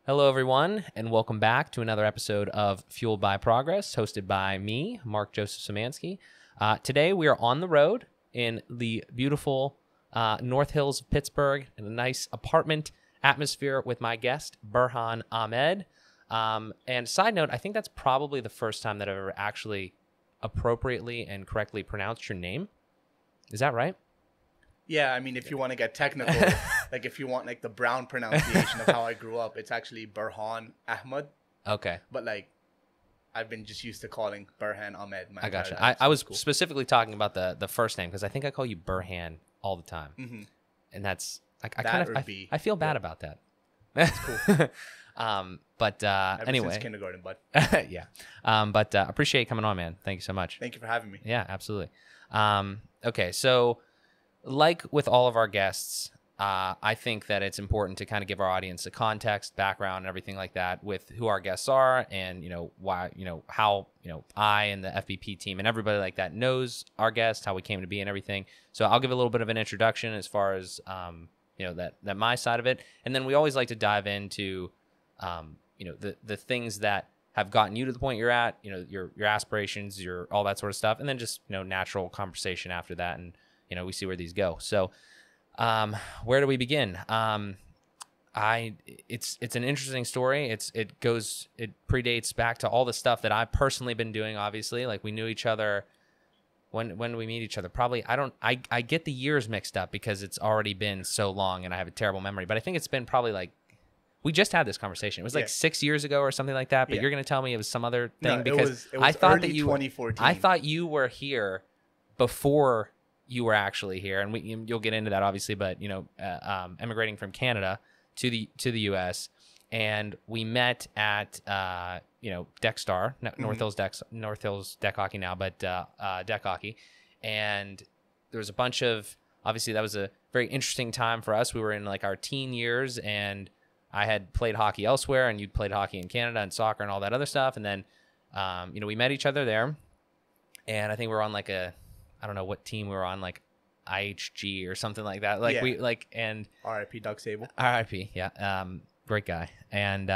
Hello, everyone, and welcome back to another episode of Fueled by Progress, hosted by me, Mark Joseph Szymanski. Today, we are on the road in the beautiful North Hills of Pittsburgh in a nice apartment atmosphere with my guest, Burhan Ahmed. And side note, I think that's probably the first time that I've ever actually appropriately and correctly pronounced your name. Is that right? Yeah, I mean, if you want to get technical, like if you want like the Brown pronunciation of how I grew up, it's actually Burhan Ahmed. Okay. But like, I've been just used to calling Burhan Ahmed. I gotcha. I was specifically talking about the first name because I think I call you Burhan all the time, and that's I feel bad about that. That's cool. But anyway, since kindergarten, bud. yeah. But appreciate you coming on, man. Thank you so much. Thank you for having me. Yeah, absolutely. Okay, so like with all of our guests, I think that it's important to kind of give our audience a context, background, and everything like that with who our guests are and, why, how, I and the FBP team and everybody like that knows our guests, how we came to be and everything. So I'll give a little bit of an introduction as far as, that my side of it. And then we always like to dive into, the things that have gotten you to the point you're at, your aspirations, all that sort of stuff. And then just, natural conversation after that. And, we see where these go. So, where do we begin? It's an interesting story. It predates back to all the stuff that I've personally been doing. Obviously, like we knew each other. When do we meet each other? Probably I get the years mixed up because it's already been so long and I have a terrible memory. But I think it's been probably like we just had this conversation. It was like 6 years ago or something like that. But you're gonna tell me it was some other thing because it was I thought early 2014. I thought you were here before you were actually here, and you'll get into that obviously, but emigrating from Canada to the U.S. and we met at Deck Star, North Hills Deck Hockey now, but Deck Hockey, and there was a bunch of obviously that was a very interesting time for us. We were in like our teen years, and I had played hockey elsewhere, and you'd played hockey in Canada and soccer and all that other stuff, and then we met each other there, and I think we were on like I don't know what team we were on, like IHG or something like that. And R.I.P. Doug Sable. R.I.P. Yeah. Great guy. And,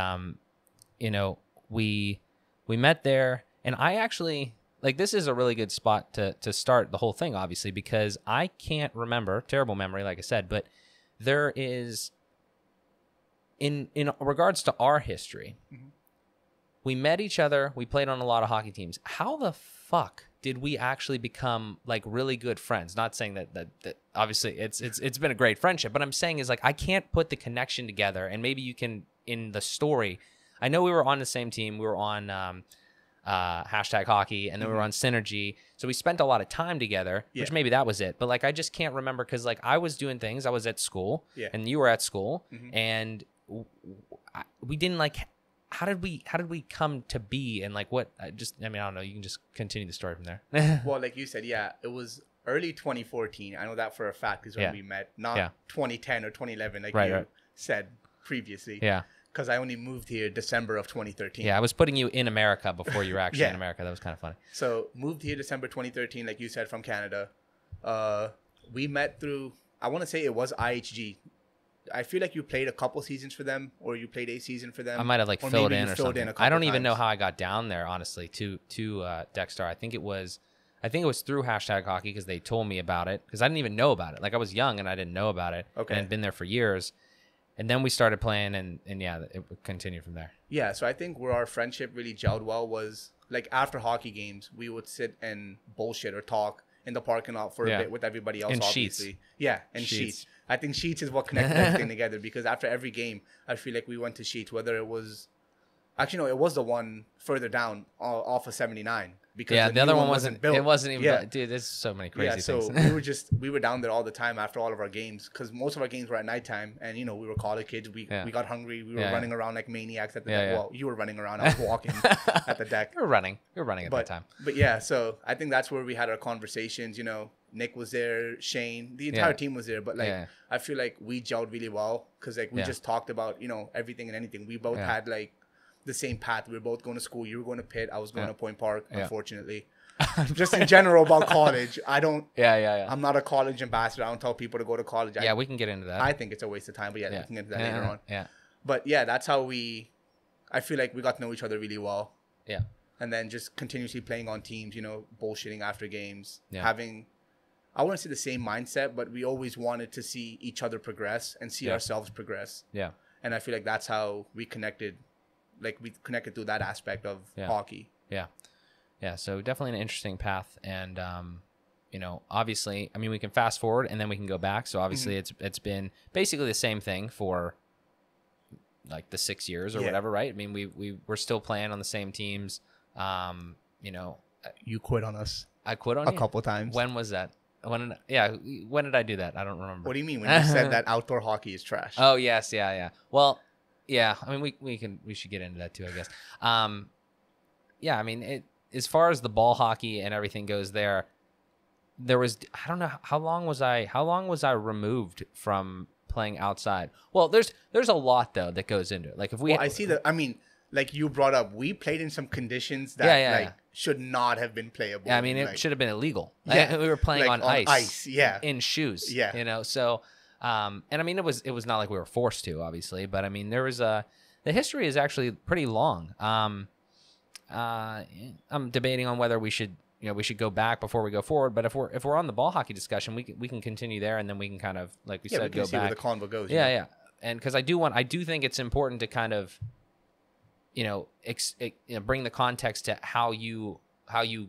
we met there, and I actually this is a really good spot to start the whole thing, obviously, because I can't remember, terrible memory, like I said, but there is in regards to our history, we met each other. We played on a lot of hockey teams. How the fuck did we actually become like really good friends? Not saying that obviously it's been a great friendship, but I'm saying is like I can't put the connection together, and maybe you can in the story. I know we were on the same team. We were on hashtag hockey, and then we were on Synergy. So we spent a lot of time together, which maybe that was it. But like I just can't remember because like I was doing things. I was at school, and you were at school, and we didn't like. How did we come to be, and like what? I don't know. You can just continue the story from there. Well, like you said, it was early 2014. I know that for a fact because when we met, not 2010 or 2011, like you said previously. Yeah. Because I only moved here December of 2013. Yeah, I was putting you in America before you were actually in America. That was kind of funny. So moved here December 2013, like you said, from Canada. We met through, I want to say it was IHG. I feel like you played a couple seasons for them, or you played a season for them. I might have like filled in or something. I don't even know how I got down there, honestly, to Deck Star. I think it was through hashtag hockey because they told me about it because I didn't even know about it. Like I was young and I didn't know about it. Okay. And I'd been there for years, and then we started playing, and it continued from there. Yeah. So I think where our friendship really gelled well was like after hockey games, we would sit and bullshit or talk in the parking lot for a bit with everybody else. And obviously. Sheets. Yeah, and Sheets. I think Sheets is what connected everything together because after every game, I feel like we went to Sheets, whether it was... Actually, no, it was the one further down off of 79. Because the other one wasn't built. It wasn't even... Yeah. Dude, there's so many crazy things. So we were down there all the time after all of our games because most of our games were at nighttime and, we were college kids. We got hungry. We were running around like maniacs at the deck. Well, you were running around. I was walking at the deck. You were running at that time. But yeah, so I think that's where we had our conversations, Nick was there, Shane, the entire team was there, but I feel like we gelled really well because like we just talked about everything and anything. We both had like the same path. We were both going to school. You were going to Pitt. I was going to Point Park. Unfortunately, just in general about college, I don't. I'm not a college ambassador. I don't tell people to go to college. We can get into that. I think it's a waste of time, but we can get into that later on. But yeah, that's how I feel like we got to know each other really well. Yeah. And then just continuously playing on teams, you know, bullshitting after games, Yeah. having, I wouldn't say the same mindset, but we always wanted to see each other progress and see ourselves progress. Yeah. And I feel like that's how we connected. Like, we connected through that aspect of hockey. Yeah. Yeah. So definitely an interesting path. And, you know, obviously, I mean, we can fast forward and then we can go back. So obviously it's been basically the same thing for like the 6 years or whatever, right? I mean, we're still playing on the same teams. You know, you quit on us. I quit on a you? couple times. When was that? When did I do that? I don't remember. What do you mean? When you said that outdoor hockey is trash? Oh, yes. Yeah. Well, yeah, I mean, we should get into that too, I guess. Yeah, I mean, as far as the ball hockey and everything goes there was, I don't know, how long was I removed from playing outside? Well, there's a lot though that goes into it. Like I see that. I mean, like you brought up, we played in some conditions that should not have been playable. Yeah, I mean, it should have been illegal. Yeah, we were playing on ice. Yeah, in shoes. Yeah, you know. So, and I mean, it was not like we were forced to, obviously, but I mean, there was the history is actually pretty long. I'm debating on whether we should go back before we go forward. But if we're on the ball hockey discussion, we can continue there, and then we can kind of, like we said, go back. Where the convo goes. Yeah. And because I do think it's important to kind of, bring the context to how you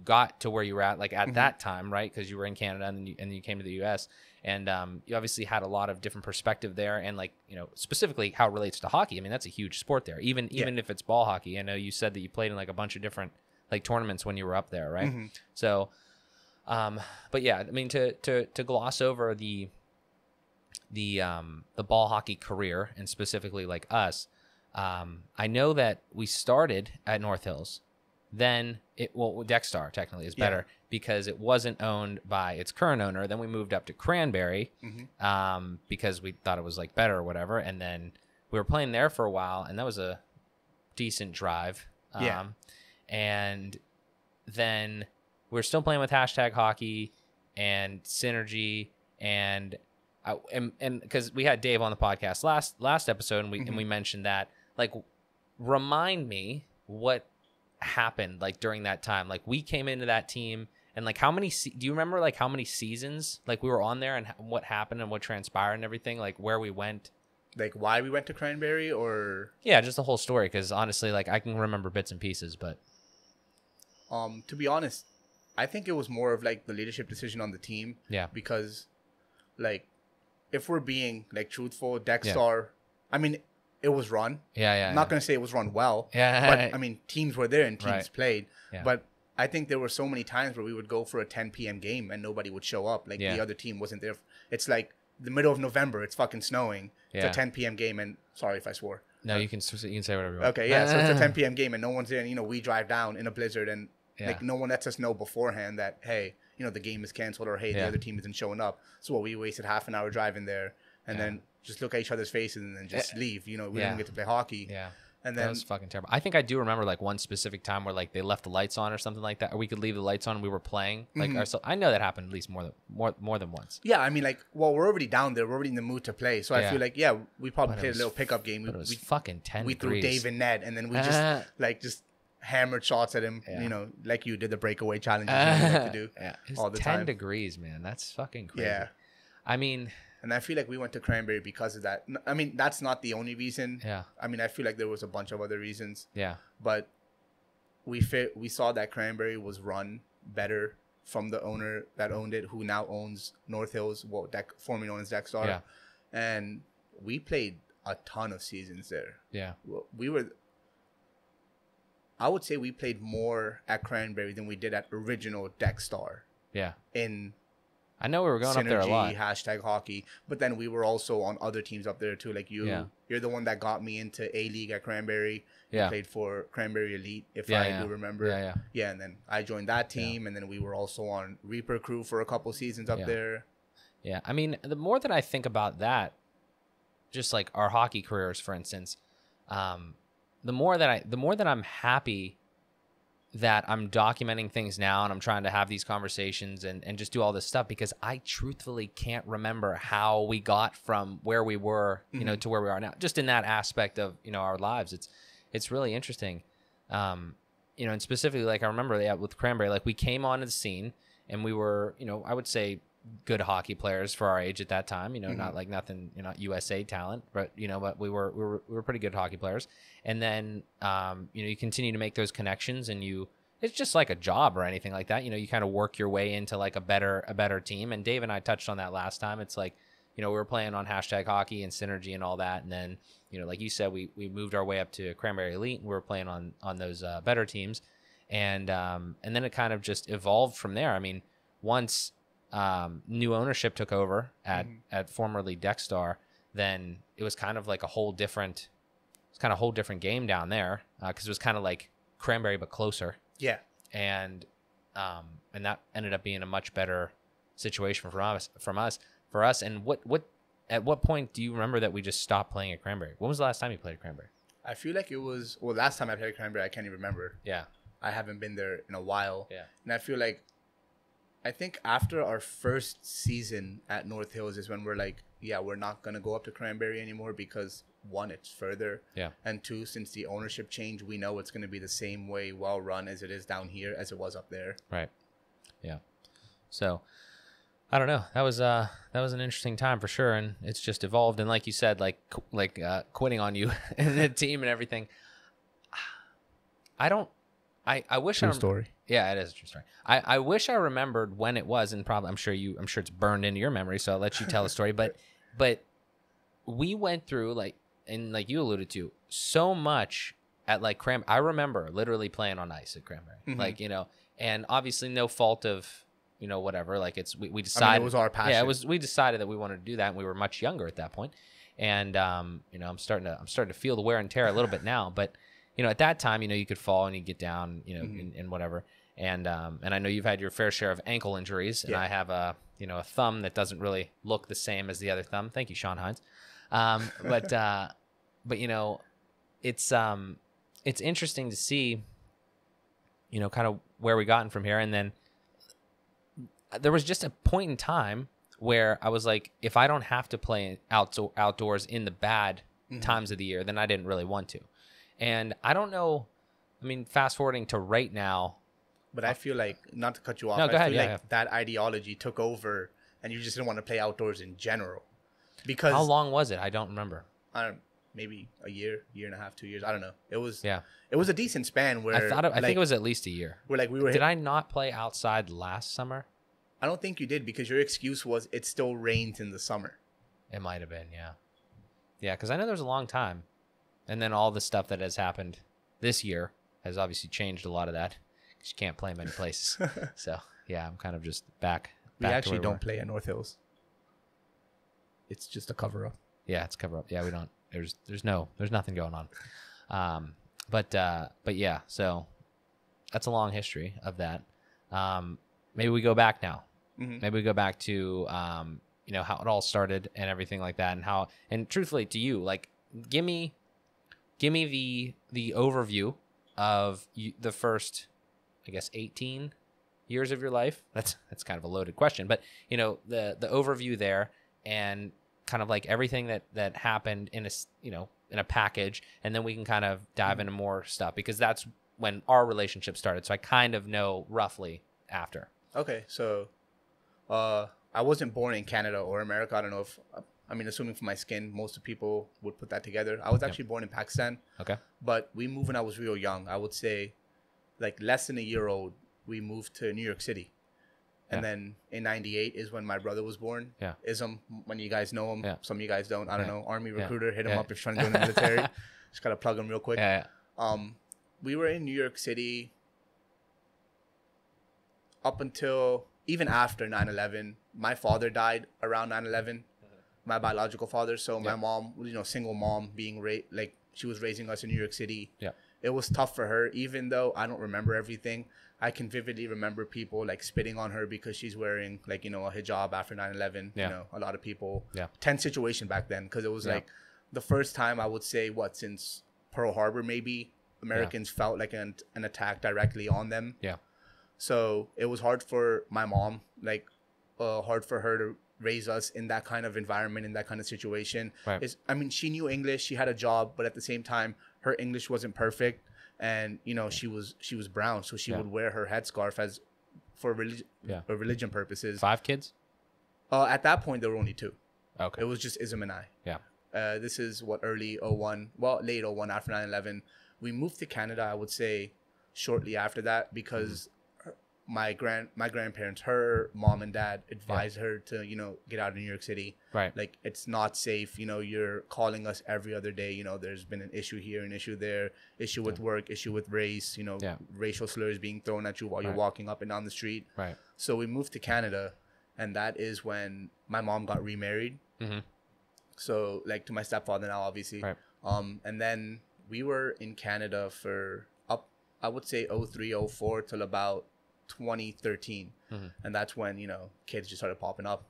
got to where you were at, like at that time, right? Because you were in Canada and then you came to the U.S. and you obviously had a lot of different perspective there, and like specifically how it relates to hockey. I mean, that's a huge sport there, even if it's ball hockey. I know you said that you played in like a bunch of different like tournaments when you were up there, right? Mm-hmm. So, but yeah, I mean, to gloss over the ball hockey career and specifically like us. I know that we started at North Hills, then Dexstar technically is better because it wasn't owned by its current owner. Then we moved up to Cranberry, because we thought it was like better or whatever. And then we were playing there for a while, and that was a decent drive. And then we were still playing with hashtag hockey and Synergy and because we had Dave on the podcast last episode, and we mentioned that. Like, remind me what happened like during that time. Like, we came into that team, and like do you remember like how many seasons like we were on there, and what happened and what transpired and everything, like where we went, like why we went to Cranberry, or just the whole story? Because honestly, like I can remember bits and pieces, but to be honest, I think it was more of like the leadership decision on the team. Yeah, because like if we're being like truthful, Dexstar, I mean, it was run. I'm not going to say it was run well. But I mean, teams were there and teams played. Yeah. But I think there were so many times where we would go for a 10 p.m. game and nobody would show up. Like the other team wasn't there. It's like the middle of November. It's fucking snowing. It's a 10 p.m. game, and sorry if I swore. No, you can say whatever you want. Okay, yeah. So it's a 10 p.m. game and no one's there. And we drive down in a blizzard, and like no one lets us know beforehand that hey, the game is canceled, or hey, the other team isn't showing up. So we wasted half an hour driving there, and then just look at each other's faces and then just leave. We didn't get to play hockey. Yeah. And then, that was fucking terrible. I think I do remember like one specific time where like they left the lights on or something like that, or we could leave the lights on and we were playing. Like I know that happened at least more than once. Yeah, I mean, like, well, we're already down there. We're already in the mood to play. So I feel like, we probably played a little pickup game. It was fucking 10 we degrees. Threw Dave and Ned, and then we just hammered shots at him. Like you did the breakaway challenges you like to do all the 10 time. degrees, man. That's fucking crazy. Yeah. I mean... And I feel like we went to Cranberry because of that. I mean, that's not the only reason. Yeah. I mean, I feel like there was a bunch of other reasons. Yeah. But we saw that Cranberry was run better from the owner that owned it, who now owns North Hills, formerly known as Dexstar. Yeah. And we played a ton of seasons there. Yeah. I would say we played more at Cranberry than we did at original Dexstar. Yeah. I know we were going Synergy, up there a lot. Hashtag hockey, but then we were also on other teams up there too. Like you're the one that got me into A-League at Cranberry. You played for Cranberry Elite, if I do remember. Yeah, and then I joined that team, and then we were also on Reaper Crew for a couple seasons up there. Yeah, I mean, the more that I think about that, just like our hockey careers, for instance, the more that I'm happy that I'm documenting things now and I'm trying to have these conversations and just do all this stuff because I truthfully can't remember how we got from where we were, you know, to where we are now, just in that aspect of, you know, our lives. It's really interesting. You know, and specifically, like I remember with Cranberry, like we came onto the scene and we were, you know, I would say good hockey players for our age at that time, you know, not like nothing, you know, not USA talent, but, you know, but we were pretty good hockey players. And then, you know, you continue to make those connections and it's just like a job or anything like that. You know, you kind of work your way into like a better team. And Dave and I touched on that last time. It's like, you know, we were playing on #hockey and Synergy and all that. And then, you know, like you said, we moved our way up to Cranberry Elite and we were playing on those better teams. And then it kind of just evolved from there. I mean, once new ownership took over at formerly Dexstar, then it was kind of like a whole different game down there because it was kind of like Cranberry but closer. Yeah. And that ended up being a much better situation for us. And at what point do you remember that we just stopped playing at Cranberry? When was the last time you played at Cranberry? I feel like it was last time I played at Cranberry, I can't even remember. Yeah. I haven't been there in a while. Yeah. And I think after our first season at North Hills is when we're like, yeah, we're not going to go up to Cranberry anymore because one, it's further. Yeah. And two, since the ownership change, we know it's going to be the same way well run as it is down here as it was up there. Right. Yeah. So I don't know. That was an interesting time for sure. And it's just evolved. And like you said, like quitting on you and the team and everything. I wish True story. Yeah, it is a true story. I wish I remembered when it was, and probably I'm sure it's burned into your memory, so I'll let you tell the story. But we went through like you alluded to so much at like Cranberry. I remember literally playing on ice at Cranberry, like, you know, and obviously no fault of, you know, whatever. Like we decided, I mean, it was our passion. Yeah, we decided that we wanted to do that, and we were much younger at that point. And you know, I'm starting to feel the wear and tear a little bit now, but. You know, at that time, you know, you could fall and you get down, you know, and whatever. And I know you've had your fair share of ankle injuries, and I have a thumb that doesn't really look the same as the other thumb. Thank you, Sean Hines. But you know, it's interesting to see, you know, kind of where we gotten from here. And then there was just a point in time where I was like, if I don't have to play outdoors in the bad times of the year, then I didn't really want to. And I don't know, I mean, fast forwarding to right now. But I feel like, not to cut you off, no, go ahead. I feel like that ideology took over and you just didn't want to play outdoors in general. Because how long was it? I don't remember. Maybe a year and a half, 2 years. I don't know. It was a decent span where I think it was at least a year. Where like Did I not play outside last summer? I don't think you did because your excuse was it still rains in the summer. It might have been, yeah. Yeah, because I know there was a long time. And then all the stuff that has happened this year has obviously changed a lot of that. Because you can't play many places. So, yeah, I'm kind of just back. We actually don't play at North Hills. It's just a cover-up. Yeah, it's cover-up. Yeah, we don't. There's nothing going on. But yeah, so that's a long history of that. Maybe we go back now. Maybe we go back to, you know, how it all started and everything like that. And truthfully to you, like, give me the overview of the first, I guess, 18 years of your life. That's kind of a loaded question, but you know, the overview there and kind of like everything that happened in a package, and then we can kind of dive into more stuff because that's when our relationship started. So I kind of know roughly after. Okay, so I wasn't born in Canada or America. I don't know if. I mean, assuming from my skin, most of people would put that together. I was actually born in Pakistan. Okay. But we moved when I was real young. I would say like less than a year old, we moved to New York City. And then in 98 is when my brother was born. Yeah. Ism, when you guys know him. Yeah. Some of you guys don't. I don't know. Army recruiter, hit him up if you're trying to go in the military. Just got to plug him real quick. We were in New York City up until even after 9/11. My father died around 9/11. My biological father. So my mom, you know, single mom being like she was raising us in New York City. Yeah. It was tough for her, even though I don't remember everything. I can vividly remember people like spitting on her because she's wearing like, you know, a hijab after 9/11. You know, a lot of people. Yeah. Tense situation back then because it was like the first time I would say since Pearl Harbor maybe Americans felt like an attack directly on them. Yeah. So it was hard for my mom, like hard for her to raise us in that kind of environment, in that kind of situation. Right. I mean, she knew English, she had a job, but at the same time, her English wasn't perfect, and you know, she was brown, so she would wear her headscarf as for religion purposes. 5 kids? At that point, there were only 2. Okay. It was just Ism and I. Yeah. This is early 01, well, late 01 after 9/11. We moved to Canada, I would say, shortly after that because my grandparents, her mom and dad advised her to, you know, get out of New York City. Right. Like, it's not safe. You know, you're calling us every other day. You know, there's been an issue here, an issue there, issue with work, issue with race, you know, racial slurs being thrown at you while you're walking up and down the street. Right. So we moved to Canada, and that is when my mom got remarried. Mm-hmm. So, like, to my stepfather now, obviously. Right. And then we were in Canada for I would say 03, 04 till about 2013. And that's when, you know, kids just started popping up.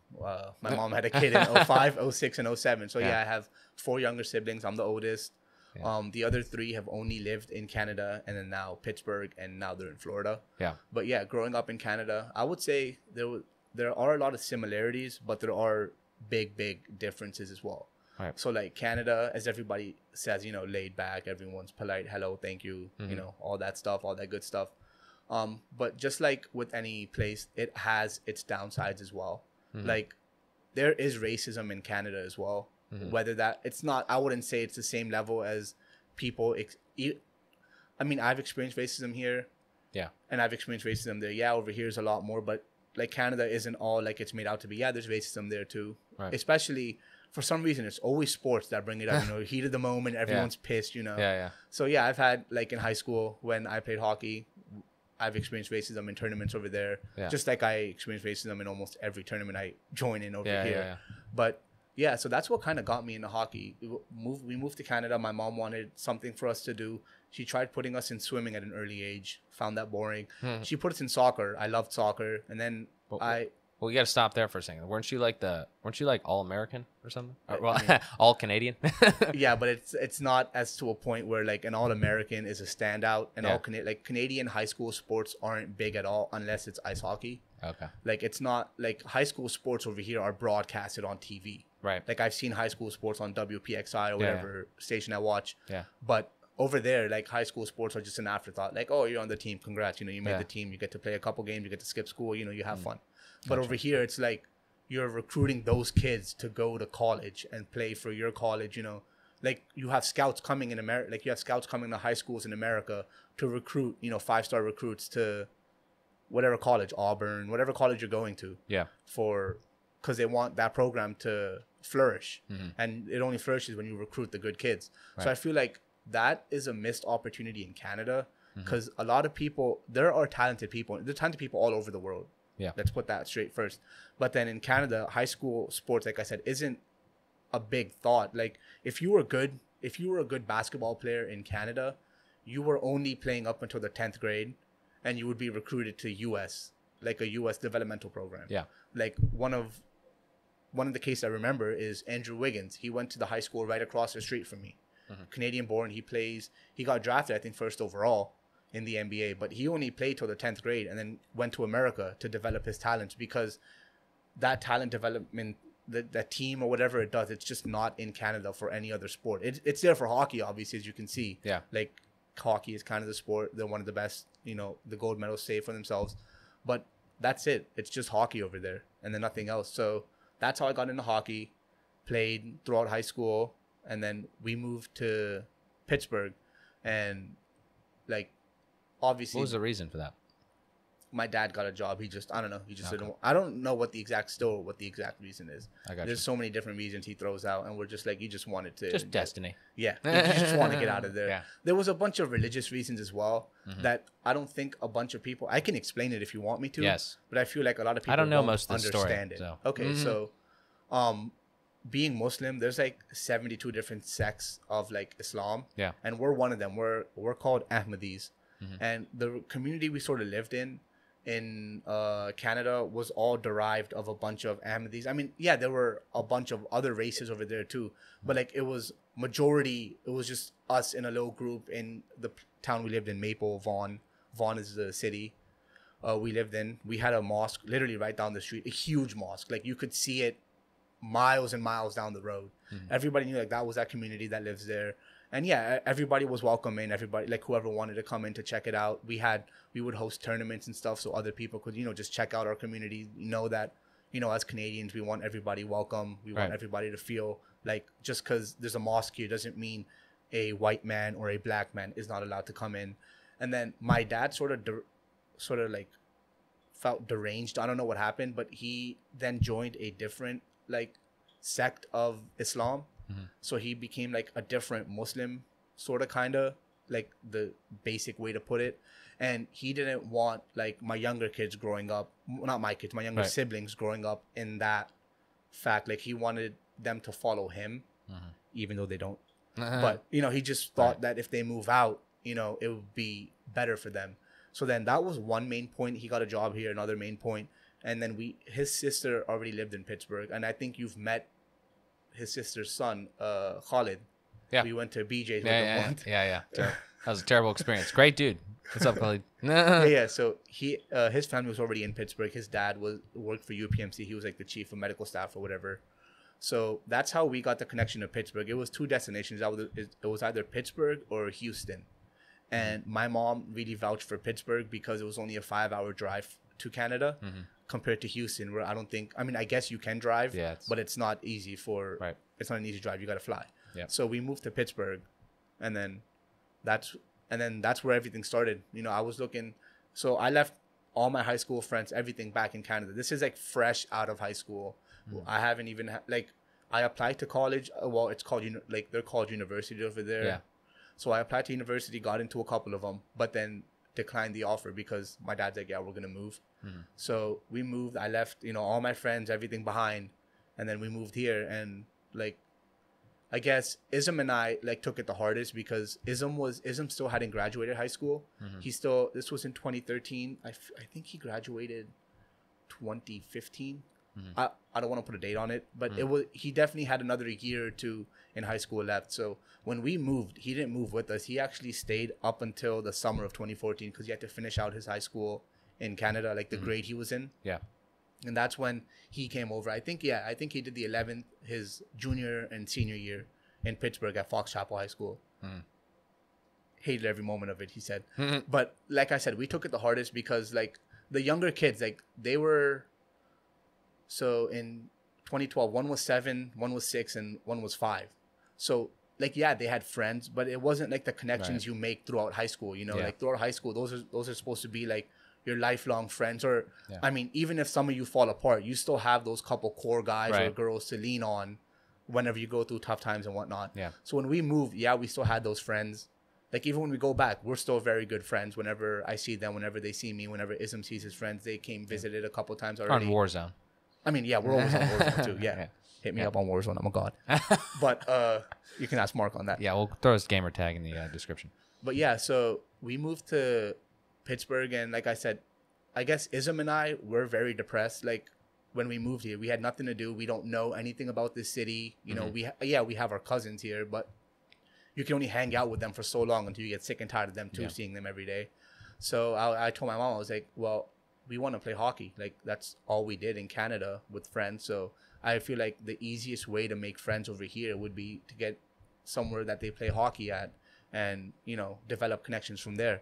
My mom had a kid in 05, 06, and 07. So, I have 4 younger siblings. I'm the oldest. The other 3 have only lived in Canada, and then now Pittsburgh, and now they're in Florida. Yeah. But, yeah, growing up in Canada, I would say there are a lot of similarities, but there are big differences as well. Right. So, like, Canada, as everybody says, you know, laid back, everyone's polite, hello, thank you, you know, all that stuff, all that good stuff. But just like with any place, it has its downsides as well. Like, there is racism in Canada as well. Whether that, it's not, I wouldn't say it's the same level as people. I mean, I've experienced racism here. Yeah. And I've experienced racism there. Yeah, over here is a lot more, but like, Canada isn't all like it's made out to be. Yeah, there's racism there too. Right. Especially, for some reason, it's always sports that bring it up. You know, heat of the moment, everyone's pissed, you know. Yeah. So, yeah, I've had, like, in high school, when I played hockey, I've experienced racism in tournaments over there. Yeah. Just like I experienced racism in almost every tournament I join in over here. Yeah. But, yeah, so that's what kind of got me into hockey. We moved to Canada. My mom wanted something for us to do. She tried putting us in swimming at an early age. Found that boring. She put us in soccer. I loved soccer. And then Well, we got to stop there for a second. Weren't you like All-American or something? Well, I mean, All-Canadian? Yeah, but it's not as to a point where, like, an All-American is a standout. And Canadian high school sports aren't big at all unless it's ice hockey. Okay. Like, it's not, like, high school sports over here are broadcasted on TV. Right. Like, I've seen high school sports on WPXI or whatever station I watch. Yeah. But over there, like, high school sports are just an afterthought. Like, oh, you're on the team. Congrats. You know, you made the team. You get to play a couple games. You get to skip school. You know, you have fun. But over here, it's like you're recruiting those kids to go to college and play for your college, you know. Like, you have scouts coming in America. Like, you have scouts coming to high schools in America to recruit, you know, 5-star recruits to whatever college, Auburn, whatever college you're going to. Yeah. Because they want that program to flourish. And it only flourishes when you recruit the good kids. Right. So I feel like that is a missed opportunity in Canada because a lot of people, there are talented people. There are talented people all over the world. Yeah. Let's put that straight first. But then in Canada, high school sports, like I said, isn't a big thought. Like, if you were a good basketball player in Canada, you were only playing up until the 10th grade, and you would be recruited to US, like a US developmental program. Yeah. Like, one of the cases I remember is Andrew Wiggins. He went to the high school right across the street from me. Canadian born. He got drafted, I think, first overall in the NBA, but he only played till the 10th grade and then went to America to develop his talents because that talent development, that team or whatever it does, it's just not in Canada for any other sport. It's there for hockey, obviously, as you can see. Yeah. Like, hockey is kind of the sport. They're one of the best, you know, the gold medals save for themselves. But that's it. It's just hockey over there and then nothing else. So that's how I got into hockey, played throughout high school, and then we moved to Pittsburgh and, like, obviously, what was the reason for that? My dad got a job. I don't know. He just didn't. I don't know what the exact reason is. There's so many different reasons he throws out, and we're just like, you just wanted to. Just destiny. Yeah. You just want to get out of there. Yeah. There was a bunch of religious reasons as well that I don't think a bunch of people. I can explain it if you want me to. Yes. But I feel like a lot of people. I don't know most of the understand story. It. So. Okay, so, being Muslim, there's like 72 different sects of like Islam. Yeah. And we're one of them. We're called Ahmadis. And the community we sort of lived in, in Canada was all derived of a bunch of Ahmadis. I mean, yeah, there were a bunch of other races over there too, but like it was majority. It was just us in a little group in the town we lived in, Maple. Vaughan is the city we lived in. We had a mosque literally right down the street, a huge mosque. Like you could see it miles and miles down the road. Everybody knew like that was that community that lives there. And yeah, everybody was welcome in. Everybody, like whoever wanted to come in to check it out. We would host tournaments and stuff so other people could, just check out our community. Know that, as Canadians, we want everybody welcome. We want everybody to feel like just because there's a mosque here doesn't mean a white man or a black man is not allowed to come in. And then my dad sort of like felt deranged. I don't know what happened, but he then joined a different like sect of Islam. So he became like a different Muslim, sort of, kind of like the basic way to put it. And he didn't want like my younger kids growing up, not my kids, my younger siblings growing up in that fact. Like he wanted them to follow him, even though they don't. But, he just thought that if they move out, it would be better for them. So then that was one main point. He got a job here, another main point. And then his sister already lived in Pittsburgh. And I think you've met his sister's son, Khalid. Yeah. We went to BJ's with him once. Yeah. That was a terrible experience. Great dude. What's up, Khalid? Yeah. So his family was already in Pittsburgh. His dad worked for UPMC. He was like the chief of medical staff or whatever. So that's how we got the connection to Pittsburgh. It was two destinations. It was either Pittsburgh or Houston. And my mom really vouched for Pittsburgh because it was only a 5-hour drive to Canada. Compared to Houston, where I guess you can drive, but it's not easy it's not an easy drive. You got to fly. Yeah. So we moved to Pittsburgh, and then that's where everything started. I was looking, so I left all my high school friends, everything back in Canada. This is like fresh out of high school. I haven't even I applied to college. Well, it's called they're called university over there. Yeah. So I applied to university, got into a couple of them, but then declined the offer because my dad's like, yeah, we're gonna move. So we moved. I left, all my friends, everything behind, and then we moved here. And I guess Ism and I took it the hardest because Ism still hadn't graduated high school. This was in 2013. I think he graduated 2015. I don't want to put a date on it, but he definitely had another year or two in high school left. So when we moved, he didn't move with us. He actually stayed up until the summer of 2014 because he had to finish out his high school in Canada, like the grade he was in. Yeah. And that's when he came over. I think he did the 11th, his junior and senior year in Pittsburgh at Fox Chapel High School. Hated every moment of it, he said. But like I said, we took it the hardest because the younger kids, they were... So in 2012, one was 7, one was 6, and one was 5. So they had friends, but it wasn't like the connections you make throughout high school. Throughout high school, those are supposed to be your lifelong friends. Or I mean, even if some of you fall apart, you still have those couple core guys or girls to lean on whenever you go through tough times and whatnot. Yeah. So when we moved, we still had those friends. Even when we go back, we're still very good friends. Whenever I see them, whenever they see me, whenever Ism sees his friends, they came visited a couple times already. On Warzone. I mean, we're always on Warzone too. Yeah. Hit me up on Warzone. I'm a god. But you can ask Mark on that. Yeah, we'll throw his gamer tag in the description. But yeah, so we moved to Pittsburgh, and like I said, I guess Ism and I were very depressed. When we moved here, we had nothing to do. We don't know anything about this city. We have our cousins here, but you can only hang out with them for so long until you get sick and tired of them too, seeing them every day. So I told my mom, I was like, well, we want to play hockey. That's all we did in Canada with friends. So I feel like the easiest way to make friends over here would be to get somewhere that they play hockey at and, develop connections from there.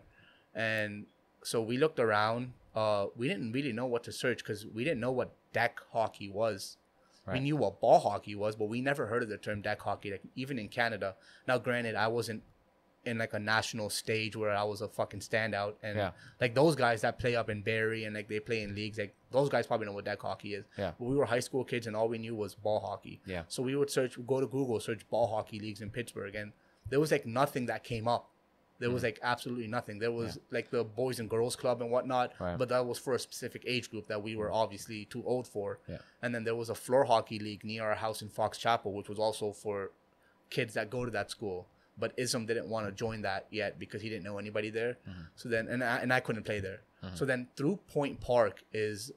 And so we looked around. We didn't really know what to search because we didn't know what deck hockey was. Right. We knew what ball hockey was, but we never heard of the term deck hockey, even in Canada. Now, granted, I wasn't in a national stage where I was a fucking standout. And those guys that play up in Barrie and they play in leagues, those guys probably know what deck hockey is. Yeah. But we were high school kids and all we knew was ball hockey. Yeah. So we would go to Google, search ball hockey leagues in Pittsburgh, and there was nothing that came up. There was absolutely nothing. There was the Boys and Girls Club and whatnot, but that was for a specific age group that we were obviously too old for. Yeah. And then there was a floor hockey league near our house in Fox Chapel, which was also for kids that go to that school. But Ism didn't want to join that yet because he didn't know anybody there. So then, and I couldn't play there. So then through Point Park is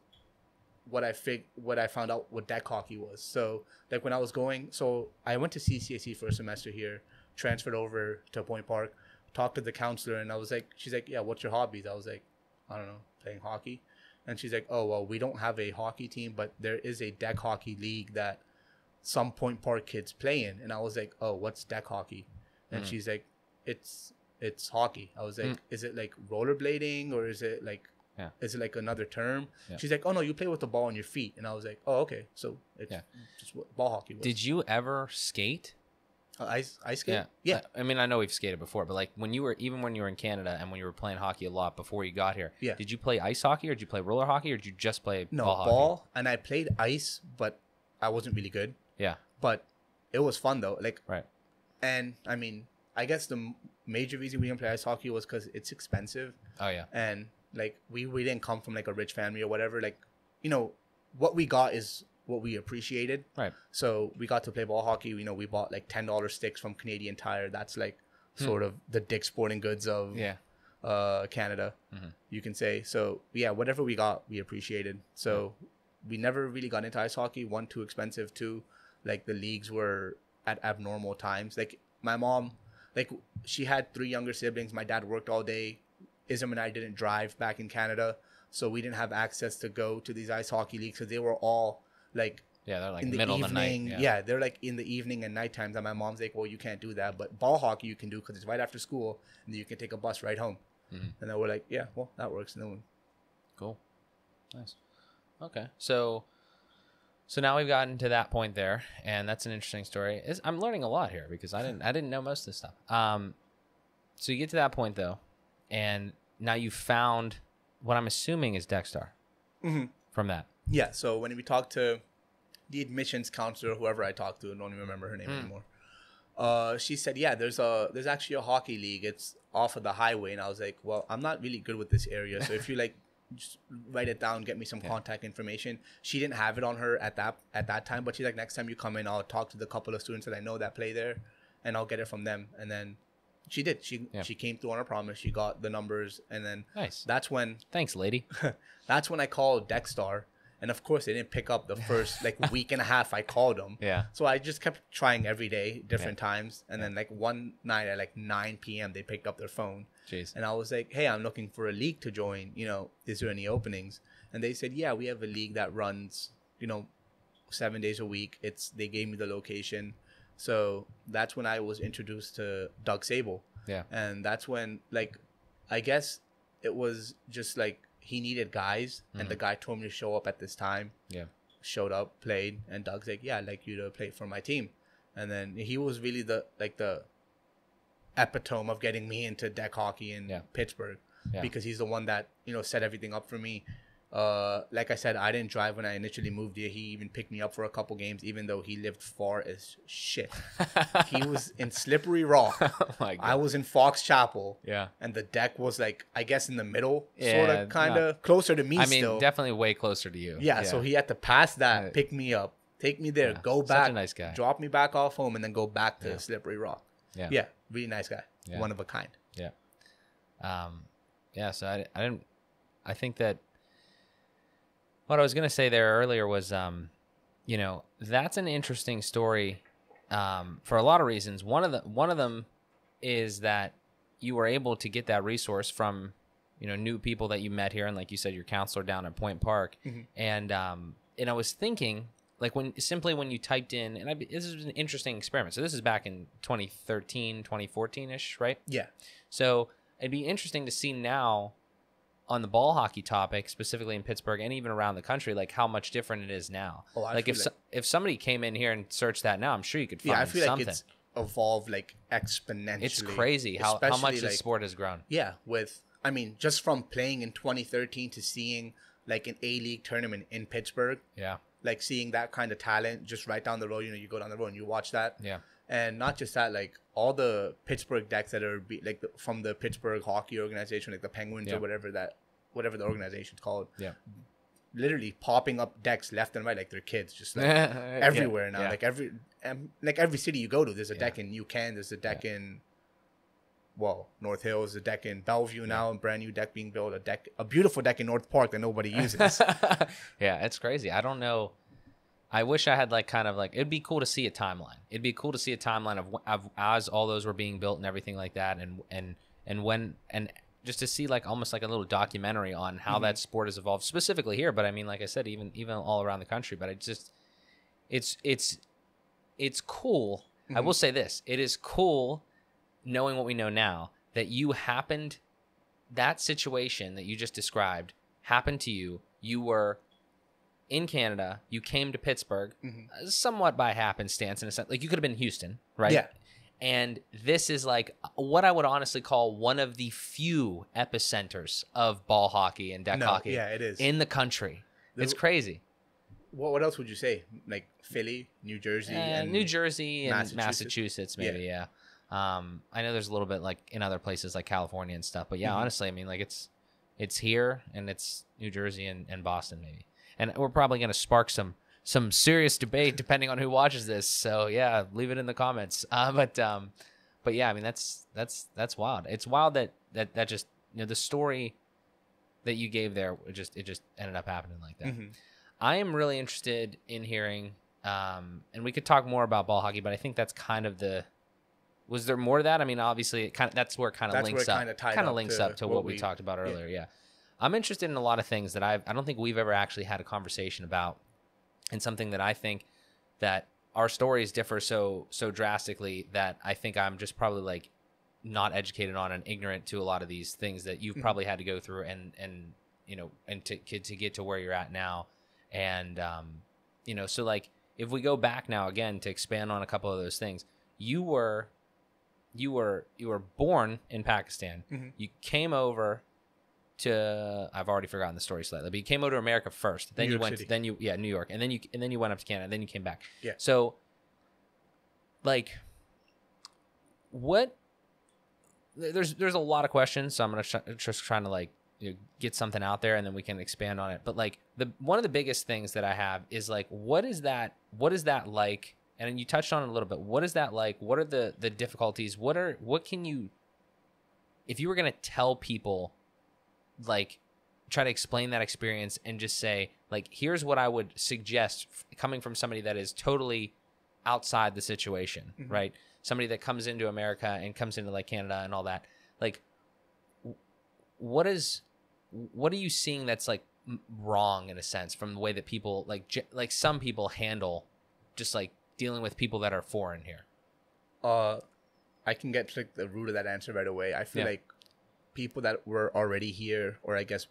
what I found out what deck hockey was. So like when I was going, so I went to CCAC for a semester here, transferred over to Point Park, talked to the counselor, and I was like, she's like, yeah, what's your hobbies? I was like, I don't know, playing hockey. And she's like, oh, well, we don't have a hockey team, but there is a deck hockey league that some Point Park kids play in. And I was like, oh, what's deck hockey? And she's like, it's hockey. I was like, is it like rollerblading, or is it like, is it like another term? She's like, oh no, you play with the ball on your feet. And I was like, oh, okay. So it's just what ball hockey was. Did you ever skate? Ice skate? Yeah. I mean, I know we've skated before, but like when you were in Canada and when you were playing hockey a lot before you got here, did you play ice hockey, or did you play roller hockey, or did you just play ball hockey? Ball, and I played ice, but I wasn't really good. Yeah. But it was fun though. Like, right. And I mean, I guess the major reason we didn't play ice hockey was because it's expensive. Oh yeah. And like we didn't come from like a rich family or whatever. Like, you know, what we got is what we appreciated. Right. So we got to play ball hockey. You know, we bought like $10 sticks from Canadian Tire. That's like sort of the Dick's Sporting Goods of Canada, you can say. So yeah, whatever we got, we appreciated. So we never really got into ice hockey. One, too expensive. Two, like the leagues were at abnormal times. Like my mom, like she had 3 younger siblings. My dad worked all day. Ism and I didn't drive back in Canada, so we didn't have access to go to these ice hockey leagues because they were all like they're like in the middle evening. Of the night. Yeah, they're like in the evening and night times. And my mom's like, well, you can't do that, but ball hockey you can do because it's right after school, and then you can take a bus right home. And then we're like, yeah, well, that works. And then cool, nice. Okay, so now we've gotten to that point there, and that's an interesting story. I'm learning a lot here because I didn't know most of this stuff. So you get to that point though, and now you found what I'm assuming is Dexstar from that. Yeah. So when we talked to the admissions counselor, whoever I talked to, I don't even remember her name anymore. She said, yeah, there's actually a hockey league. It's off of the highway. And I was like, well, I'm not really good with this area. So if you like, just write it down, get me some contact information. She didn't have it on her at that time, but she's like, next time you come in, I'll talk to the couple of students that I know that play there, and I'll get it from them. And then she did. She came through on her promise. She got the numbers, and then that's when. Thanks, lady. That's when I called Dexstar, and of course they didn't pick up the first like week and a half I called them. Yeah. So I just kept trying every day, different times, and then like one night at like 9 p.m. they picked up their phone. Jeez. And I was like, hey, I'm looking for a league to join. You know, is there any openings? And they said, yeah, we have a league that runs, 7 days a week. They gave me the location. So that's when I was introduced to Doug Sable. Yeah. And that's when, like, I guess it was just like he needed guys, and the guy told me to show up at this time. Yeah. Showed up, played, and Doug's like, yeah, I'd like you to play for my team. And then he was really the epitome of getting me into deck hockey in Pittsburgh, because he's the one that, set everything up for me. Like I said, I didn't drive when I initially moved here. He even picked me up for a couple games, even though he lived far as shit. He was in Slippery Rock. Oh my God. I was in Fox Chapel. Yeah. And the deck was like, I guess in the middle, sort of, kind of closer to me. I mean, still. Definitely way closer to you. Yeah. So he had to pass that, pick me up, take me there, go back, such a nice guy. Drop me back off home, and then go back to Slippery Rock. Yeah. Yeah. Really nice guy. Yeah. One of a kind. Yeah. Yeah. So I think that what I was going to say there earlier was, that's an interesting story for a lot of reasons. One of them is that you were able to get that resource from, new people that you met here, and like you said, your counselor down at Point Park. And I was thinking, like when you typed in, and this is an interesting experiment. So this is back in 2013, 2014-ish, right? Yeah. So it'd be interesting to see now on the ball hockey topic, specifically in Pittsburgh and even around the country, like how much different it is now. Oh, like if somebody came in here and searched that now, I'm sure you could find something. Yeah, I feel like it's evolved like exponentially. It's crazy how much the sport has grown. Yeah, just from playing in 2013 to seeing like an A-League tournament in Pittsburgh. Yeah. Like seeing that kind of talent just right down the road, you go down the road and you watch that. Yeah. And not just that, like all the Pittsburgh decks that are from the Pittsburgh hockey organization, like the Penguins or whatever the organization's called. Yeah. Literally popping up decks left and right like they're kids, just like everywhere now. Yeah. Like every city you go to, there's a deck in UCann, there's a deck in North Hills, a deck in Bellevue now, a brand new deck being built, a beautiful deck in North Park that nobody uses. Yeah, it's crazy. I don't know. I wish I had it'd be cool to see a timeline. It'd be cool to see a timeline of as all those were being built and everything like that, and just to see almost like a little documentary on how that sport has evolved specifically here. But I mean, like I said, even all around the country. But it's cool. I will say this: it is cool knowing what we know now that that situation that you just described happened to you. You were in Canada, you came to Pittsburgh, somewhat by happenstance in a sense. Like, you could have been in Houston, right? Yeah. And this is what I would honestly call one of the few epicenters of ball hockey and deck hockey. Yeah, it is. In the country. It's crazy. What else would you say? Like Philly, New Jersey, and Massachusetts maybe, yeah. I know there's a little bit in other places like California and stuff, but yeah, honestly, I mean, it's here, and it's New Jersey and Boston maybe. And we're probably going to spark some serious debate depending on who watches this. So yeah, leave it in the comments. But yeah, I mean, that's wild. It's wild that just, the story that you gave there, it just ended up happening like that. I am really interested in hearing, and we could talk more about ball hockey, but I think that's kind of was there more to that? I mean, obviously that's where it kind of links up to what we talked about earlier. Yeah. I'm interested in a lot of things that I don't think we've ever actually had a conversation about, and something that I think that our stories differ so drastically that I think I'm just probably not educated on and ignorant to a lot of these things that you've probably had to go through and to get to where you're at now. And, so if we go back now again to expand on a couple of those things, you were born in Pakistan. You came over to, I've already forgotten the story slightly, but you came over to America first. Then New York, and then you went up to Canada, then you came back. Yeah. So what, there's a lot of questions, so I'm going to just trying to get something out there, and then we can expand on it. But one of the biggest things that I have is what is that like? And you touched on it a little bit. What is that like? What are the difficulties? What can you, if you were going to tell people, try to explain that experience and just say, here's what I would suggest coming from somebody that is totally outside the situation, right? Somebody that comes into America and comes into Canada and all that. What are you seeing that's wrong in a sense from the way that people some people handle just dealing with people that are foreign here? I can get to the root of that answer right away. I feel like people that were already here, or I guess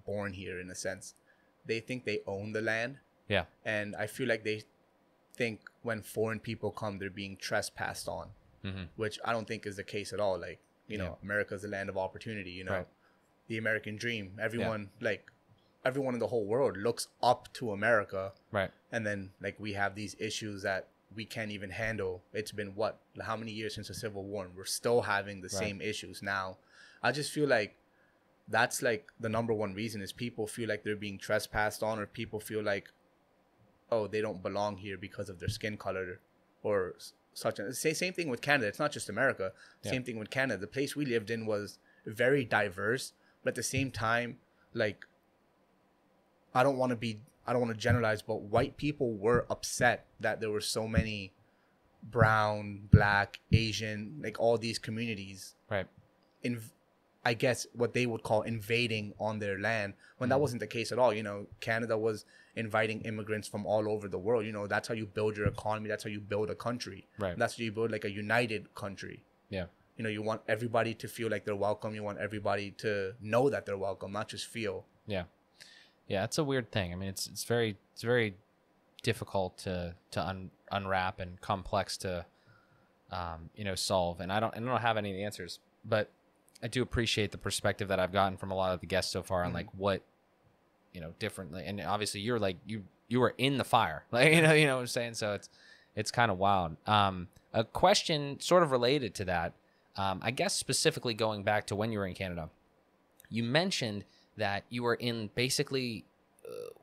born here in a sense, they think they own the land. Yeah. And I feel like they think when foreign people come, they're being trespassed on, which I don't think is the case at all. America's the land of opportunity, right. The American dream. Everyone, everyone in the whole world looks up to America. Right. And then we have these issues that we can't even handle. It's been how many years since the Civil War, and we're still having the same issues now. I just feel that's the number one reason is people feel like they're being trespassed on, or people feel oh, they don't belong here because of their skin color or such. Same thing with Canada. It's not just America. Same thing with Canada. The place we lived in was very diverse, but at the same time, I don't want to generalize, but white people were upset that there were so many brown, black, Asian, all these communities. Right. I guess what they would call invading on their land, when that wasn't the case at all. Canada was inviting immigrants from all over the world. That's how you build your economy. That's how you build a country. Right. That's how you build a united country. Yeah. You want everybody to feel like they're welcome. You want everybody to know that they're welcome, not just feel. Yeah. Yeah. It's a weird thing. I mean, it's very difficult to unwrap and complex to, solve. And I don't have any of the answers, but I do appreciate the perspective that I've gotten from a lot of the guests so far on what, differently. And obviously you're you were in the fire, you know what I'm saying? So it's kind of wild. A question sort of related to that, I guess specifically going back to when you were in Canada, you mentioned that you were in basically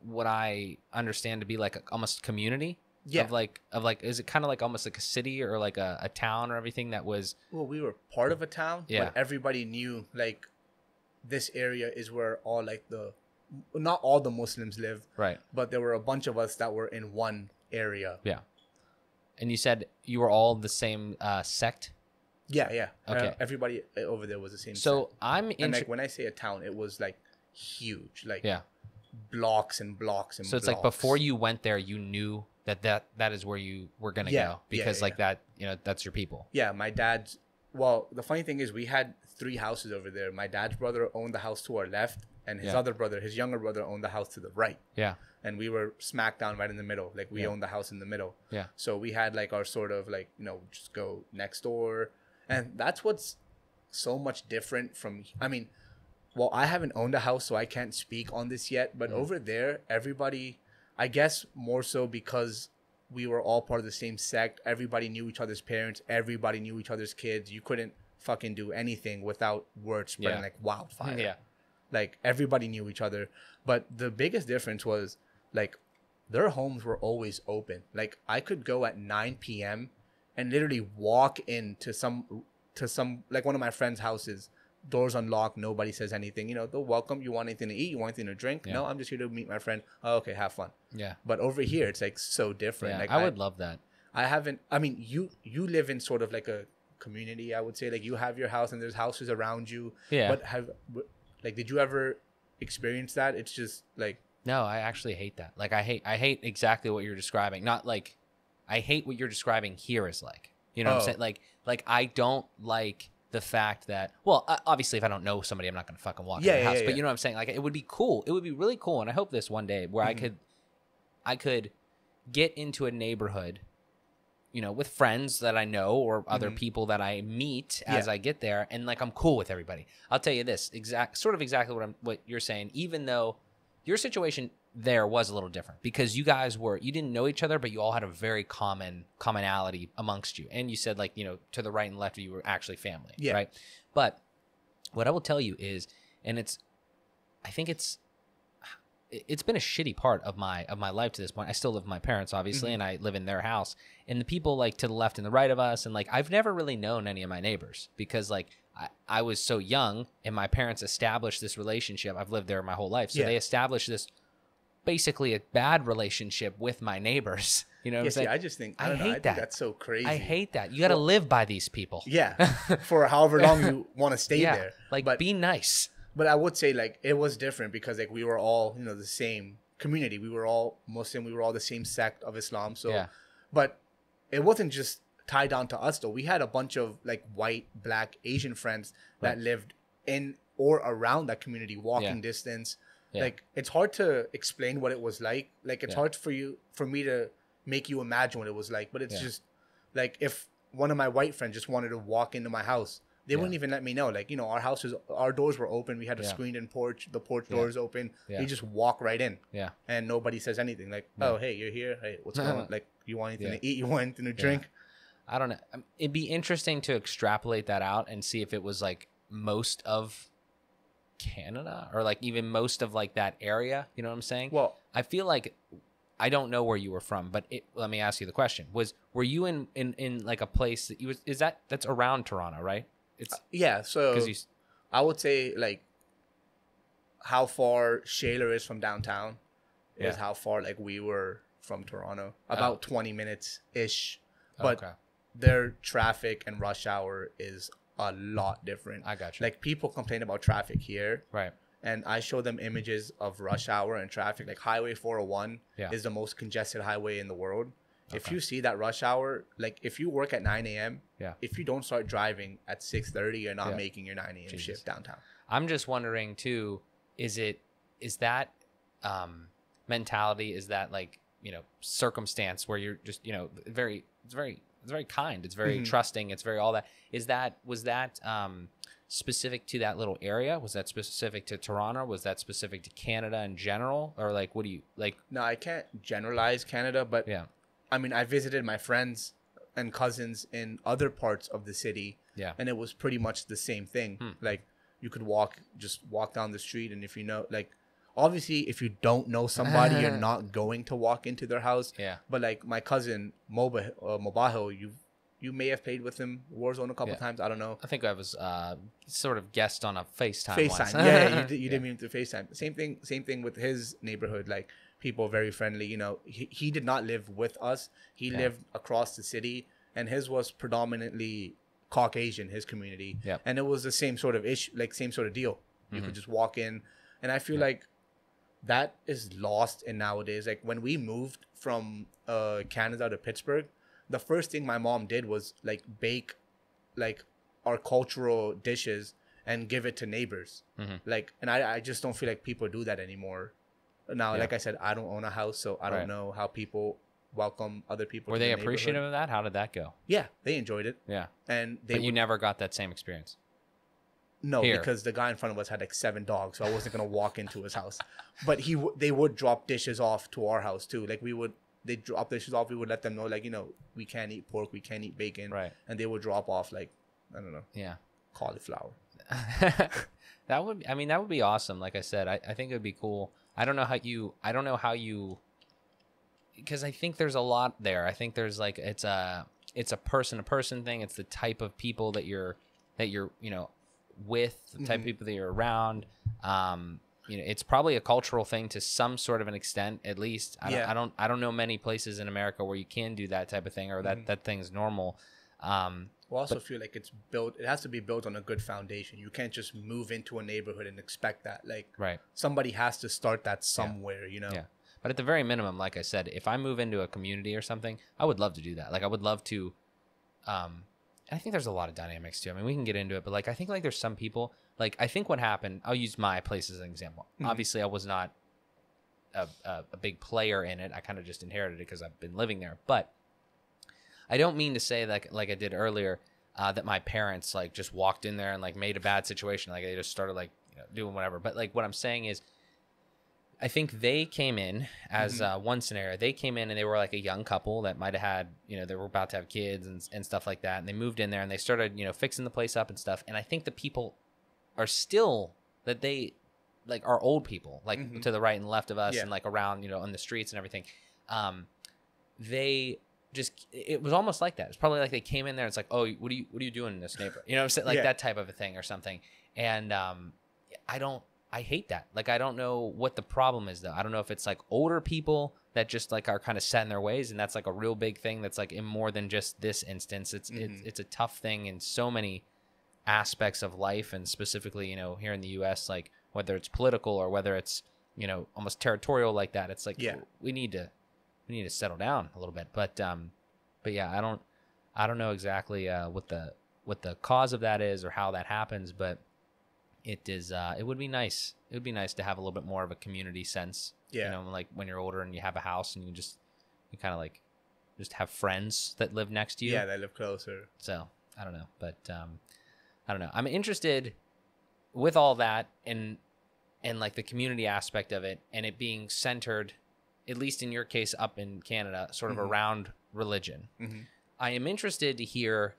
what I understand to be almost community, Yeah. Of like, is it kind of like almost like a city or like a town or everything that was? Well, we were part of a town, but everybody knew like this area is where all like not all the Muslims live, right? But there were a bunch of us that were in one area. Yeah. And you said you were all the same sect? Yeah. Okay. Everybody over there was the same. So sect. And like when I say a town, it was like huge, like blocks and blocks and. So it's like before you went there, you knew that is where you were gonna go because like that, you know, that's your people. Yeah, my dad's. Well, the funny thing is, we had 3 houses over there. My dad's brother owned the house to our left, and his other brother, his younger brother, owned the house to the right. Yeah. And we were smack down right in the middle. Like we owned the house in the middle. Yeah. So we had like our sort of like, you know, just go next door. And that's what's so much different from, I mean, well, I haven't owned a house, so I can't speak on this yet. But over there, everybody, I guess more so because we were all part of the same sect. Everybody knew each other's parents. Everybody knew each other's kids. You couldn't fucking do anything without word spreading like wildfire. Yeah. Like everybody knew each other. But the biggest difference was like their homes were always open. Like I could go at 9 p.m. and literally walk into some like one of my friends' houses, doors unlocked, nobody says anything. You know, they'll welcome. You want anything to eat? You want anything to drink? No, I'm just here to meet my friend. Oh, okay, have fun. Yeah. But over here, it's like so different. Yeah, like I would love that. I mean, you live in sort of like a community, I would say. Like you have your house and there's houses around you. Yeah. But did you ever experience that? It's just like. No, I actually hate that. Like I hate exactly what you're describing. Not like I hate what you're describing here is like. You know what I'm saying? Like I don't like the fact that, well, obviously if I don't know somebody, I'm not going to fucking walk in their house. But you know what I'm saying? Like it would be cool. It would be really cool. And I hope this one day where I could get into a neighborhood, you know, with friends that I know or other people that I meet as I get there. And like, I'm cool with everybody. I'll tell you this exactly what you're saying, even though your situation there was a little different because you guys you didn't know each other, but you all had a very commonality amongst you. And you said like, you know, to the right and left of you were actually family. Yeah. Right. But what I will tell you is, and I think it's been a shitty part of my life to this point. I still live with my parents, obviously, and I live in their house. And the people like to the left and the right of us, and like I've never really known any of my neighbors because like I was so young, and my parents established this relationship. I've lived there my whole life, so they established this basically a bad relationship with my neighbors. You know what I'm saying? I just think I think that's so crazy. I hate that. You got to live by these people. Yeah, for however long you want to stay there. Like, be nice. But I would say like it was different because like we were all, you know, the same community. We were all Muslim. We were all the same sect of Islam. So, but it wasn't just tied down to us though. We had a bunch of like white, black, Asian friends that lived in or around that community, walking distance. Yeah. Like it's hard to explain what it was like. Like it's hard for me to make you imagine what it was like. But it's just like if one of my white friends just wanted to walk into my house, they wouldn't even let me know. Like, you know, our doors were open. We had a screened-in porch. The porch door is open. You just walk right in. Yeah. And nobody says anything. Like, oh, hey, you're here. Hey, what's going on? Like, you want anything to eat? You want anything to drink? I don't know. It'd be interesting to extrapolate that out and see if it was like most of Canada or like even most of like that area. You know what I'm saying? Well, I feel like I don't know where you were from, but let me ask you the question: were you in like a place that that's around Toronto, right? It's so I would say like how far Shaler is from downtown is how far like we were from Toronto. About 20 minutes ish, but their traffic and rush hour is a lot different. I got you. Like people complain about traffic here, right? And I show them images of rush hour and traffic. Like Highway 401 is the most congested highway in the world. Okay. If you see that rush hour, like if you work at 9 a.m., if you don't start driving at 6:30, you're not making your 9 a.m. shift downtown. I'm just wondering too, is that mentality, is that like, you know, circumstance where you're just, you know, it's very kind, it's very trusting, it's very all that. Was that specific to that little area? Was that specific to Toronto? Was that specific to Canada in general? Or like, what do you like? No, I can't generalize Canada, but I mean, I visited my friends and cousins in other parts of the city, and it was pretty much the same thing. Like, you could walk down the street, and if you know, like, obviously if you don't know somebody, you're not going to walk into their house. Yeah. But like my cousin Mobaho, you may have played with him Warzone a couple times. I don't know. I think I was sort of guest on a FaceTime. FaceTime, yeah. You didn't mean to FaceTime. Same thing with his neighborhood. Like people very friendly. You know, he did not live with us. He lived across the city, and his was predominantly Caucasian. His community, and it was the same sort of issue, like same sort of deal. You could just walk in, and I feel like that is lost in nowadays. Like when we moved from Canada to Pittsburgh, the first thing my mom did was like bake like our cultural dishes and give it to neighbors. Like, and I just don't feel like people do that anymore. Now, like I said, I don't own a house, so I don't know how people welcome other people. Were they appreciative of that? How did that go? Yeah, they enjoyed it. Yeah. And but you never got that same experience? No, because the guy in front of us had like 7 dogs, so I wasn't going to walk into his house. But they would drop dishes off to our house too. Like they drop dishes off, we would let them know, like, you know, we can't eat pork, we can't eat bacon. Right. And they would drop off, like, I don't know. Yeah. Cauliflower. That would be awesome. Like I said, I think it would be cool. I don't know how you, because I think there's a lot there. I think there's like, it's a person to person thing. It's the type of people that you're, you know, with, the type of people that you're around. You know, it's probably a cultural thing to some sort of an extent, at least. I don't know many places in America where you can do that type of thing, or that thing's normal. I also feel like it has to be built on a good foundation. You can't just move into a neighborhood and expect that. Like, somebody has to start that somewhere, you know? Yeah. But at the very minimum, like I said, if I move into a community or something, I would love to do that. Like, I would love to, I think there's a lot of dynamics too. I mean, we can get into it, but like, I think like there's some people, like, I think what happened, I'll use my place as an example. Obviously I was not a big player in it. I kind of just inherited it because I've been living there, but I don't mean to say like I did earlier, that my parents like just walked in there and like made a bad situation. Like they just started like, you know, doing whatever. But like what I'm saying is, I think they came in as one scenario. They came in and they were like a young couple that might have had, you know, they were about to have kids and stuff like that. And they moved in there and they started, you know, fixing the place up and stuff. And I think the people are still that they like are old people, like to the right and left of us and like around, you know, on the streets and everything. They just, it was almost like that. It's probably like they came in there. And it's like, oh, what are you doing in this neighborhood? You know what I'm saying? Like that type of a thing or something. And I hate that. Like, I don't know what the problem is though. I don't know if it's like older people that just like are kind of set in their ways. And that's like a real big thing. That's like in more than just this instance. It's a tough thing in so many aspects of life. And specifically, you know, here in the US, like whether it's political or whether it's, you know, almost territorial like that, it's like, we need to settle down a little bit. But yeah, I don't know exactly what the cause of that is or how that happens, but it is it would be nice. It would be nice to have a little bit more of a community sense. You know, like when you're older and you have a house and you kind of like just have friends that live next to you. Yeah, they live closer. So I don't know, but I don't know. I'm interested with all that and like the community aspect of it and it being centered, at least in your case up in Canada, sort of around religion. I am interested to hear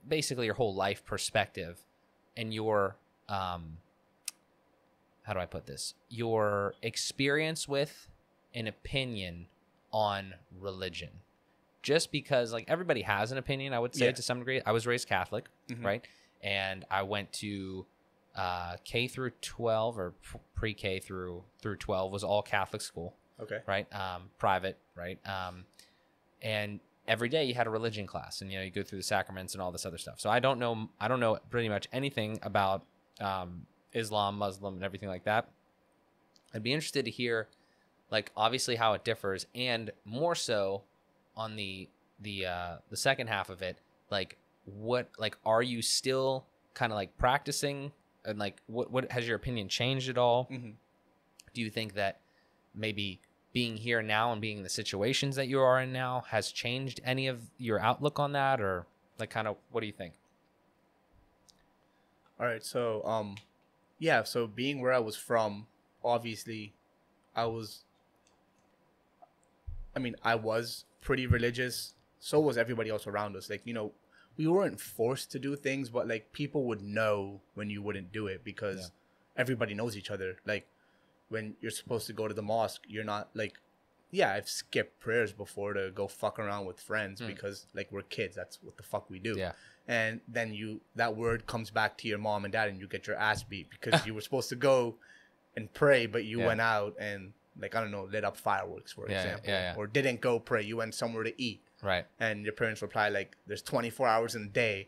basically your whole life perspective and your, how do I put this? Your experience with an opinion on religion. Just because like everybody has an opinion, I would say to some degree. I was raised Catholic, right? And I went to K through 12 or pre-K through 12 was all Catholic school. Okay. Right. Private. Right. And every day you had a religion class and, you know, you go through the sacraments and all this other stuff. So I don't know pretty much anything about Islam, Muslim and everything like that. I'd be interested to hear like obviously how it differs and more so on the second half of it, like what, like, are you still kind of like practicing and like what has your opinion changed at all? Do you think that maybe being here now and being in the situations that you are in now has changed any of your outlook on that, or like kind of what do you think? All right. So, so being where I was from, obviously I was pretty religious. So was everybody else around us. Like, you know, we weren't forced to do things, but like people would know when you wouldn't do it because everybody knows each other. Like when you're supposed to go to the mosque, you're not like, yeah, I've skipped prayers before to go fuck around with friends because like we're kids. That's what the fuck we do. Yeah. And then that word comes back to your mom and dad and you get your ass beat because you were supposed to go and pray, but you went out and like, I don't know, lit up fireworks, for example, or didn't go pray. You went somewhere to eat. Right. And your parents reply like, there's 24 hours in a day.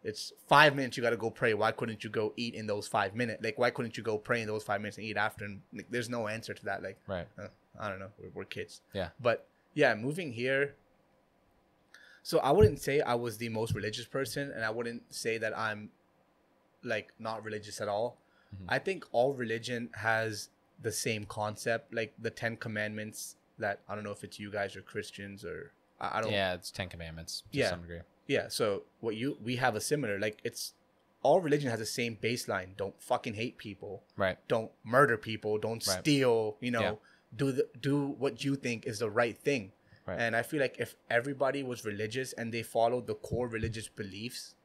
It's 5 minutes. You got to go pray. Why couldn't you go eat in those 5 minutes? Like, why couldn't you go pray in those 5 minutes and eat after? And like, there's no answer to that. Like, right. I don't know. We're kids. Yeah. But yeah, moving here. So I wouldn't say I was the most religious person, and I wouldn't say that I'm like not religious at all. I think all religion has the same concept, like the 10 Commandments that, I don't know if it's you guys or Christians or I don't. Yeah, it's 10 Commandments to some degree. Yeah, so we have a similar, like it's all religion has the same baseline. Don't fucking hate people. Right. Don't murder people. Don't steal, you know, do what you think is the right thing. Right. And I feel like if everybody was religious and they followed the core religious beliefs,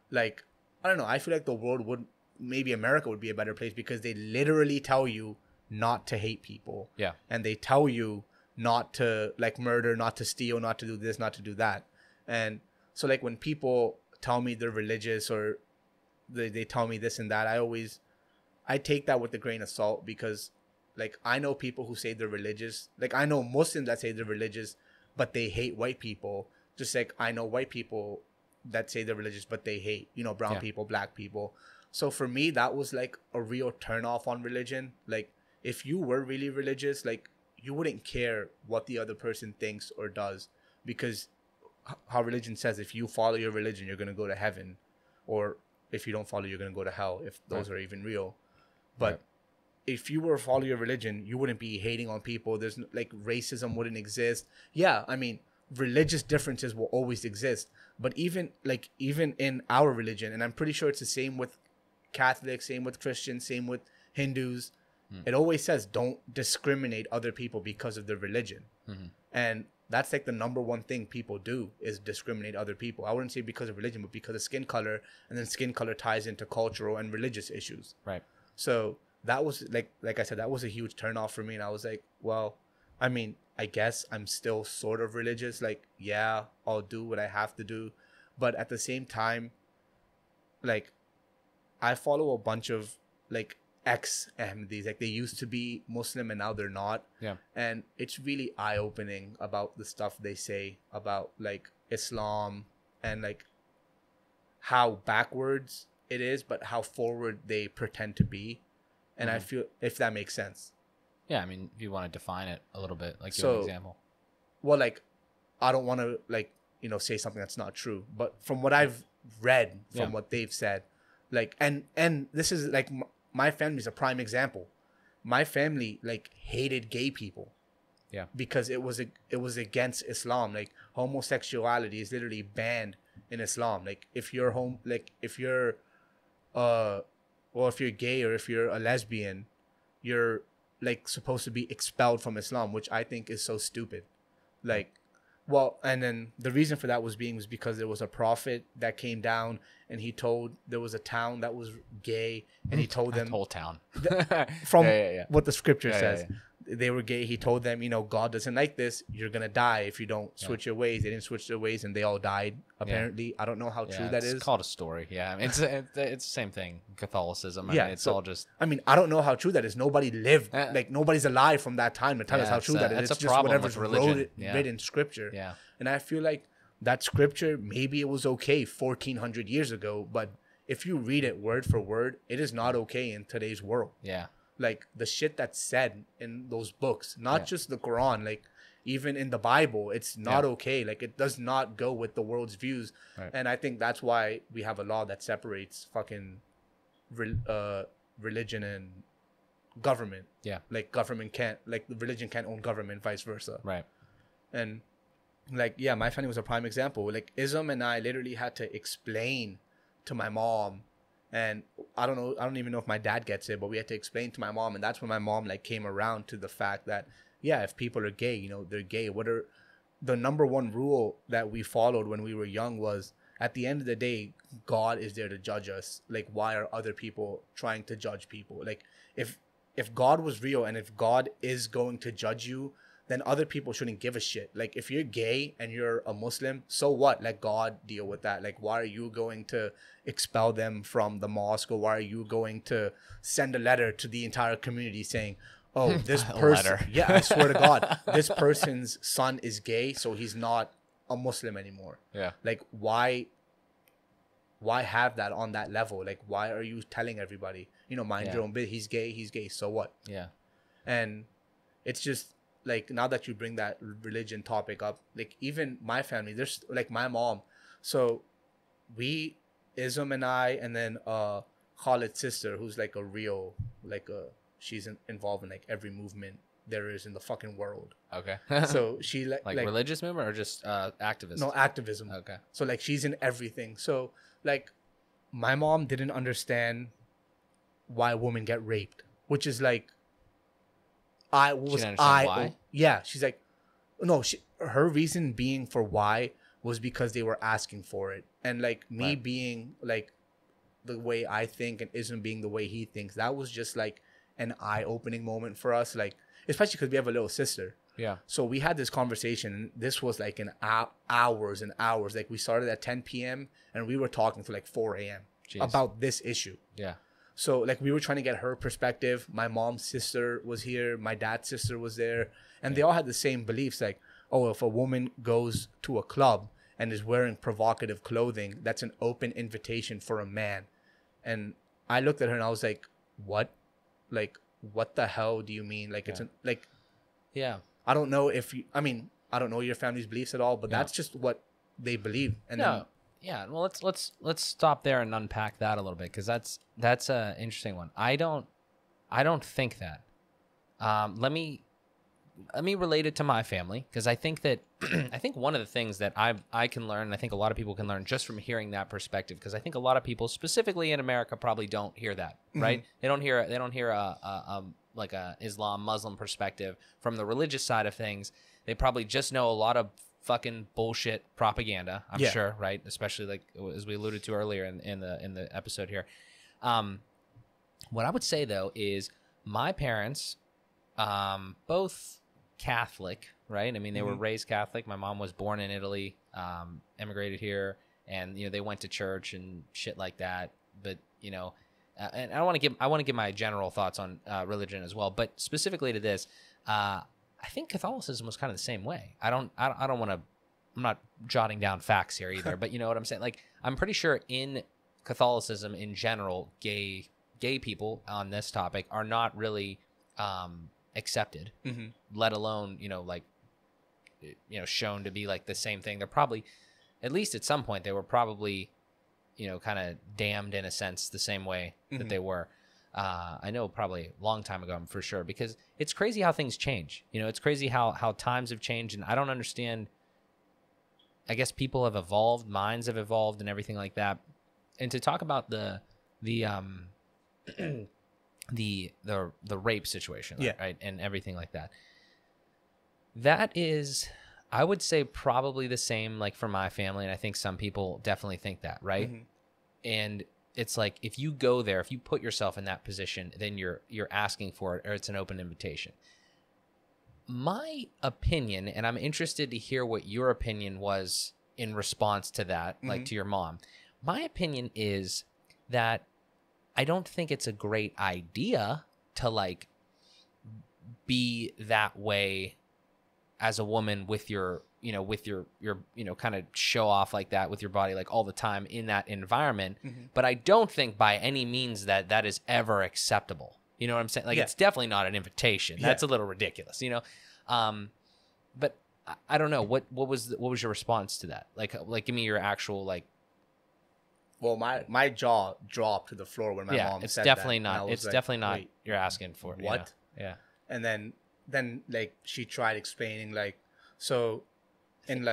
like, I don't know, I feel like the world would, maybe America would be a better place because they literally tell you not to hate people. Yeah. And they tell you not to like murder, not to steal, not to do this, not to do that. And so like when people tell me they're religious or they tell me this and that, I take that with a grain of salt because like I know people who say they're religious. Like I know Muslims that say they're religious, but they hate white people. Just like I know white people that say they're religious, but they hate, you know, brown people, black people. So for me, that was like a real turnoff on religion. Like if you were really religious, like you wouldn't care what the other person thinks or does because how religion says if you follow your religion, you're going to go to heaven, or if you don't follow, you're going to go to hell, if those are even real. But if you were to follow your religion, you wouldn't be hating on people. There's like racism wouldn't exist. Yeah, I mean, religious differences will always exist. But even in our religion, and I'm pretty sure it's the same with Catholics, same with Christians, same with Hindus, it always says don't discriminate other people because of their religion. And that's like the number one thing people do is discriminate other people. I wouldn't say because of religion, but because of skin color, and then skin color ties into cultural and religious issues. Right. So that was like I said, that was a huge turnoff for me. And I was like, well, I mean, I guess I'm still sort of religious. Like, yeah, I'll do what I have to do. But at the same time, like, I follow a bunch of like ex-Ahmadis. Like they used to be Muslim and now they're not. Yeah. And it's really eye-opening about the stuff they say about like Islam and like how backwards it is, but how forward they pretend to be. And I feel, if that makes sense. Yeah, I mean, if you want to define it a little bit, like give an example. Well, like, I don't want to, like, you know, say something that's not true. But from what I've read, from what they've said, like, and this is, like, my family is a prime example. My family, like, hated gay people. Yeah. Because it was against Islam. Like, homosexuality is literally banned in Islam. Like, if you're if you're gay or if you're a lesbian, you're like supposed to be expelled from Islam, which I think is so stupid. Like, well, and then the reason for that was because there was a prophet that came down and he told there was a town that was gay and he told them whole town from what the scripture says. They were gay. He told them, you know, God doesn't like this. You're going to die if you don't switch your ways. They didn't switch their ways and they all died, apparently. I don't know how true that is. It's called a story. Yeah. I mean, it's the same thing. Catholicism. I mean, it's all just... I mean, I don't know how true that is. Nobody lived. Like, nobody's alive from that time to tell us how true that is. It's just whatever's written in scripture. Yeah. And I feel like that scripture, maybe it was okay 1,400 years ago, but if you read it word for word, it is not okay in today's world. Yeah. Like the shit that's said in those books, not just the Quran, like even in the Bible, it's not okay. Like it does not go with the world's views. Right. And I think that's why we have a law that separates fucking religion and government. Yeah. Like government can't, like the religion can't own government, vice versa. Right. And like, yeah, my family was a prime example. Like Ism and I literally had to explain to my mom. And I don't even know if my dad gets it, but we had to explain to my mom. And that's when my mom like came around to the fact that, yeah, if people are gay, you know, they're gay. The number one rule that we followed when we were young was at the end of the day, God is there to judge us. Like, why are other people trying to judge people? Like, if God was real and if God is going to judge you, then other people shouldn't give a shit. Like, if you're gay and you're a Muslim, so what? Let God deal with that. Like, why are you going to expel them from the mosque, or why are you going to send a letter to the entire community saying, oh, this person, yeah, I swear to God, this person's son is gay, so he's not a Muslim anymore. Yeah. Like, why have that on that level? Like, why are you telling everybody, mind your own bit? He's gay, so what? Yeah. And it's just, like, now that you bring that religion topic up, like, even my family, there's, like, my mom. So Ism and I, and then Khalid's sister, who's, like, a real, like, she's involved in, like, every movement there is in the fucking world. Okay. So she, like religious movement or just activism? No, activism. Okay. So, like, she's in everything. So, like, my mom didn't understand why women get raped, which is, like, why? Yeah, she's like, no, her reason being for why was because they were asking for it. And, like, me being, like, the way I think and Ism being the way he thinks, that was just, like, an eye-opening moment for us, like, especially because we have a little sister. Yeah. So we had this conversation, and this was, like, in hours and hours. Like, we started at 10 p.m. and we were talking to, like, 4 a.m. about this issue. Yeah. So, like, we were trying to get her perspective. My mom's sister was here. My dad's sister was there. And they all had the same beliefs. Like, oh, if a woman goes to a club and is wearing provocative clothing, that's an open invitation for a man. And I looked at her and I was like, what? Like, what the hell do you mean? Like, it's like, yeah. I don't know I don't know your family's beliefs at all, but that's just what they believe. And then, yeah. Well, let's stop there and unpack that a little bit, because that's an interesting one. I don't think that. Let me relate it to my family, because I think that I think one of the things that I can learn, and I think a lot of people can learn just from hearing that perspective, because I think a lot of people, specifically in America, probably don't hear that, right? They don't hear like a Islam Muslim perspective from the religious side of things. They probably just know a lot of fucking bullshit propaganda, I'm sure, right? Especially, like, as we alluded to earlier in the episode here. What I would say, though, is my parents, both Catholic, right? I mean, they were raised Catholic. My mom was born in Italy, emigrated here, and they went to church and shit like that. But and I want to give my general thoughts on religion as well. But specifically to this, I think Catholicism was kind of the same way. I don't want to. I'm not jotting down facts here either, but you know what I'm saying. Like, I'm pretty sure in Catholicism in general, gay people on this topic are not really accepted, let alone shown to be like the same thing. They're probably, at least at some point, they were probably kind of damned in a sense the same way that they were. I know probably a long time ago, for sure, because it's crazy how things change. It's crazy how times have changed, and I don't understand. I guess people have evolved, minds have evolved, and everything like that. And to talk about the rape situation, right, and everything like that. That is, I would say, probably the same, like, for my family, and I think some people definitely think that, right? And it's like, if you go there, if you put yourself in that position, then you're asking for it, or it's an open invitation. My opinion, and I'm interested to hear what your opinion was in response to that, like to your mom. My opinion is that I don't think it's a great idea to, like, be that way as a woman with your kind of show off like that with your body, like, all the time in that environment. But I don't think by any means that is ever acceptable. You know what I'm saying? Like, it's definitely not an invitation. That's a little ridiculous, but I don't know. What was your response to that? Like give me your actual, like. Well, my jaw dropped to the floor when my mom said that. It's definitely not. You're asking for it. What? Yeah. And then like, she tried explaining, like, so in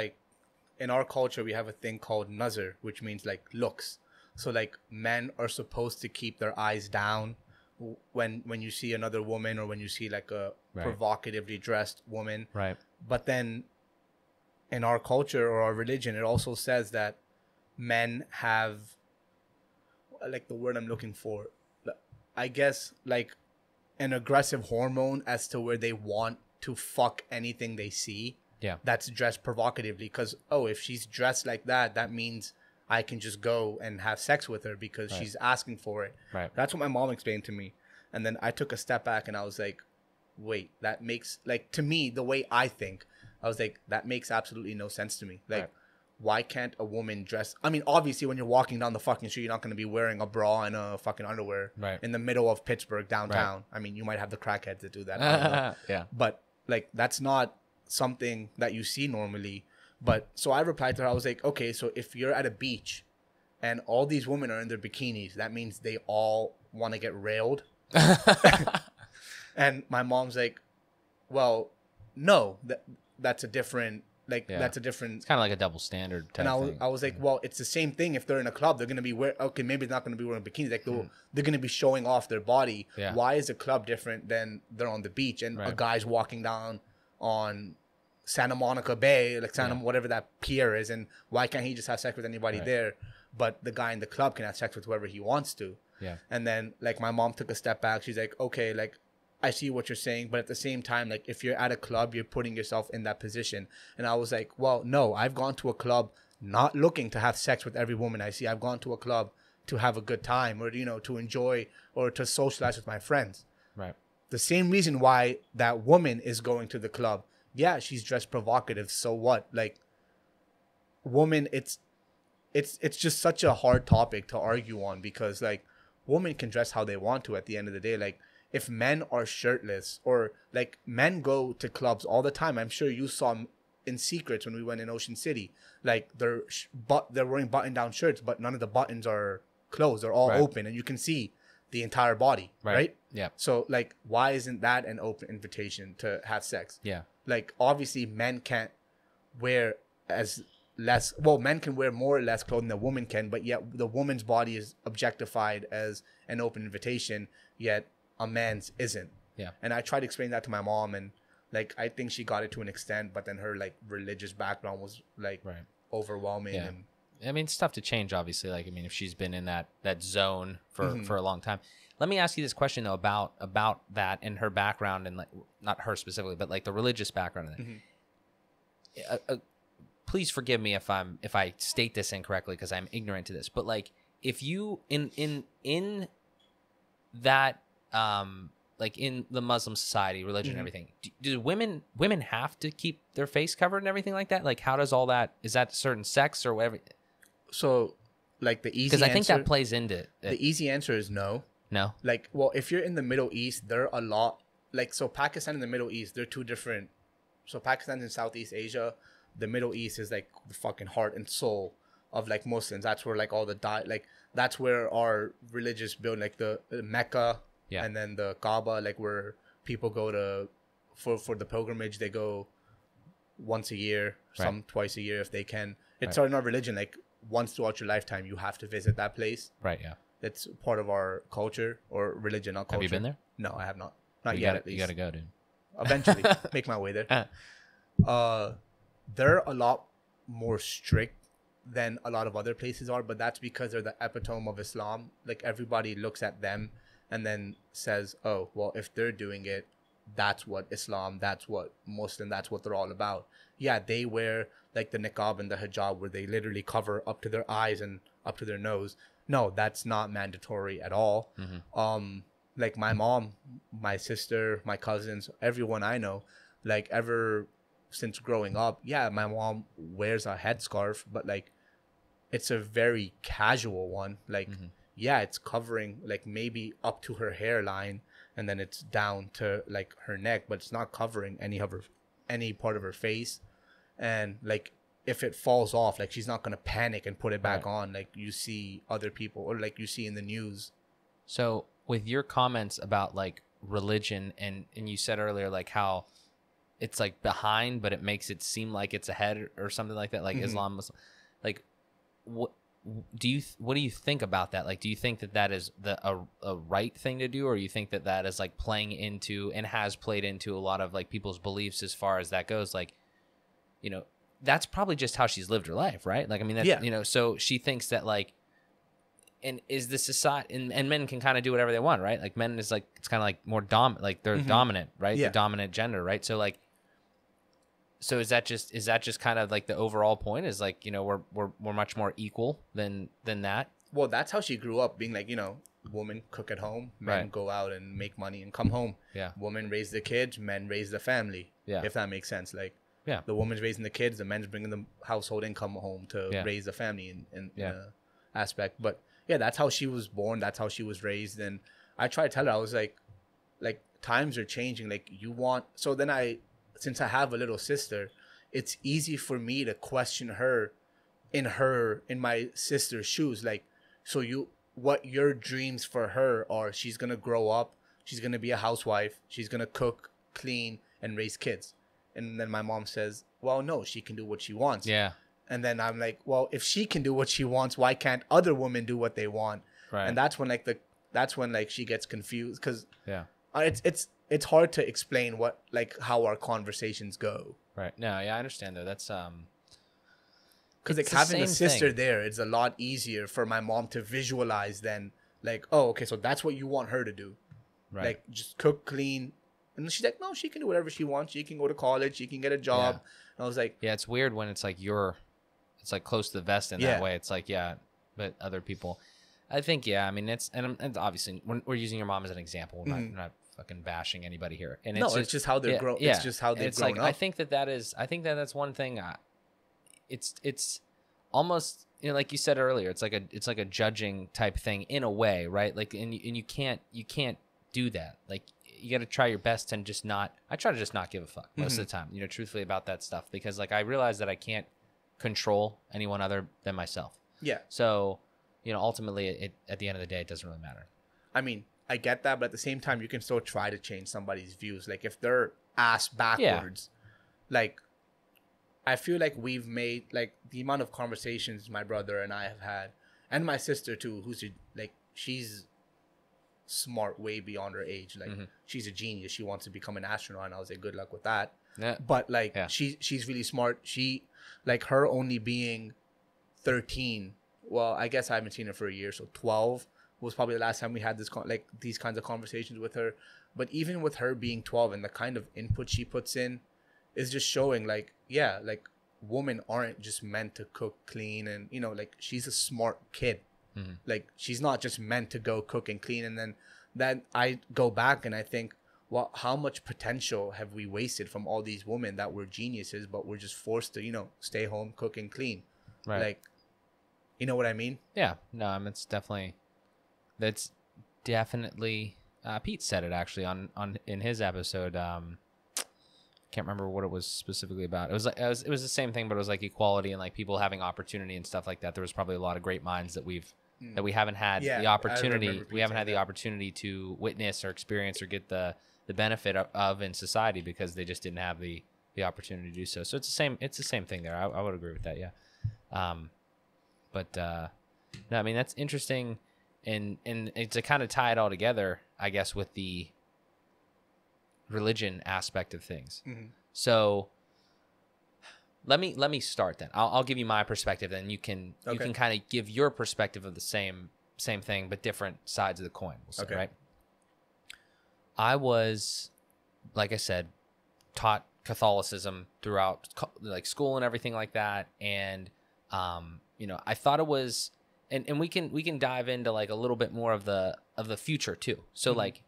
our culture we have a thing called nazar, which means, like, looks. So, like, men are supposed to keep their eyes down when you see another woman, or when you see, like, a provocatively dressed woman. Right. But then in our culture or our religion, it also says that men have, like, the word I'm looking for, I guess, like, an aggressive hormone as to where they want to fuck anything they see. Yeah. That's dressed provocatively, because, oh, if she's dressed like that, that means I can just go and have sex with her because she's asking for it. Right. That's what my mom explained to me. And then I took a step back and I was like, wait, that makes, like, to me, the way I think, I was like, that makes absolutely no sense to me. Like, why can't a woman dress? I mean, obviously, when you're walking down the fucking street, you're not going to be wearing a bra and a fucking underwear in the middle of Pittsburgh downtown. Right. I mean, you might have the crackheads that do that. I don't know. Yeah. But, like, that's not something that you see normally. But so I replied to her. I was like, okay, so if you're at a beach and all these women are in their bikinis, that means they all want to get railed. And my mom's like, well, no, that's a different, like, that's a different. It's kind of like a double standard type thing. I was like, well, it's the same thing. If they're in a club, they're going to be okay, maybe they're not going to be wearing bikinis. Like, they're going to be showing off their body. Yeah. Why is a club different than they're on the beach? And a guy's walking down on Santa Monica Bay, like whatever that pier is, and why can't he just have sex with anybody there? But the guy in the club can have sex with whoever he wants to. Yeah. And then, like, my mom took a step back. She's like, okay, like, I see what you're saying, but at the same time, like, if you're at a club, you're putting yourself in that position. And I was like, well, no, I've gone to a club not looking to have sex with every woman I see. I've gone to a club to have a good time, or, you know, to enjoy or to socialize with my friends. Right. The same reason why that woman is going to the club. Yeah, she's dressed provocative. So what? Like, woman, it's just such a hard topic to argue on, because, like, women can dress how they want to at the end of the day. Like, if men are shirtless, or, like, men go to clubs all the time. I'm sure you saw in Secrets when we went in Ocean City. Like, they're wearing button-down shirts, but none of the buttons are closed. They're all open, and you can see the entire body, right? Yeah. So, like, why isn't that an open invitation to have sex? Yeah. Like, obviously, men can't wear men can wear more or less clothing than a woman can, but yet the woman's body is objectified as an open invitation, yet a man's isn't. Yeah. And I tried to explain that to my mom, and, like, I think she got it to an extent, but then her, like, religious background was, like, overwhelming. Yeah. And I mean, it's tough to change, obviously. Like, I mean, if she's been in that zone for a long time. Let me ask you this question, though, about that and her background, and, like, not her specifically, but, like, the religious background of it. Please forgive me if I state this incorrectly, because I'm ignorant to this. But, like, if you in that like, in the Muslim society, religion, and everything, do women have to keep their face covered and everything like that? Like, how does all that, is that a certain sex or whatever? So, like, the easy answer, because I think that plays into it. The easy answer is no. No. Like, well, if you're in the Middle East, there are a lot, like, so Pakistan and the Middle East, they're two different. So Pakistan's in Southeast Asia. The Middle East is, like, the fucking heart and soul of, like, Muslims. That's where, like, all the like, that's where our religious building, like, the Mecca, and then the Kaaba, like, where people go to for the pilgrimage. They go once a year, some twice a year if they can. It's our religion. Like, once throughout your lifetime, you have to visit that place. Right. Yeah. It's part of our culture, or religion, not culture. Have you been there? No, I have not. Not yet, at least. You got to go, dude. Eventually, make my way there. They're a lot more strict than a lot of other places are, but that's because they're the epitome of Islam. Like, everybody looks at them and then says, oh, well, if they're doing it, that's what Islam, that's what Muslim, that's what they're all about. Yeah, they wear, like, the niqab and the hijab, where they literally cover up to their eyes and up to their nose. No, that's not mandatory at all. Like, my mom, my sister, my cousins, everyone I know, like, ever since growing up, yeah, my mom wears a headscarf, but, like, it's a very casual one. Like, yeah, it's covering, like, maybe up to her hairline, and then it's down to, like, her neck, but it's not covering any part of her face. And, like, if it falls off, like, she's not gonna panic and put it back on, like you see other people, or like you see in the news. So, with your comments about, like, religion, and you said earlier, like, how it's, like, behind, but it makes it seem like it's ahead or something like that, like Islam, like, what do you think about that? Like, do you think that is a right thing to do, or you think that is, like, playing into and has played into a lot of, like, people's beliefs as far as that goes? Like, you know, that's probably just how she's lived her life, right? Like, I mean, that's, you know, so she thinks that like, and is the society, and men can kind of do whatever they want, right? Like men is like, it's kind of like more like they're dominant, right? The dominant gender, right? So like, so is that just kind of like the overall point is like, you know, we're much more equal than that? Well, that's how she grew up, being like, you know, women cook at home, men go out and make money and come home. Yeah. Women raise the kids, men raise the family. Yeah. If that makes sense. Like, the woman's raising the kids, the men's bringing the household income home to raise the family in aspect. But yeah, that's how she was born. That's how she was raised. And I tried to tell her, I was like times are changing. Like so then since I have a little sister, it's easy for me to question her in my sister's shoes. Like, so what your dreams for her are, she's going to grow up, she's going to be a housewife, she's going to cook, clean, and raise kids. And then my mom says, well, no, she can do what she wants. Yeah. And then I'm like, well, if she can do what she wants, why can't other women do what they want? Right. And that's when she gets confused, because it's hard to explain how our conversations go. Right. No, yeah, I understand though. That's because like having a sister there, it's a lot easier for my mom to visualize than like, oh, okay, so that's what you want her to do. Right. Like just cook, clean. And she's like, no, she can do whatever she wants. She can go to college. She can get a job. Yeah. And I was like, yeah, it's weird when it's like it's like close to the vest in that way. It's like, yeah, but other people, I think, yeah, I mean, it's obviously we're using your mom as an example. We're not fucking bashing anybody here. And it's just how they're grown. It's just how they've grown up. I think that's one thing. It's almost, you know, like you said earlier, it's like a judging type thing in a way, right? Like, and you can't do that. Like, you got to try your best and just not. I try to just not give a fuck most of the time, you know, truthfully about that stuff, because like I realize that I can't control anyone other than myself. Yeah. So, you know, ultimately, at the end of the day, it doesn't really matter. I mean, I get that, but at the same time, you can still try to change somebody's views. Like if they're ass backwards, like I feel like we've made like the amount of conversations my brother and I have had, and my sister too, who's like she's smart way beyond her age. Like she's a genius. She wants to become an astronaut, and I was like, good luck with that. Yeah. But like she's really smart. She like her only being 13. Well, I guess I haven't seen her for a year, so 12 was probably the last time we had these kinds of conversations with her. But even with her being 12 and the kind of input she puts in is just showing like, yeah, like women aren't just meant to cook, clean, and you know, like she's a smart kid. Like she's not just meant to go cook and clean. And then I go back and I think, well, how much potential have we wasted from all these women that were geniuses, but we're just forced to, you know, stay home, cook and clean. Right. Like, you know what I mean? Yeah. No, I mean, that's definitely Pete said it actually on in his episode. Can't remember what it was specifically about. It was the same thing, but it was like equality and like people having opportunity and stuff like that. There was probably a lot of great minds that we haven't had the opportunity. We haven't had the opportunity to witness or experience or get the benefit of in society because they just didn't have the opportunity to do so. So it's the same thing there. I would agree with that. Yeah. But no, I mean, that's interesting. And to kind of tie it all together, I guess, with the religion aspect of things. So let me start then. I'll give you my perspective, then you can kind of give your perspective of the same thing but different sides of the coin. We'll say, right? I was, like I said, taught Catholicism throughout like school and everything like that, and you know, I thought it was, and we can dive into like a little bit more of the future too. So like,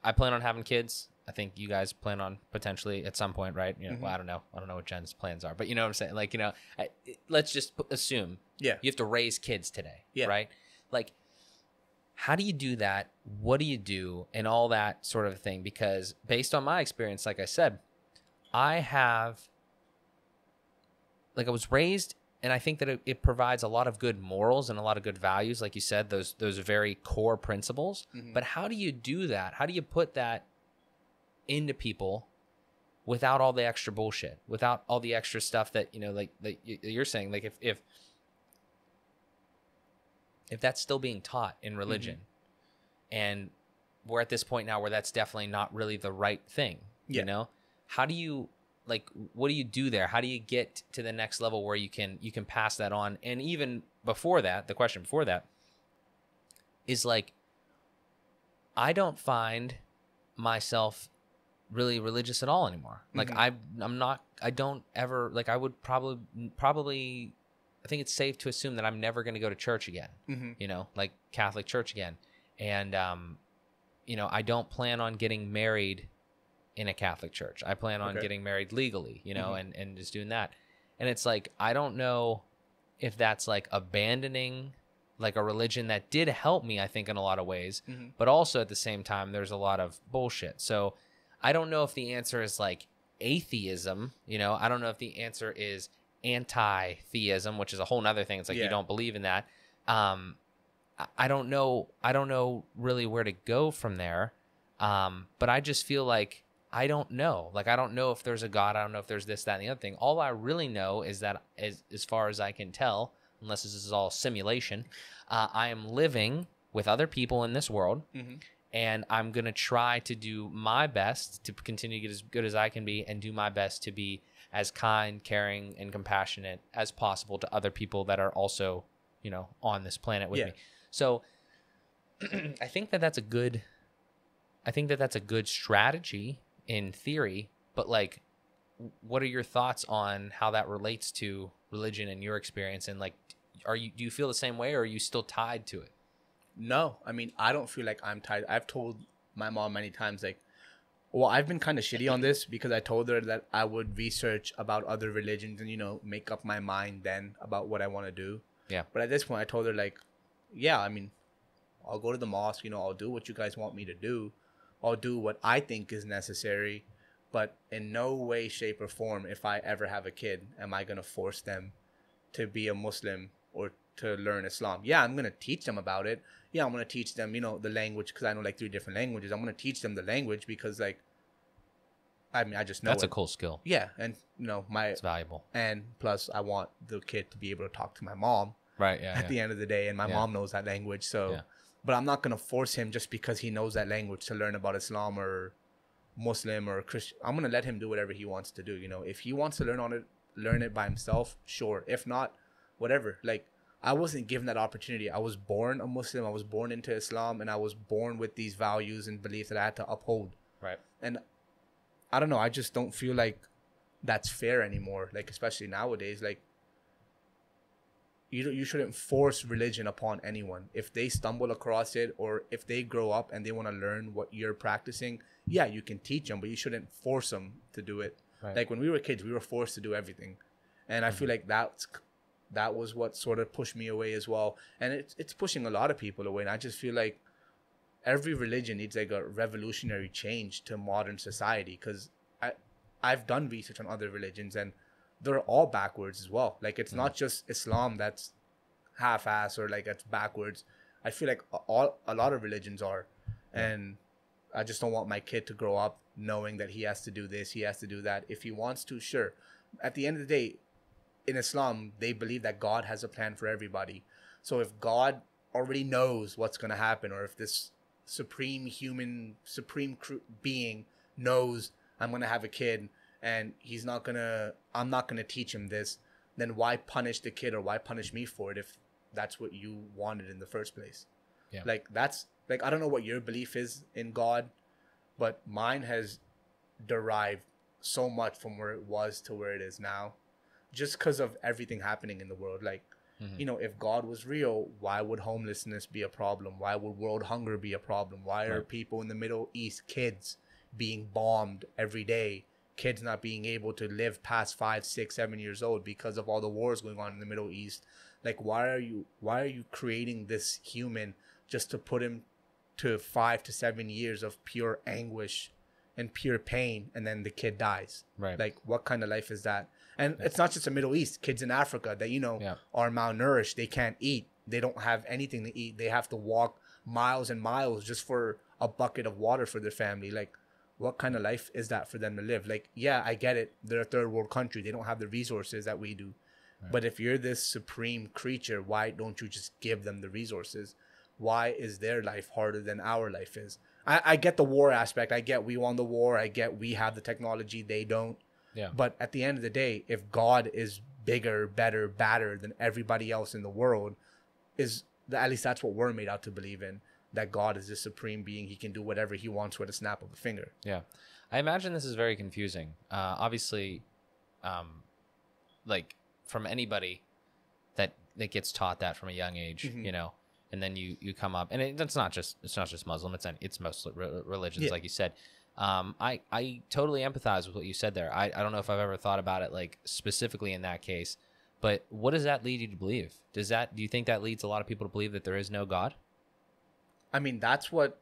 I plan on having kids. I think you guys plan on potentially at some point, right? You know, well, I don't know what Jen's plans are, but you know what I'm saying? Like, you know, let's just assume you have to raise kids today, right? Like, how do you do that? What do you do? And all that sort of thing. Because based on my experience, like I said, I was raised, and I think that it provides a lot of good morals and a lot of good values. Like you said, those very core principles. But how do you do that? How do you put that into people without all the extra bullshit, without all the extra stuff that, you know, like you're saying, like if that's still being taught in religion, and we're at this point now where that's definitely not really the right thing, you know, how do you like, what do you do there? How do you get to the next level where you can pass that on? And even before that, the question before that is like, I don't find myself really religious at all anymore. Like I don't ever, like I would probably, I think it's safe to assume that I'm never going to go to church again, you know, like Catholic church again. And, you know, I don't plan on getting married in a Catholic church. I plan on getting married legally, you know, and just doing that. And it's like, I don't know if that's like abandoning like a religion that did help me, I think, in a lot of ways, but also at the same time, there's a lot of bullshit. So I don't know if the answer is like atheism, you know, I don't know if the answer is anti-theism, which is a whole nother thing. It's like, you don't believe in that. I don't know really where to go from there. But I just feel like, I don't know. Like, I don't know if there's a God. I don't know if there's this, that, and the other thing. All I really know is that as far as I can tell, unless this is all simulation, I am living with other people in this world, and I'm going to try to do my best to continue to get as good as I can be and do my best to be as kind, caring, and compassionate as possible to other people that are also, you know, on this planet with me. So I think that that's a good strategy in theory, but like, what are your thoughts on how that relates to religion and your experience? And like, do you feel the same way, or are you still tied to it? No, I mean, I don't feel like I'm tied. I've told my mom many times, like, well, I've been kind of shitty on this because I told her that I would research about other religions and, you know, make up my mind then about what I want to do. Yeah. But at this point, I told her, like, yeah, I mean, I'll go to the mosque, you know, I'll do what you guys want me to do. I'll do what I think is necessary, but in no way, shape, or form, if I ever have a kid, am I going to force them to be a Muslim or to learn Islam. Yeah, I'm going to teach them about it. Yeah, I'm going to teach them, you know, the language, because I know like 3 different languages. I'm going to teach them the language because, like, I mean, I just know that's a cool skill. Yeah, and, you know, it's valuable. And plus, I want the kid to be able to talk to my mom. Right, yeah. At the end of the day, and my mom knows that language, so... Yeah. But I'm not going to force him just because he knows that language to learn about Islam or Muslim or Christian. I'm going to let him do whatever he wants to do. You know, if he wants to learn it by himself, sure. If not, whatever. Like, I wasn't given that opportunity. I was born a Muslim. I was born into Islam, and I was born with these values and beliefs that I had to uphold. Right. And I don't know. I just don't feel like that's fair anymore. Like, especially nowadays, like, you shouldn't force religion upon anyone. If they stumble across it, or if they grow up and they want to learn what you're practicing, yeah, you can teach them, but you shouldn't force them to do it. Right. Like when we were kids, we were forced to do everything. And I feel like that was what sort of pushed me away as well. And it's pushing a lot of people away. And I just feel like every religion needs like a revolutionary change to modern society, because I've done research on other religions, and they're all backwards as well. Like, it's not just Islam that's half-ass or like that's backwards. I feel like a lot of religions are. And I just don't want my kid to grow up knowing that he has to do this, he has to do that. If he wants to, sure. At the end of the day, in Islam, they believe that God has a plan for everybody. So if God already knows what's going to happen, or if this supreme being knows I'm going to have a kid, and I'm not gonna teach him this, then why punish the kid, or why punish me for it if that's what you wanted in the first place? Yeah. Like, that's like, I don't know what your belief is in God, but mine has derived so much from where it was to where it is now, just because of everything happening in the world. Like, you know, if God was real, why would homelessness be a problem? Why would world hunger be a problem? Why are people in the Middle East, kids being bombed every day? Kids not being able to live past 5, 6, 7 years old because of all the wars going on in the Middle East. Like, why are you creating this human just to put him to 5 to 7 years of pure anguish and pure pain, and then the kid dies? Right. Like, what kind of life is that? And it's not just the Middle East. Kids in Africa that, you know, are malnourished. They can't eat. They don't have anything to eat. They have to walk miles and miles just for a bucket of water for their family. Like, what kind of life is that for them to live? Like, yeah, I get it. They're a third world country. They don't have the resources that we do. Right. But if you're this supreme creature, why don't you just give them the resources? Why is their life harder than our life is? I get the war aspect. I get we won the war. I get we have the technology. They don't. Yeah. But at the end of the day, if God is bigger, better, badder than everybody else in the world, at least that's what we're made out to believe in, that God is the supreme being. He can do whatever he wants with a snap of a finger. Yeah. I imagine this is very confusing. Obviously, like from anybody that gets taught that from a young age, you know, and then you come up, and it's not just Muslim. It's most religions, like you said. I totally empathize with what you said there. I don't know if I've ever thought about it like specifically in that case, but what does that lead you to believe? Do you think that leads a lot of people to believe that there is no God? I mean, that's what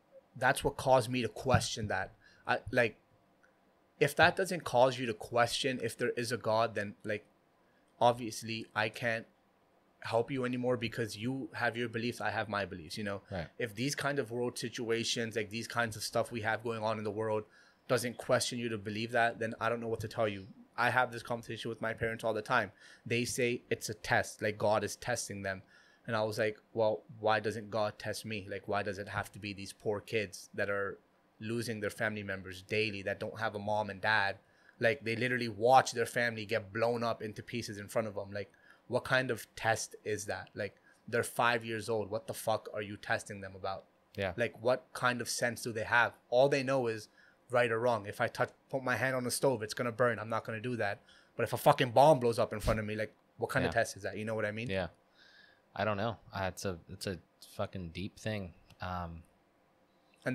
caused me to question that. If that doesn't cause you to question if there is a God, then like obviously I can't help you anymore, because you have your beliefs, I have my beliefs, you know. Right. If these kind of world situations, like these kinds of stuff we have going on in the world, doesn't question you to believe that, then I don't know what to tell you. I have this conversation with my parents all the time. They say it's a test, like God is testing them. And I was like, well, why doesn't God test me? Like, why does it have to be these poor kids that are losing their family members daily, that don't have a mom and dad? Like, they literally watch their family get blown up into pieces in front of them. Like, what kind of test is that? Like, they're 5 years old. What the fuck are you testing them about? Yeah. Like, what kind of sense do they have? All they know is right or wrong. If I put my hand on the stove, it's going to burn. I'm not going to do that. But if a fucking bomb blows up in front of me, like, what kind of test is that? You know what I mean? Yeah. I don't know. It's a fucking deep thing. And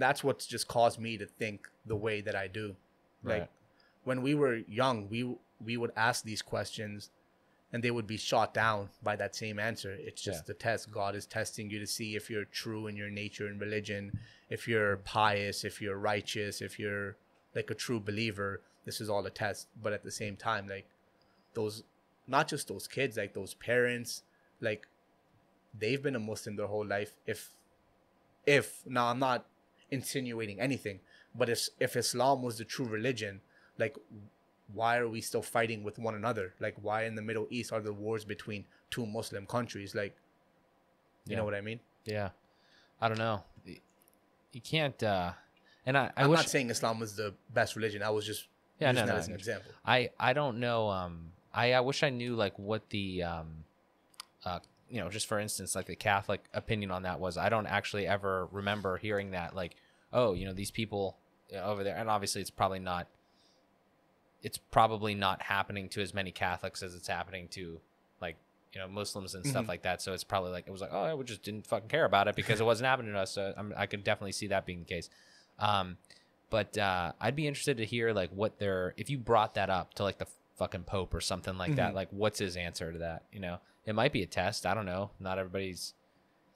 that's what's just caused me to think the way that I do. Like, Right. when we were young, we would ask these questions, and they would be shot down by that same answer. It's just a test. God is testing you to see if you're true in your nature and religion, if you're pious, if you're righteous, if you're like a true believer. This is all a test. But at the same time, like, those, not just those kids, like those parents, like, they've been a Muslim their whole life. If now, I'm not insinuating anything, but if Islam was the true religion, like, why are we still fighting with one another? Like, why in the Middle East are there wars between two Muslim countries? Like, you know what I mean? Yeah. I don't know. You can't, and I'm not saying Islam was the best religion. I was just using that as an example. I don't know. I wish I knew like what the, you know, just for instance, like the Catholic opinion on that was. I don't actually ever remember hearing that, like, oh, you know, these people over there, and obviously it's probably not happening to as many Catholics as it's happening to, like, you know, Muslims and stuff like that. So it's probably like, it was like, oh, we just didn't fucking care about it because it wasn't happening to us. So I could definitely see that being the case. But I'd be interested to hear like if you brought that up to like the fucking Pope or something like that, like what's his answer to that? You know, it might be a test. I don't know. Not everybody's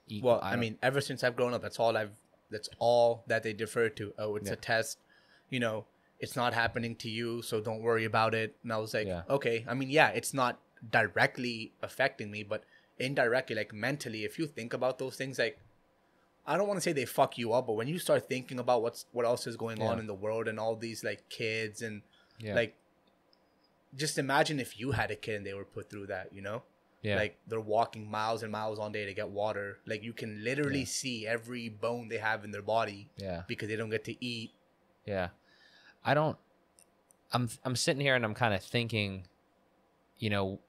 equal. Well, I mean, ever since I've grown up, that's all that they defer to. Oh, it's a test, you know. It's not happening to you, so don't worry about it. And I was like, okay. I mean, yeah, it's not directly affecting me, but indirectly, like mentally, if you think about those things, like, I don't want to say they fuck you up, but when you start thinking about what else is going on in the world and all these like kids and like, just imagine if you had a kid and they were put through that, you know? Yeah. Like, they're walking miles and miles all day to get water. Like, you can literally see every bone they have in their body because they don't get to eat. Yeah. I'm sitting here and I'm kind of thinking, you know,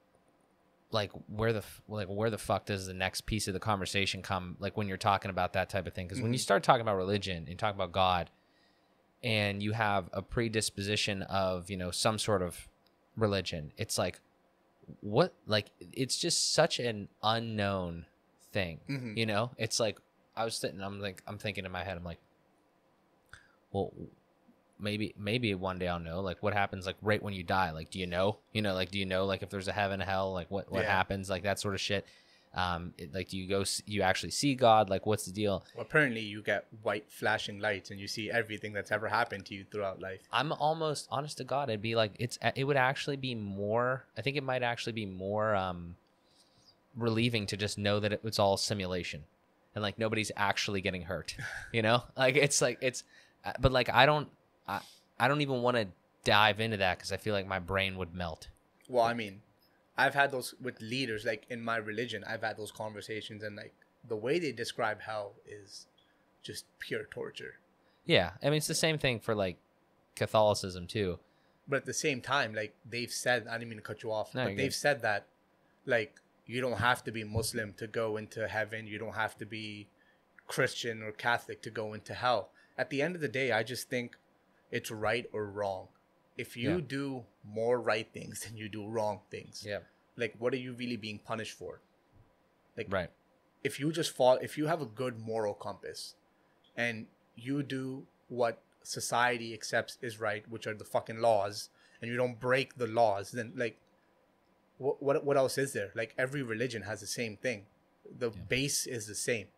like where the fuck does the next piece of the conversation come, like when you're talking about that type of thing? Because when you start talking about religion and talk about God, and you have a predisposition of, you know, some sort of religion, it's like, what, like, it's just such an unknown thing, you know? It's like, I'm thinking in my head, I'm like, well, maybe one day I'll know, like, what happens, like, right when you die. Like, do you know, like, if there's a heaven, a hell, like, what happens, like, that sort of shit. Like, do you actually see God? Like, what's the deal? Well, apparently you get white flashing lights and you see everything that's ever happened to you throughout life. I'm almost, honest to God, it'd be like, it would actually be more, I think it might actually be more relieving to just know that it's all simulation and like nobody's actually getting hurt, you know? Like, it's like, but like, I don't even want to dive into that because I feel like my brain would melt. Well, I mean, I've had those with leaders, like in my religion, I've had those conversations, and like the way they describe hell is just pure torture. Yeah. I mean, it's the same thing for like Catholicism too. But at the same time, like they've said, I didn't mean to cut you off, No, but they've said that, like, you don't have to be Muslim to go into heaven. You don't have to be Christian or Catholic to go into hell. At the end of the day, I just think it's right or wrong. If you do more right things than you do wrong things, like, what are you really being punished for? Like, right. If you have a good moral compass and you do what society accepts is right, which are the fucking laws, and you don't break the laws, then, like, what else is there? Like, every religion has the same thing. The base is the same,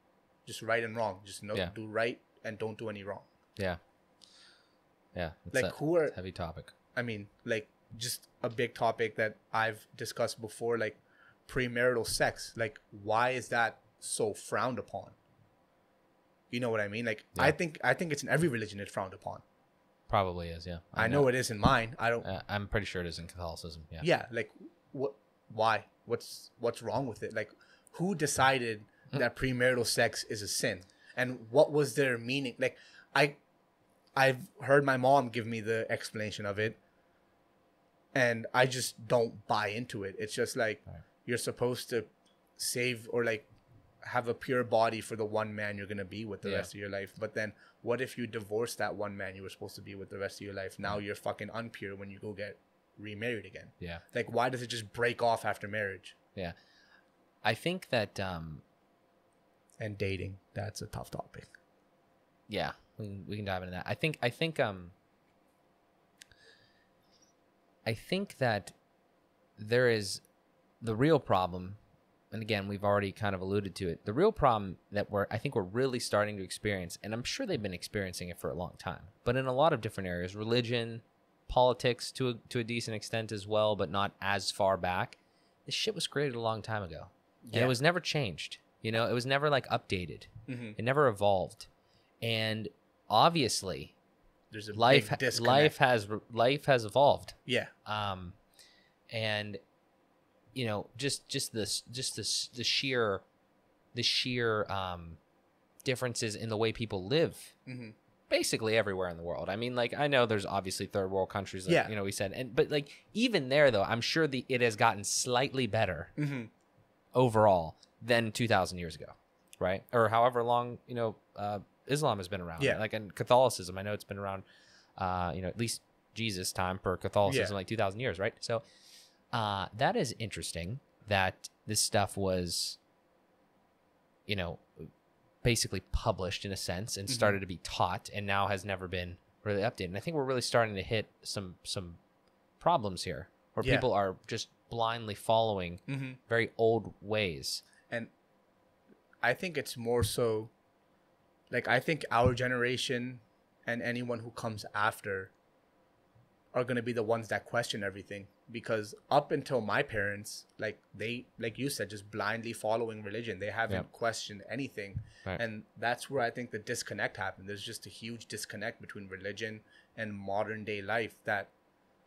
just right and wrong. Just do right and don't do any wrong. Yeah. Like, heavy topic. I mean, like, just a big topic that I've discussed before, like premarital sex. Like, why is that so frowned upon? You know what I mean? Like, I think it's in every religion it's frowned upon. Probably is, yeah. I know it is in mine. I don't. I'm pretty sure it is in Catholicism. Yeah. Yeah. Like, what? Why? What's wrong with it? Like, who decided that premarital sex is a sin? And what was their meaning? Like, I've heard my mom give me the explanation of it, and I just don't buy into it. It's just like, you're supposed to save or like have a pure body for the one man you're going to be with the rest of your life. But then what if you divorce that one man you were supposed to be with the rest of your life? Now you're fucking unpure when you go get remarried again. Yeah. Like, why does it just break off after marriage? Yeah. I think that and dating, that's a tough topic. Yeah, we can dive into that. I think that there is the real problem, and again, we've already kind of alluded to it. The real problem that I think we're really starting to experience, and I'm sure they've been experiencing it for a long time, but in a lot of different areas, religion, politics to a decent extent as well, but not as far back. This shit was created a long time ago, and it was never changed. You know, it was never like updated. Mm-hmm. It never evolved, and obviously, there's a life has evolved. Yeah. And you know, just the sheer differences in the way people live. Mm-hmm. Basically everywhere in the world. I mean, like, I know there's obviously third world countries that, you know, we said, but like, even there though, I'm sure it has gotten slightly better overall than 2,000 years ago, right? Or however long, you know, Islam has been around. Like, in Catholicism, I know it's been around, you know, at least Jesus' time for Catholicism, like 2,000 years, right? So that is interesting that this stuff was, you know, basically published in a sense and started to be taught, and now has never been really updated. And I think we're really starting to hit some problems here where people are just blindly following very old ways. And I think it's more so, like, I think our generation and anyone who comes after are going to be the ones that question everything, because up until my parents, like, they, like you said, just blindly following religion. They haven't questioned anything. Right. And that's where I think the disconnect happened. There's just a huge disconnect between religion and modern day life that,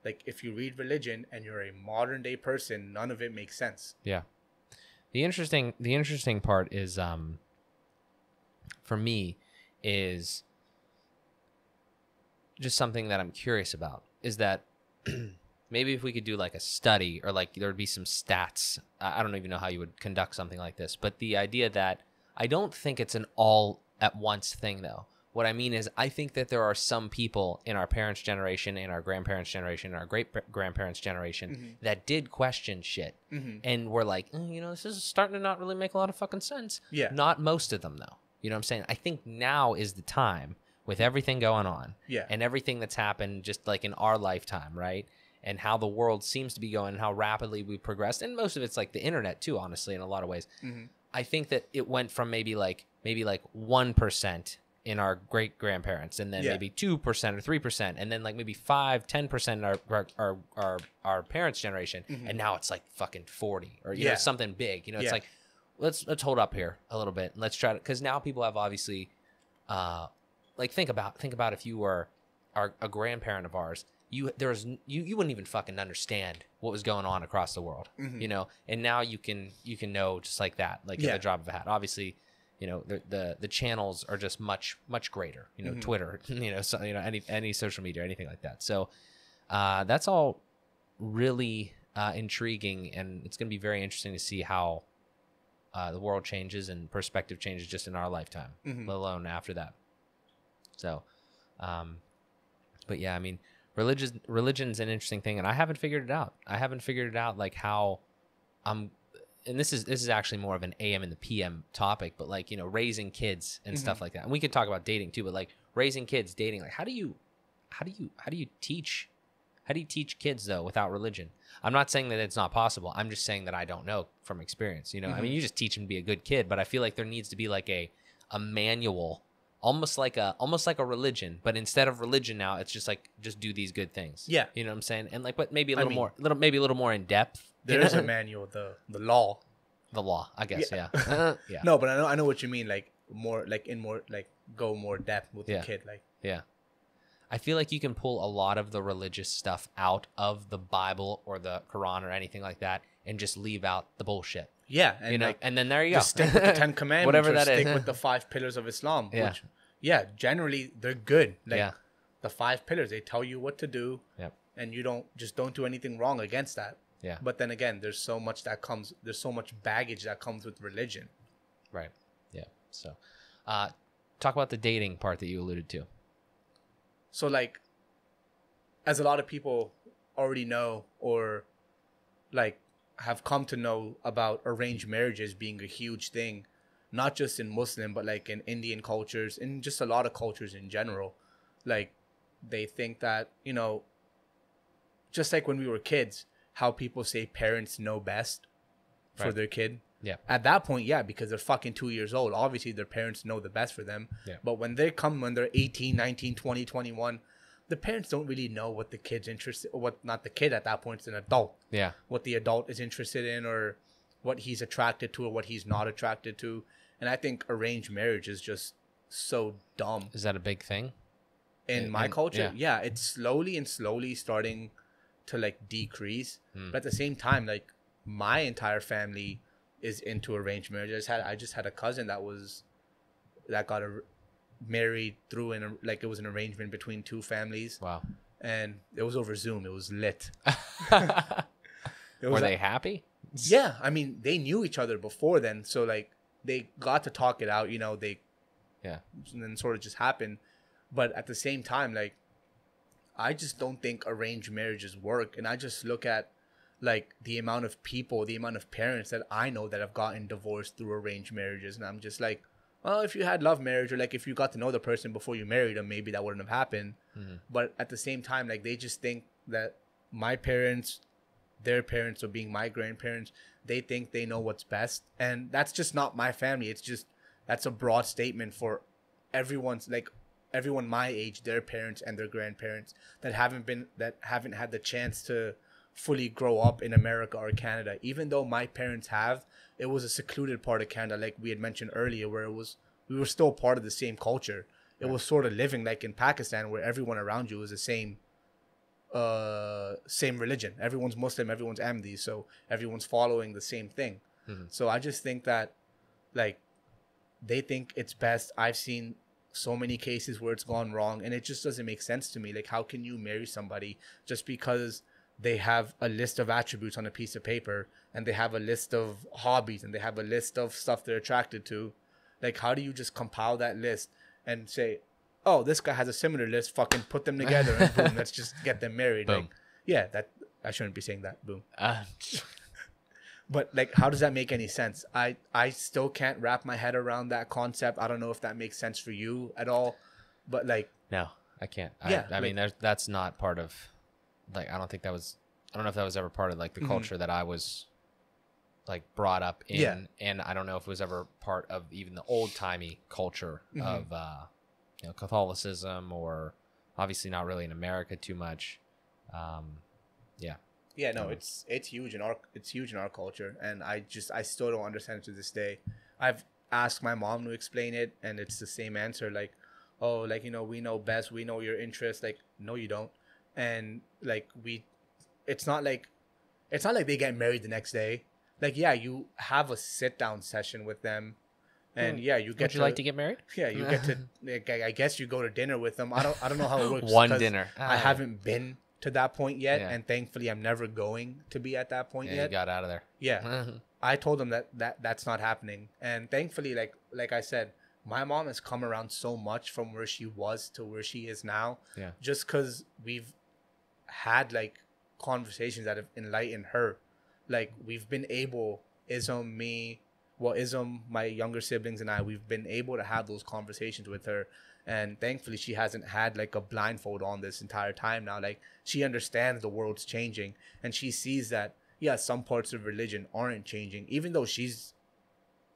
like, if you read religion and you're a modern day person, none of it makes sense. Yeah. The interesting part is, for me, is just something that I'm curious about, is that maybe if we could do like a study, or like there would be some stats. I don't even know how you would conduct something like this, but the idea that I don't think it's an all at once thing though. What I mean is, I think that there are some people in our parents' generation, in our grandparents' generation, in our great-grandparents' generation that did question shit and were like, you know, this is starting to not really make a lot of fucking sense. Yeah. Not most of them though. You know what I'm saying? I think now is the time, with everything going on and everything that's happened just like in our lifetime, right? And how the world seems to be going and how rapidly we progressed. And most of it's like the internet too, honestly, in a lot of ways. I think that it went from maybe like 1% in our great grandparents, and then maybe 2% or 3%, and then like maybe 5-10% in our parents' generation. And now it's like fucking 40 or you know, something big. You know, it's like, let's hold up here a little bit and let's try to, because now people have obviously like, think about if you were a grandparent of ours, you wouldn't even fucking understand what was going on across the world, you know. And now you can know just like that, like at the drop of a hat. Obviously, you know, the channels are just much greater. You know, Twitter, you know, so, you know, any social media or anything like that. So, That's all really intriguing, and it's going to be very interesting to see how the world changes and perspective changes just in our lifetime, let alone after that. So, but yeah, I mean, religion's an interesting thing, and I haven't figured it out. Like how and this is actually more of an AM and the PM topic, but like, you know, raising kids and stuff like that. And we could talk about dating too, but like raising kids, dating, like how do you teach kids though without religion? I'm not saying that it's not possible. I'm just saying that I don't know from experience, you know. I mean, you just teach them to be a good kid, but I feel like there needs to be like a manual, almost like a religion, but instead of religion now, it's just like, just do these good things. Yeah. You know what I'm saying? And like, but maybe maybe a little more in depth. There is a manual, the law. The law, I guess, yeah. Yeah. No, but I know what you mean. Like more, like go more depth with the kid. Like, yeah. I feel like you can pull a lot of the religious stuff out of the Bible or the Quran or anything like that, and just leave out the bullshit. Yeah, and you know, like, and then there you just go. Stick with the 10 Commandments, whatever that stick is. with the 5 pillars of Islam. Yeah. Which, generally they're good. Like the 5 pillars, they tell you what to do, and you don't do anything wrong against that. Yeah. But then again, there's so much baggage that comes with religion. Right. Yeah. So, talk about the dating part that you alluded to. So, like, as a lot of people already know, or like have come to know about arranged marriages being a huge thing, not just in Muslim, but like in Indian cultures and just a lot of cultures in general. Like, they think that, you know, just like when we were kids, how people say parents know best for their kid. Yeah. At that point, because they're fucking 2 years old. Obviously, their parents know the best for them. Yeah. But when they're 18, 19, 20, 21, the parents don't really know what the kid's interested, or not the kid at that point, it's an adult. Yeah. What the adult is interested in, or what he's attracted to, or what he's not attracted to. And I think arranged marriage is just so dumb. Is that a big thing? In my culture? Yeah, it's slowly starting to like decrease. But at the same time, like, my entire family is into arranged marriage. I just had a cousin that got married through it was an arrangement between 2 families. Wow. And it was over Zoom. It was lit. Were they happy? Yeah, I mean, they knew each other before then, so like they got to talk it out, you know, and then sort of just happened. But at the same time, like, I just don't think arranged marriages work. And I just look at like the amount of parents that I know that have gotten divorced through arranged marriages. And I'm just like, well, if you had love marriage, or like if you got to know the person before you married them, maybe that wouldn't have happened. But at the same time, like, they just think that my parents, their parents, or being my grandparents, they think they know what's best. And that's just not my family. It's just, that's a broad statement for everyone my age, their parents and their grandparents that haven't had the chance to fully grow up in America or Canada. Even though my parents have, it was a secluded part of Canada, like we had mentioned earlier, where we were still part of the same culture. It was sort of living like in Pakistan, where everyone around you is the same religion. Everyone's Muslim, everyone's Ahmadi, so everyone's following the same thing. So I just think that, like, they think it's best. I've seen so many cases where it's gone wrong, and it just doesn't make sense to me. Like, how can you marry somebody just because they have a list of attributes on a piece of paper, and they have a list of hobbies, and they have a list of stuff they're attracted to? Like, how do you just compile that list and say, oh, this guy has a similar list, fucking put them together, and boom, let's just get them married? Boom. Like, that I shouldn't be saying that. Boom. But like, how does that make any sense? I still can't wrap my head around that concept. I don't know if that makes sense for you at all, but like, no, I can't. I mean, that's not part of, like, I don't know if that was ever part of like the culture that I was like brought up in, and I don't know if it was ever part of even the old timey culture of Catholicism, or obviously not really in America too much. It's huge in our culture, and I still don't understand it to this day. I've asked my mom to explain it, and it's the same answer, like, oh, like, you know, we know best, we know your interests. Like, no, you don't. And like, it's not like they get married the next day. Like, you have a sit down session with them, and you get. Would you like to get married? Yeah, you get to. Like, I guess you go to dinner with them. I don't know how it works. One dinner. I haven't been to that point yet, and thankfully I'm never going to be at that point yet. You got out of there. Yeah. I told them that's not happening. And thankfully, like I said, my mom has come around so much from where she was to where she is now. Yeah. Just because we've had like conversations that have enlightened her. Like we've been able, Ism, my younger siblings and I, we've been able to have those conversations with her. And thankfully she hasn't had like a blindfold on this entire time now. Like she understands the world's changing, and she sees that, yeah, some parts of religion aren't changing, even though she's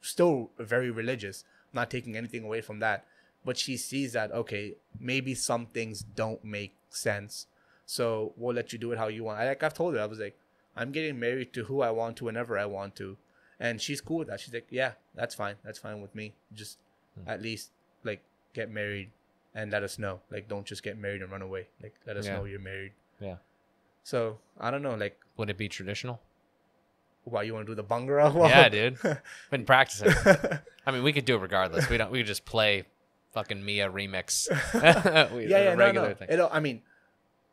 still very religious. I'm not taking anything away from that. But she sees that, okay, maybe some things don't make sense. So we'll let you do it how you want. I've told her, I was like, I'm getting married to who I want to whenever I want to. And she's cool with that. She's like, yeah, that's fine. That's fine with me. Just at least like get married and let us know. Like, don't just get married and run away. Like, let us know you're married. Yeah. So I don't know. Like, would it be traditional? Why, you want to do the Bhangra? Well, yeah, dude. Been practicing. I mean, we could do it regardless. We could just play fucking Mia remix. Regular thing. I mean,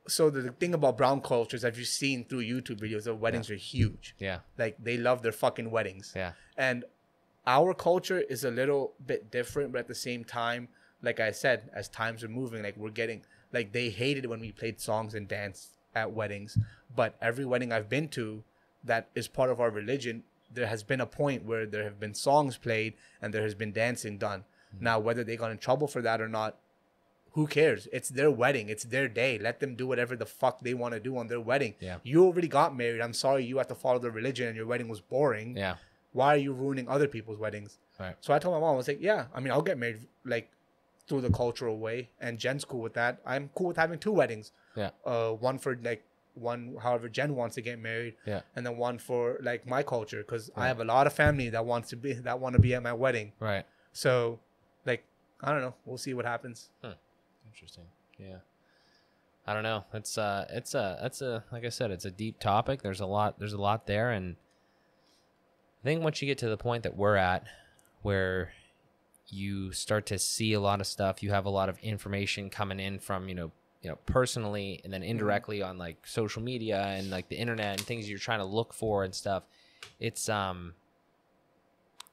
so the thing about brown culture is, if you've seen through YouTube videos, the weddings are huge. Yeah. Like they love their fucking weddings. Yeah. And our culture is a little bit different, but at the same time, like I said, as times are moving, like we're getting, like they hated when we played songs and danced at weddings. But every wedding I've been to that is part of our religion, there has been a point where there have been songs played and there has been dancing done. Mm-hmm. Now, whether they got in trouble for that or not, who cares? It's their wedding. It's their day. Let them do whatever the fuck they want to do on their wedding. Yeah. You already got married. I'm sorry you have to follow the religion and your wedding was boring. Yeah. Why are you ruining other people's weddings? Right. So I told my mom, I was like, yeah, I mean, I'll get married like through the cultural way, and Jen's cool with that. I'm cool with having 2 weddings. Yeah. One however Jen wants to get married. Yeah. And then one for like my culture, because I have a lot of family that want to be at my wedding. Right. So like, I don't know. We'll see what happens. Interesting. Yeah. I don't know. That's like I said, it's a deep topic. There's a lot there, and I think once you get to the point that we're at, where you start to see a lot of stuff, you have a lot of information coming in from, personally, and then indirectly on like social media and like the internet and things you're trying to look for and stuff. It's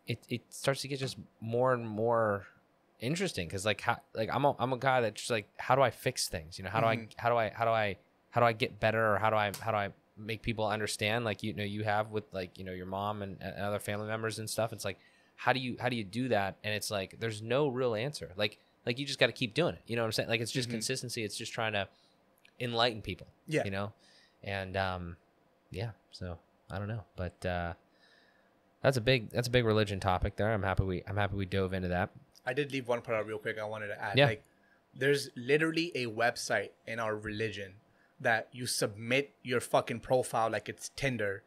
it starts to get just more and more interesting, because I'm a guy that's just like, how do I fix things? How do I get better, or how do I make people understand, like you have with like your mom and other family members and stuff. It's like, how do you do that? And it's like there's no real answer. Like you just got to keep doing it. You know what I'm saying? Like it's just consistency. It's just trying to enlighten people. Yeah. And yeah. So I don't know, but that's a big religion topic there. I'm happy we dove into that. I did leave one part out real quick. I wanted to add, yeah. Like, there's literally a website in our religion that you submit your fucking profile like it's Tinder,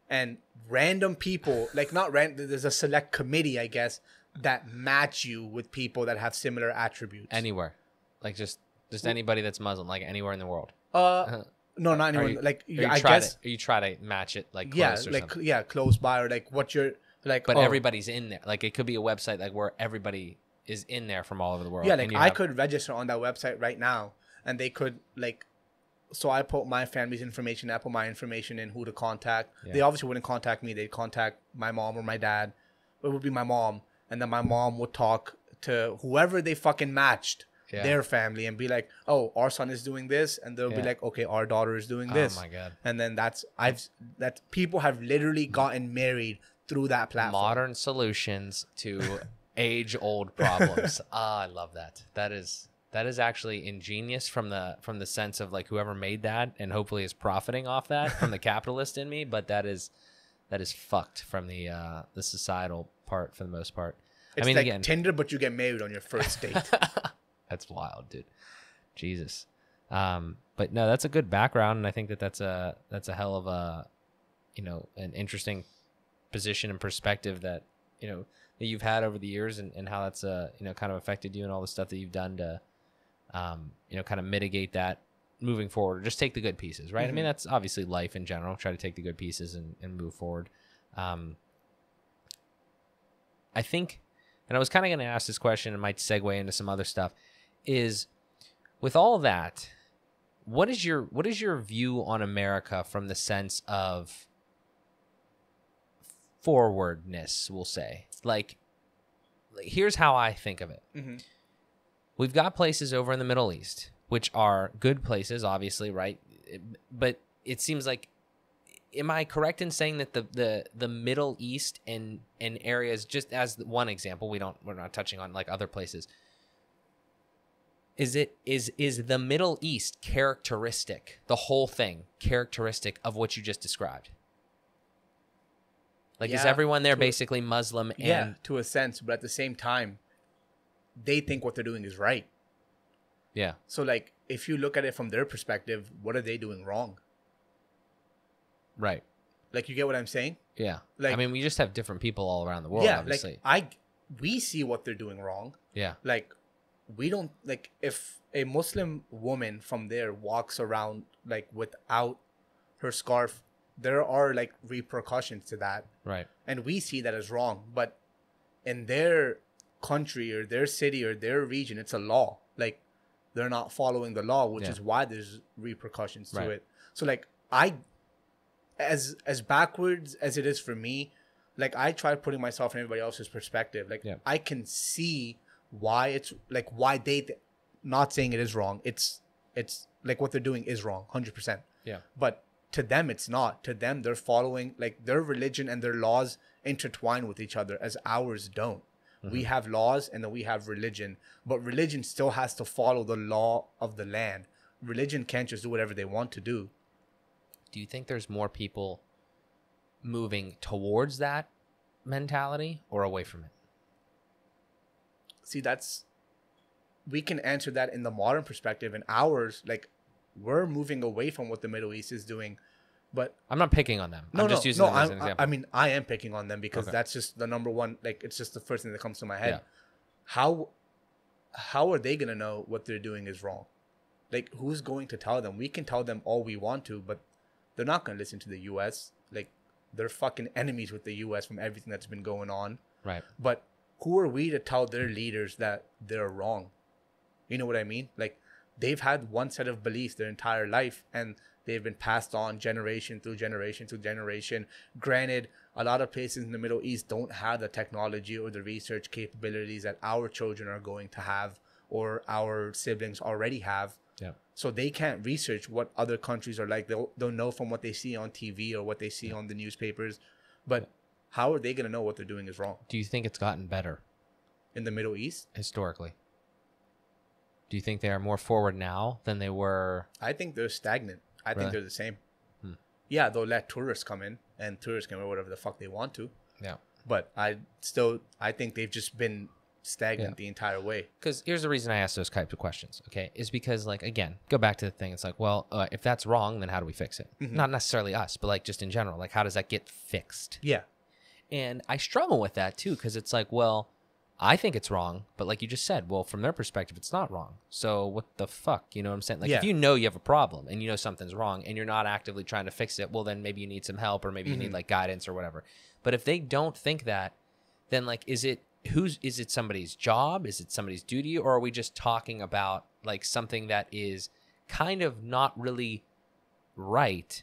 and random people, like not random, there's a select committee, I guess, that match you with people that have similar attributes. Anywhere, like just anybody that's Muslim, like anywhere in the world. No, not anyone. You try to match it like close or something. Close by, or like what you're like. But everybody's in there. Like it could be a website like where everybody is in there from all over the world. Yeah, like I could register on that website right now, and they could like. So I put my family's information. I put my information in, who to contact. Yeah. They obviously wouldn't contact me. They'd contact my mom or my dad. It would be my mom, and then my mom would talk to whoever they fucking matched. Yeah. Their family, and be like, oh, our son is doing this, and they'll be like, okay, our daughter is doing this. Oh my god. And then that people have literally gotten married through that platform. Modern solutions to age old problems. I love that. That is actually ingenious from the sense of like whoever made that, and hopefully is profiting off that from the capitalist in me, but that is fucked from the societal part for the most part. It's like again, Tinder, but you get married on your first date. That's wild, dude. Jesus. But no, that's a good background, and I think that's a hell of a, an interesting position and perspective that, that you've had over the years, and how that's kind of affected you, and all the stuff that you've done to kind of mitigate that moving forward, or just take the good pieces, right? I mean, that's obviously life in general. Try to take the good pieces and move forward. I think, and I was kind of going to ask this question, and might segue into some other stuff, is with all that, what is your view on America from the sense of forwardness, we'll say? Like here's how I think of it. Mm-hmm. We've got places over in the Middle East, which are good places, obviously, right? But it seems like, am I correct in saying that the Middle East and areas, just as one example, we're not touching on like other places. Is the Middle East characteristic, the whole thing characteristic of what you just described? Like, is everyone there basically Muslim? And yeah, to a sense, but at the same time, they think what they're doing is right. Yeah. So, like, if you look at it from their perspective, what are they doing wrong? Right. Like, you get what I'm saying? Yeah. Like, I mean, we just have different people all around the world, obviously. Like, we see what they're doing wrong. Yeah. Like, we don't, like, if a Muslim woman from there walks around, like, without her scarf, there are, like, repercussions to that. Right. And we see that as wrong. But in their country or their city or their region, it's a law. Like, they're not following the law, which is why there's repercussions to it. So, like, as backwards as it is for me, like, I try putting myself in everybody else's perspective. Like, I can see why it's, like, why not saying it is wrong. It's like what they're doing is wrong, 100%. Yeah. But to them, it's not. To them, they're following, like, their religion and their laws intertwine with each other, as ours don't. Mm-hmm. We have laws and then we have religion, but religion still has to follow the law of the land. Religion can't just do whatever they want to do. Do you think there's more people moving towards that mentality or away from it? See, we can answer that in the modern perspective. In ours, like, we're moving away from what the Middle East is doing. But I'm not picking on them. I'm just using them as an example. I mean, I am picking on them because that's just the number one. Like, it's just the first thing that comes to my head. Yeah. How are they gonna know what they're doing is wrong? Like, who's going to tell them? We can tell them all we want to, but they're not gonna listen to the U.S. Like, they're fucking enemies with the U.S. from everything that's been going on. Right. But who are we to tell their leaders that they're wrong? You know what I mean? Like, they've had one set of beliefs their entire life, and they've been passed on generation through generation through generation. Granted, a lot of places in the Middle East don't have the technology or the research capabilities that our children are going to have or our siblings already have. Yeah. So they can't research what other countries are like. They'll know from what they see on TV or what they see on the newspapers. But how are they going to know what they're doing is wrong? Do you think it's gotten better in the Middle East? Historically. Do you think they are more forward now than they were? I think they're stagnant. I think they're the same. Yeah, they'll let tourists come in, and tourists can wear whatever the fuck they want to. Yeah. But I think they've just been stagnant the entire way. Because here's the reason I ask those types of questions, okay? Is because, like, again, go back to the thing. It's like, well, if that's wrong, then how do we fix it? Mm-hmm. Not necessarily us, but, like, just in general. Like, how does that get fixed? Yeah. And I struggle with that, too, because it's like, well, I think it's wrong, but like you just said, well, from their perspective, it's not wrong. So what the fuck? You know what I'm saying? Like, if you know you have a problem and you know something's wrong and you're not actively trying to fix it, well, then maybe you need some help or maybe you need, like, guidance or whatever. But if they don't think that, then, like, is it somebody's job? Is it somebody's duty? Or are we just talking about, like, something that is kind of not really right,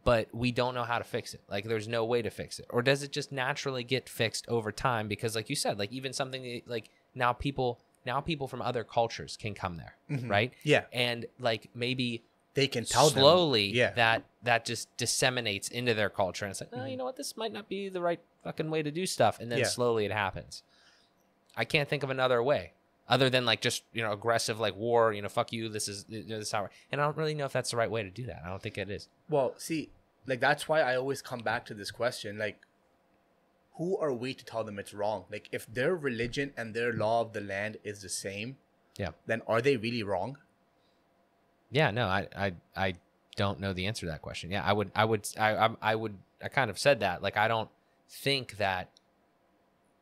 but we don't know how to fix it? Like, there's no way to fix it. Or does it just naturally get fixed over time? Because, like you said, like, even something like now people from other cultures can come there, right? Yeah. And, like, maybe they can tell slowly that just disseminates into their culture. And it's like, oh, you know what? This might not be the right fucking way to do stuff. And then slowly it happens. I can't think of another way other than, like, just, you know, aggressive, like, war, you know, fuck you. This is how. And I don't really know if that's the right way to do that. I don't think it is. Well, see, like, that's why I always come back to this question. Like, who are we to tell them it's wrong? Like, if their religion and their law of the land is the same, then are they really wrong? Yeah, no, I don't know the answer to that question. Yeah, I kind of said that. Like, I don't think that,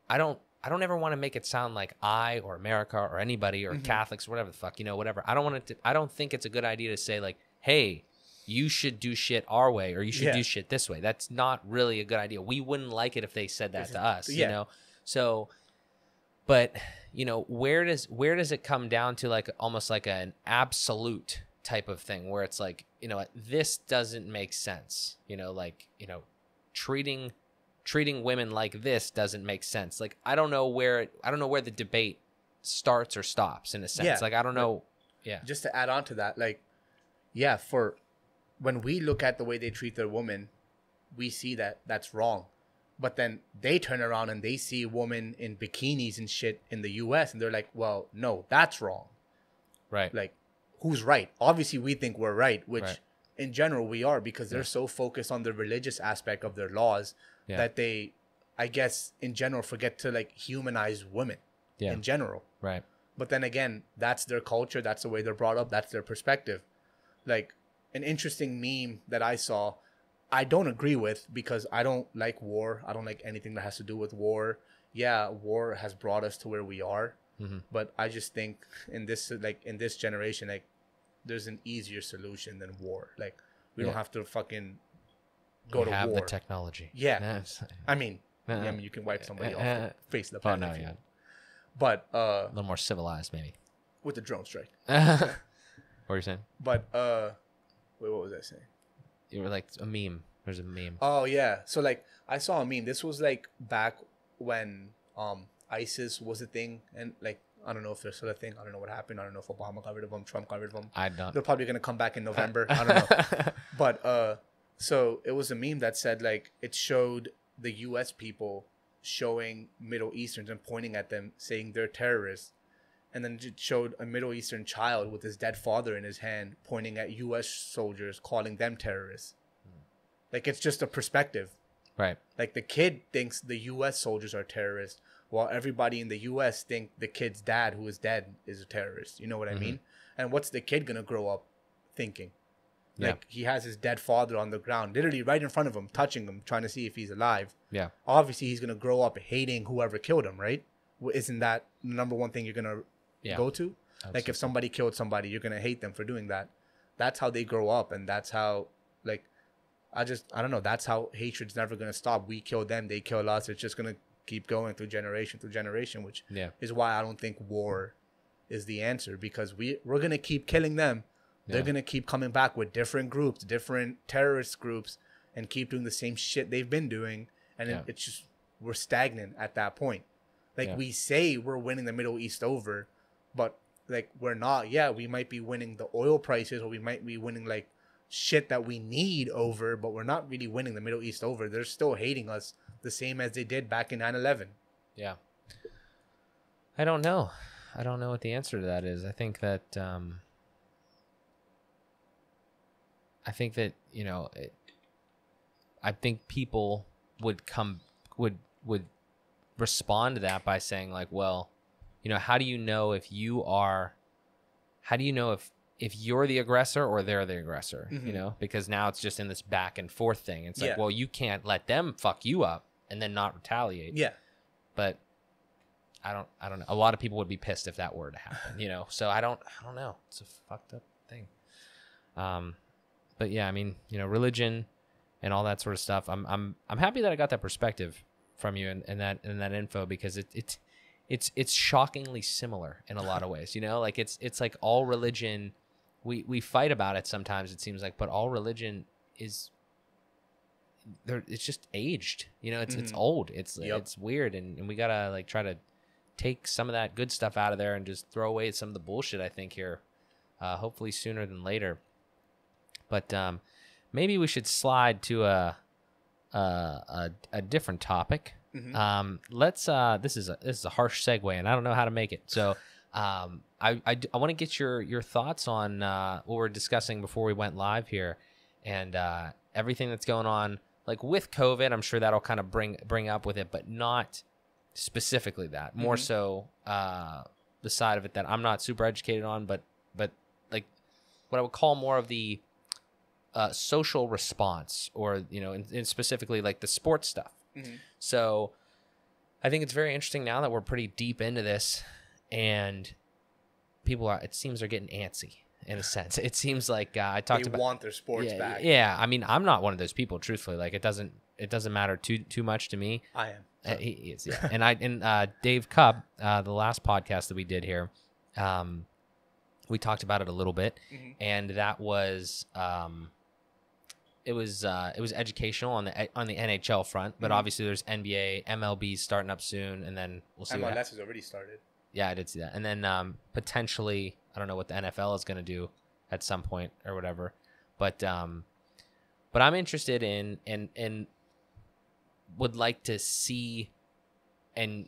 I don't ever want to make it sound like I or America or anybody or Catholics or whatever the fuck, you know, whatever. I don't think it's a good idea to say, like, hey, you should do shit our way or you should do shit this way. That's not really a good idea. We wouldn't like it if they said that to us, you know? So, but, you know, where does it come down to, like, almost like an absolute type of thing where it's like, you know, this doesn't make sense. You know, like, you know, treating women like this doesn't make sense. Like, I don't know where the debate starts or stops in a sense. Yeah, like, I don't know. Yeah. Just to add on to that, like, yeah, for when we look at the way they treat their women, we see that that's wrong. But then they turn around and they see women in bikinis and shit in the US and they're like, well, no, that's wrong. Right. Like, who's right? Obviously, we think we're right, which in general we are, because they're so focused on the religious aspect of their laws that they, I guess, in general, forget to like humanize women in general. Right. But then again, that's their culture. That's the way they're brought up. That's their perspective. Like, an interesting meme that I saw, I don't agree with, because I don't like war. I don't like anything that has to do with war. Yeah, war has brought us to where we are. But I just think in this generation, like, there's an easier solution than war. Like, we don't have to fucking go to war. We have the technology. Yeah. I mean, you can wipe somebody off the face of the planet. Oh, no, But a little more civilized, maybe. With the drone strike. What were you saying? But wait, what was I saying? You were like a meme. There's a meme. Oh yeah. So like, I saw a meme. This was like back when ISIS was a thing, and like, I don't know if there's still a thing. I don't know what happened. I don't know if Obama got rid of them, Trump got rid of them. I don't. They're probably gonna come back in November. I don't know. But so it was a meme that said, like, it showed the U.S. people showing Middle Easterns and pointing at them, saying they're terrorists, and then it showed a Middle Eastern child with his dead father in his hand, pointing at U.S. soldiers, calling them terrorists. Like, it's just a perspective. Right. Like, the kid thinks the U.S. soldiers are terrorists, while everybody in the U.S. think the kid's dad, who is dead, is a terrorist. You know what I mean? And what's the kid going to grow up thinking? Like, he has his dead father on the ground, literally right in front of him, touching him, trying to see if he's alive. Yeah. Obviously, he's going to grow up hating whoever killed him, right? Isn't that the number one thing you're going to go to? Absolutely. Like, if somebody killed somebody, you're going to hate them for doing that. That's how they grow up, and that's how, like, I don't know. That's how hatred's never going to stop. We kill them, they kill us. It's just going to keep going through generation, which is why I don't think war is the answer, because we're going to keep killing them. They're going to keep coming back with different groups, different terrorist groups, and keep doing the same shit they've been doing. And it's just, we're stagnant at that point. Like, we say we're winning the Middle East over, but, like, we're not. Yeah, we might be winning the oil prices, or we might be winning, like, shit that we need over, but we're not really winning the Middle East over. They're still hating us the same as they did back in 9/11. Yeah. I don't know what the answer to that is. I think that, you know, I think people would respond to that by saying, like, well, you know, how do you know if you're the aggressor or they're the aggressor, you know, because now it's just in this back and forth thing. It's like, well, you can't let them fuck you up and then not retaliate. Yeah. But I don't know. A lot of people would be pissed if that were to happen, you know? So I don't know. It's a fucked up thing. But yeah, I mean, you know, religion and all that sort of stuff. I'm happy that I got that perspective from you and that info, because it's shockingly similar in a lot of ways, you know, like it's like all religion, we fight about it sometimes, it seems like, but all religion is there. It's just aged, you know, it's old. It's weird. And we gotta like try to take some of that good stuff out of there and just throw away some of the bullshit, I think, here, hopefully sooner than later. But maybe we should slide to a different topic. Let's this is a harsh segue, and I don't know how to make it. So I want to get your thoughts on what we're discussing before we went live here, and everything that's going on, like with COVID. I'm sure that'll kind of bring up with it, but not specifically that. More so the side of it that I'm not super educated on, but like what I would call more of the social response, or, you know, and specifically like the sports stuff. So I think it's very interesting now that we're pretty deep into this, and people it seems they're getting antsy in a sense. It seems like I talked about, they want their sports back. Yeah, I mean, I'm not one of those people, truthfully. Like, it doesn't matter too much to me. I am. He is, yeah. And Dave Cupp, the last podcast that we did here, we talked about it a little bit, and that was it was educational on the NHL front, but obviously there's NBA, MLB starting up soon, and then we'll see. MLS has already started. Yeah, I did see that, and then potentially I don't know what the NFL is going to do at some point or whatever, but I'm interested in and would like to see and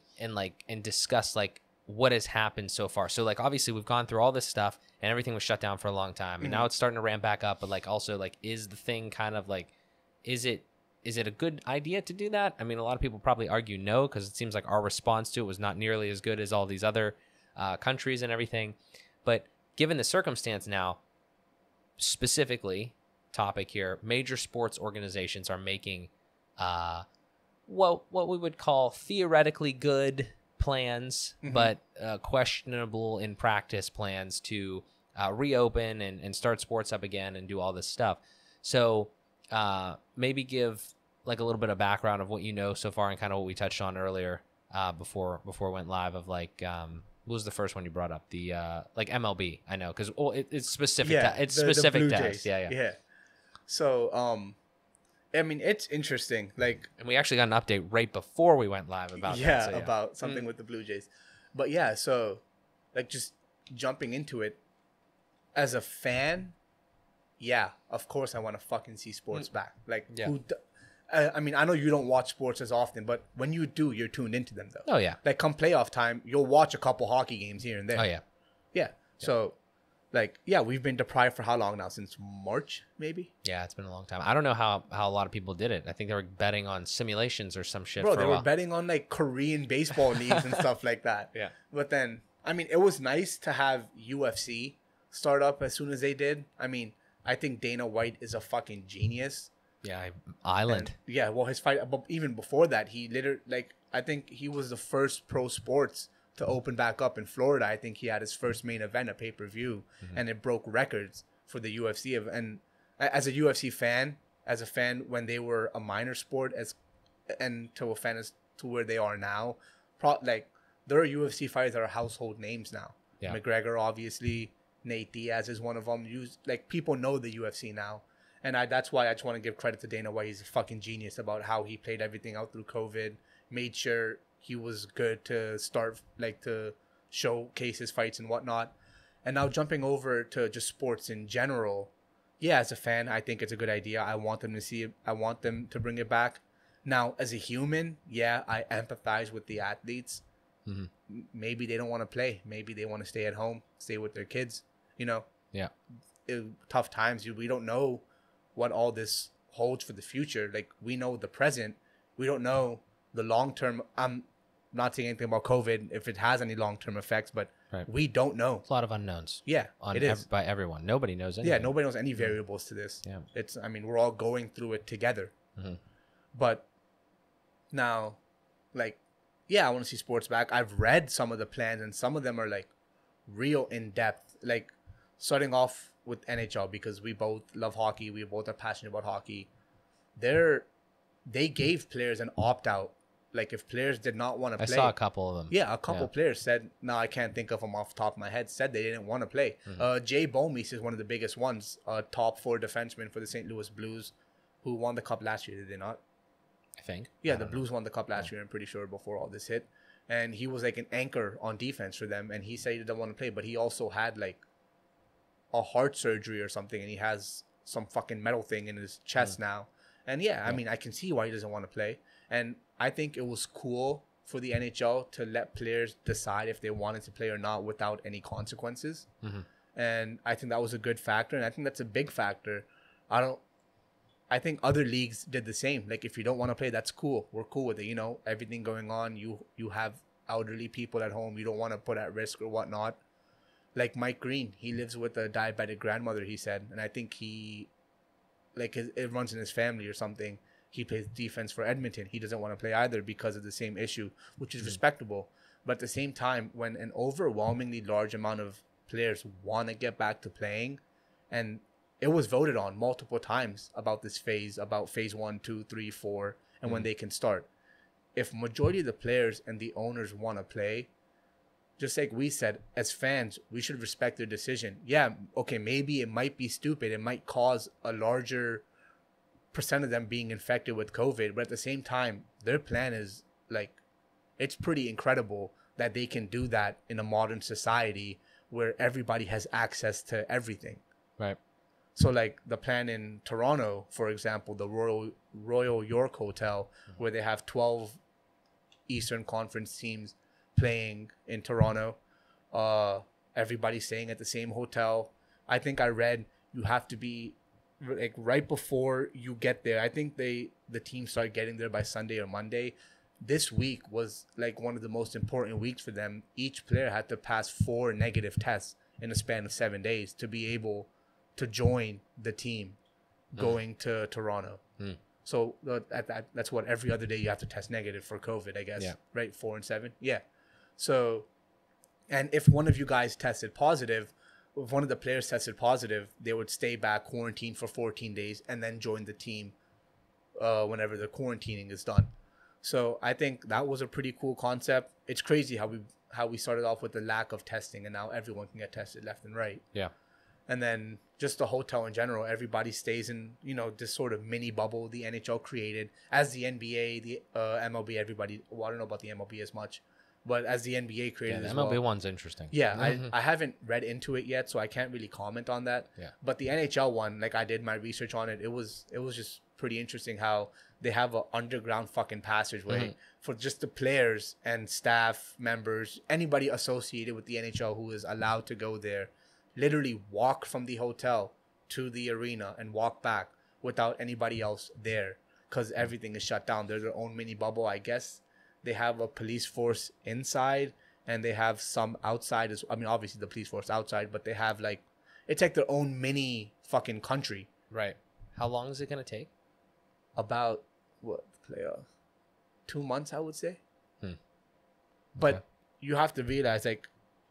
discuss like what has happened so far. So like obviously we've gone through all this stuff and everything was shut down for a long time, and now it's starting to ramp back up, but like also like is the thing kind of like is it a good idea to do that? I mean, a lot of people probably argue no, because it seems like our response to it was not nearly as good as all these other countries and everything. But given the circumstance now, specifically topic here, major sports organizations are making what we would call theoretically good plans, but questionable in practice plans to reopen and start sports up again and do all this stuff. So maybe give like a little bit of background of what you know so far and kind of what we touched on earlier before we went live of like what was the first one you brought up? The like MLB, I know, because it's specific. It's specific to us. Yeah. So I mean, it's interesting. Like, and we actually got an update right before we went live about that. So, about something with the Blue Jays. But yeah, so like just jumping into it as a fan, yeah, of course I want to fucking see sports back. Like, I mean, I know you don't watch sports as often, but when you do, you're tuned into them though. Oh yeah. Like come playoff time, you'll watch a couple hockey games here and there. Oh yeah. Yeah. So. Like, yeah, we've been deprived for how long now? Since March, maybe? Yeah, it's been a long time. I don't know how a lot of people did it. I think they were betting on simulations or some shit. Bro, they were betting on, like, Korean baseball leagues and stuff like that. Yeah. But then, I mean, it was nice to have UFC start up as soon as they did. I mean, I think Dana White is a fucking genius. Yeah, Island. And, yeah, well, his fight, but even before that, he literally, like, I think he was the first pro sports to open back up in Florida. I think he had his first main event, a pay-per-view, and it broke records for the UFC. And as a UFC fan, when they were a minor sport, and to a fan as to where they are now, like there are UFC fighters that are household names now. Yeah. McGregor, obviously, Nate Diaz is one of them. Like people know the UFC now, and that's why I just want to give credit to Dana White. He's a fucking genius about how he played everything out through COVID, made sure he was good to start, like, to showcase his fights and whatnot. And now jumping over to just sports in general, yeah, as a fan, I think it's a good idea. I want them to see it. I want them to bring it back. Now, as a human, yeah, I empathize with the athletes. Maybe they don't want to play. Maybe they want to stay at home, stay with their kids, you know? Yeah. Tough times. We don't know what all this holds for the future. Like, we know the present. We don't know the long term. I'm not saying anything about COVID if it has any long term effects, but we don't know. It's a lot of unknowns. Yeah, it is by everyone. Nobody knows anything. Yeah, nobody knows any variables to this. Yeah, I mean, we're all going through it together. But now, like, yeah, I want to see sports back. I've read some of the plans, and some of them are like real in depth. Like starting off with NHL, because we both love hockey. We both are passionate about hockey. They gave players an opt out. Like, if players did not want to play. I saw a couple of them. Yeah, a couple players said, no, I can't think of them off the top of my head, said they didn't want to play. Jay Bomies is one of the biggest ones, a top 4 defenseman for the St. Louis Blues, who won the cup last year, did they not? I think. Yeah, the Blues won the cup last year, I'm pretty sure, before all this hit. And he was like an anchor on defense for them, and he said he didn't want to play, but he also had like a heart surgery or something, and he has some fucking metal thing in his chest now. And yeah, I mean, I can see why he doesn't want to play. And I think it was cool for the NHL to let players decide if they wanted to play or not without any consequences. And I think that was a good factor. And I think that's a big factor. I think other leagues did the same. Like, if you don't want to play, that's cool. We're cool with it. You know, everything going on. You have elderly people at home you don't want to put at risk or whatnot. Like Mike Green, he lives with a diabetic grandmother, he said. And I think it runs in his family or something. He plays defense for Edmonton. He doesn't want to play either because of the same issue, which is respectable. But at the same time, when an overwhelmingly large amount of players want to get back to playing, and it was voted on multiple times about this phase, about phase 1, 2, 3, 4, and when they can start. If majority of the players and the owners want to play, just like we said, as fans, we should respect their decision. Yeah, okay, maybe it might be stupid. It might cause a larger percent of them being infected with COVID, but at the same time, their plan is like, it's pretty incredible that they can do that in a modern society where everybody has access to everything. Right. So like the plan in Toronto, for example, the Royal York Hotel, where they have 12 Eastern Conference teams playing in Toronto, everybody's staying at the same hotel. I think I read you have to be like right before you get there. I think the team start getting there by Sunday or Monday. This week was like one of the most important weeks for them. Each player had to pass 4 negative tests in a span of 7 days to be able to join the team going to Toronto. So that's what, every other day you have to test negative for COVID, I guess. Yeah. Right? 4 and 7. Yeah. So, and if one of you guys tested positive, if one of the players tested positive, they would stay back, quarantine for 14 days, and then join the team whenever the quarantining is done. So I think that was a pretty cool concept. It's crazy how we started off with the lack of testing, and now everyone can get tested left and right. Yeah. And then just the hotel in general, everybody stays in, this sort of mini bubble the NHL created. As the NBA, the MLB, everybody, well, I don't know about the MLB as much, but as the NBA created the MLB one's interesting. Yeah, I haven't read into it yet, so I can't really comment on that. Yeah. But the NHL one, like I did my research on it, it was just pretty interesting how they have an underground fucking passageway for just the players and staff members, anybody associated with the NHL who is allowed to go there, literally walk from the hotel to the arena and walk back without anybody else there because everything is shut down. They're their own mini bubble, I guess. They have a police force inside and they have some outside. I mean, obviously the police force outside, but they have like, it's like their own mini fucking country. Right. How long is it going to take? About 2 months, I would say. But you have to realize, like,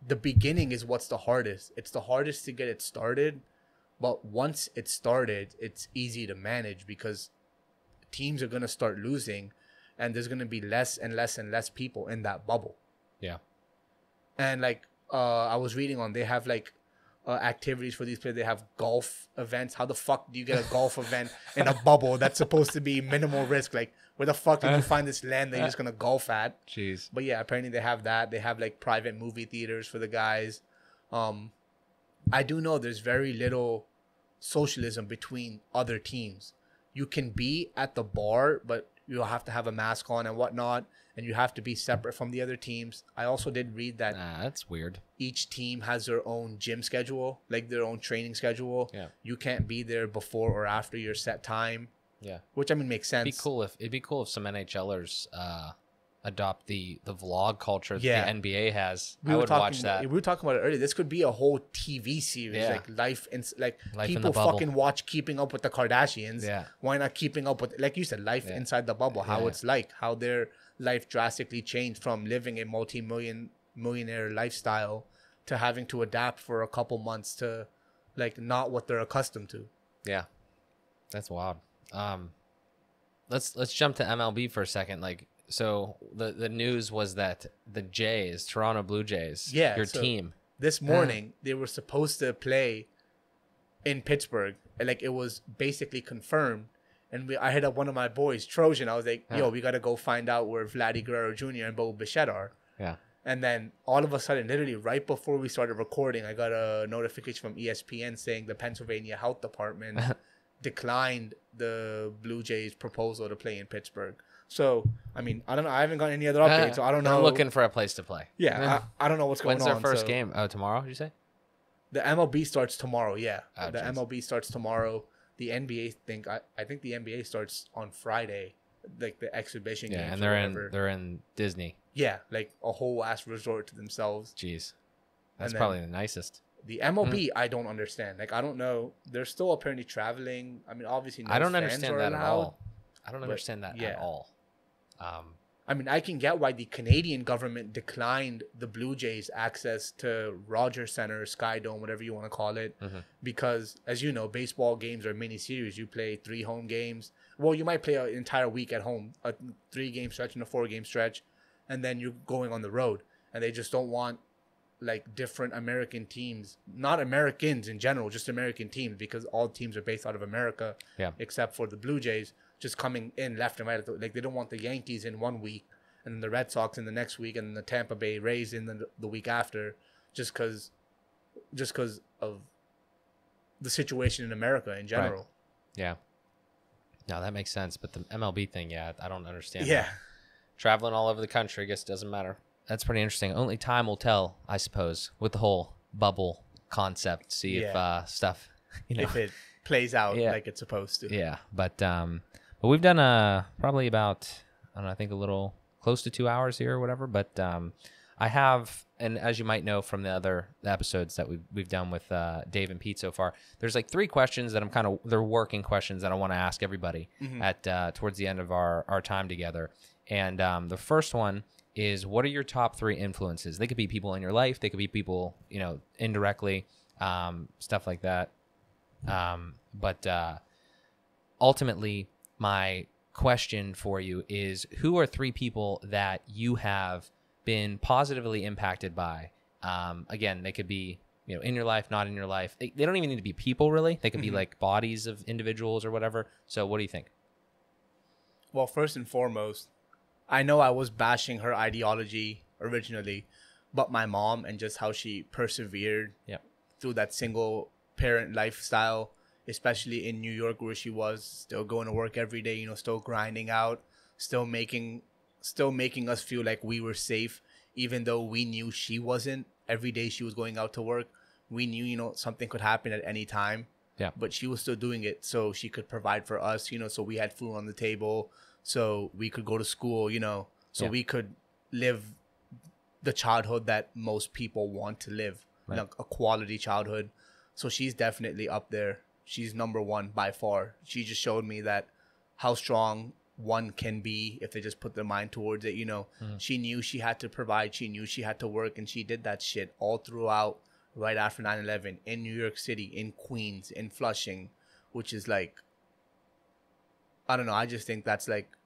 the beginning is what's the hardest. It's the hardest to get it started, but once it's started, it's easy to manage because teams are going to start losing and there's going to be less and less and less people in that bubble. Yeah. And like I was reading on, they have like activities for these players. They have golf events. How the fuck do you get a golf event in a bubble that's supposed to be minimal risk? Like, where the fuck did you find this land that you're just gonna golf at? Jeez. But yeah, apparently they have that. They have like private movie theaters for the guys. I do know there's very little socialism between other teams. You can be at the bar, but you'll have to have a mask on and whatnot, and you have to be separate from the other teams. I also did read that that's weird. Each team has their own gym schedule, like their own training schedule. Yeah. You can't be there before or after your set time. Yeah. Which, I mean, makes sense. It'd be cool if some NHLers adopt the vlog culture that the NBA has. I would watch that. We were talking about it earlier. This could be a whole TV series, like life people fucking watch Keeping Up with the Kardashians. Yeah. Why not Keeping Up with, like you said, life inside the bubble? How it's like, how their life drastically changed from living a multi-millionaire lifestyle to having to adapt for a couple months to like not what they're accustomed to. Yeah, that's wild. Let's jump to MLB for a second. Like, so the news was that the Jays, Toronto Blue Jays, your team, this morning they were supposed to play in Pittsburgh. Like, it was basically confirmed. And I hit up one of my boys, Trojan. I was like, yo, we got to go find out where Vladdy Guerrero Jr. and Bo Bichette are. Yeah. And then all of a sudden, literally right before we started recording, I got a notification from ESPN saying the Pennsylvania Health Department declined the Blue Jays' proposal to play in Pittsburgh. So, I mean, I don't know. I haven't got any other updates, so I don't know. I'm looking for a place to play. Yeah, I don't know what's going on. When's their first game? Oh, tomorrow, did you say? The MLB starts tomorrow, yeah. Oh, the MLB starts tomorrow. The NBA, I think the NBA starts on Friday, like the exhibition games. Yeah, and they're in Disney. Yeah, like a whole ass resort to themselves. Jeez. That's probably the nicest. The MLB, I don't understand. Like, I don't know. They're still apparently traveling. I mean, obviously, I don't understand that at all. I don't understand that at all. I mean, I can get why the Canadian government declined the Blue Jays access to Rogers Center, Sky Dome, whatever you want to call it, because, as you know, baseball games are mini series. You play 3 home games. Well, you might play an entire week at home, a 3-game stretch and a 4-game stretch, and then you're going on the road. And they just don't want like different American teams, not Americans in general, just American teams, because all teams are based out of America, except for the Blue Jays, just coming in left and right. Like they don't want the Yankees in 1 week, and then the Red Sox in the next week, and the Tampa Bay Rays in the week after, just because of the situation in America in general. Right. Yeah. No, that makes sense. But the MLB thing, I don't understand. Yeah. That. Traveling all over the country, I guess, doesn't matter. That's pretty interesting. Only time will tell, I suppose, with the whole bubble concept. See if stuff, if it plays out like it's supposed to. Yeah, but we've done probably about, I don't know, I think a little close to 2 hours here or whatever. But I have, and as you might know from the other episodes that we've done with Dave and Pete so far, there's like 3 questions that they're working questions that I want to ask everybody at towards the end of our time together. And the first one is, what are your top 3 influences? They could be people in your life. They could be people, indirectly, stuff like that. But ultimately, my question for you is, who are 3 people that you have been positively impacted by? Again, they could be, in your life, not in your life. They don't even need to be people, really. They could be like bodies of individuals or whatever. So what do you think? Well, first and foremost, I know I was bashing her ideology originally, but my mom and just how she persevered through that single parent lifestyle, especially in New York where she was still going to work every day, still grinding out, still making us feel like we were safe, even though we knew she wasn't. Every day she was going out to work, we knew, something could happen at any time. Yeah. But she was still doing it so she could provide for us, so we had food on the table, so we could go to school, so we could live the childhood that most people want to live, a quality childhood. So she's definitely up there. She's number 1 by far. She just showed me that how strong one can be if they just put their mind towards it. She knew she had to provide. She knew she had to work, and she did that shit all throughout right after 9/11 in New York City, in Queens, in Flushing, which is like, I don't know. I just think that's like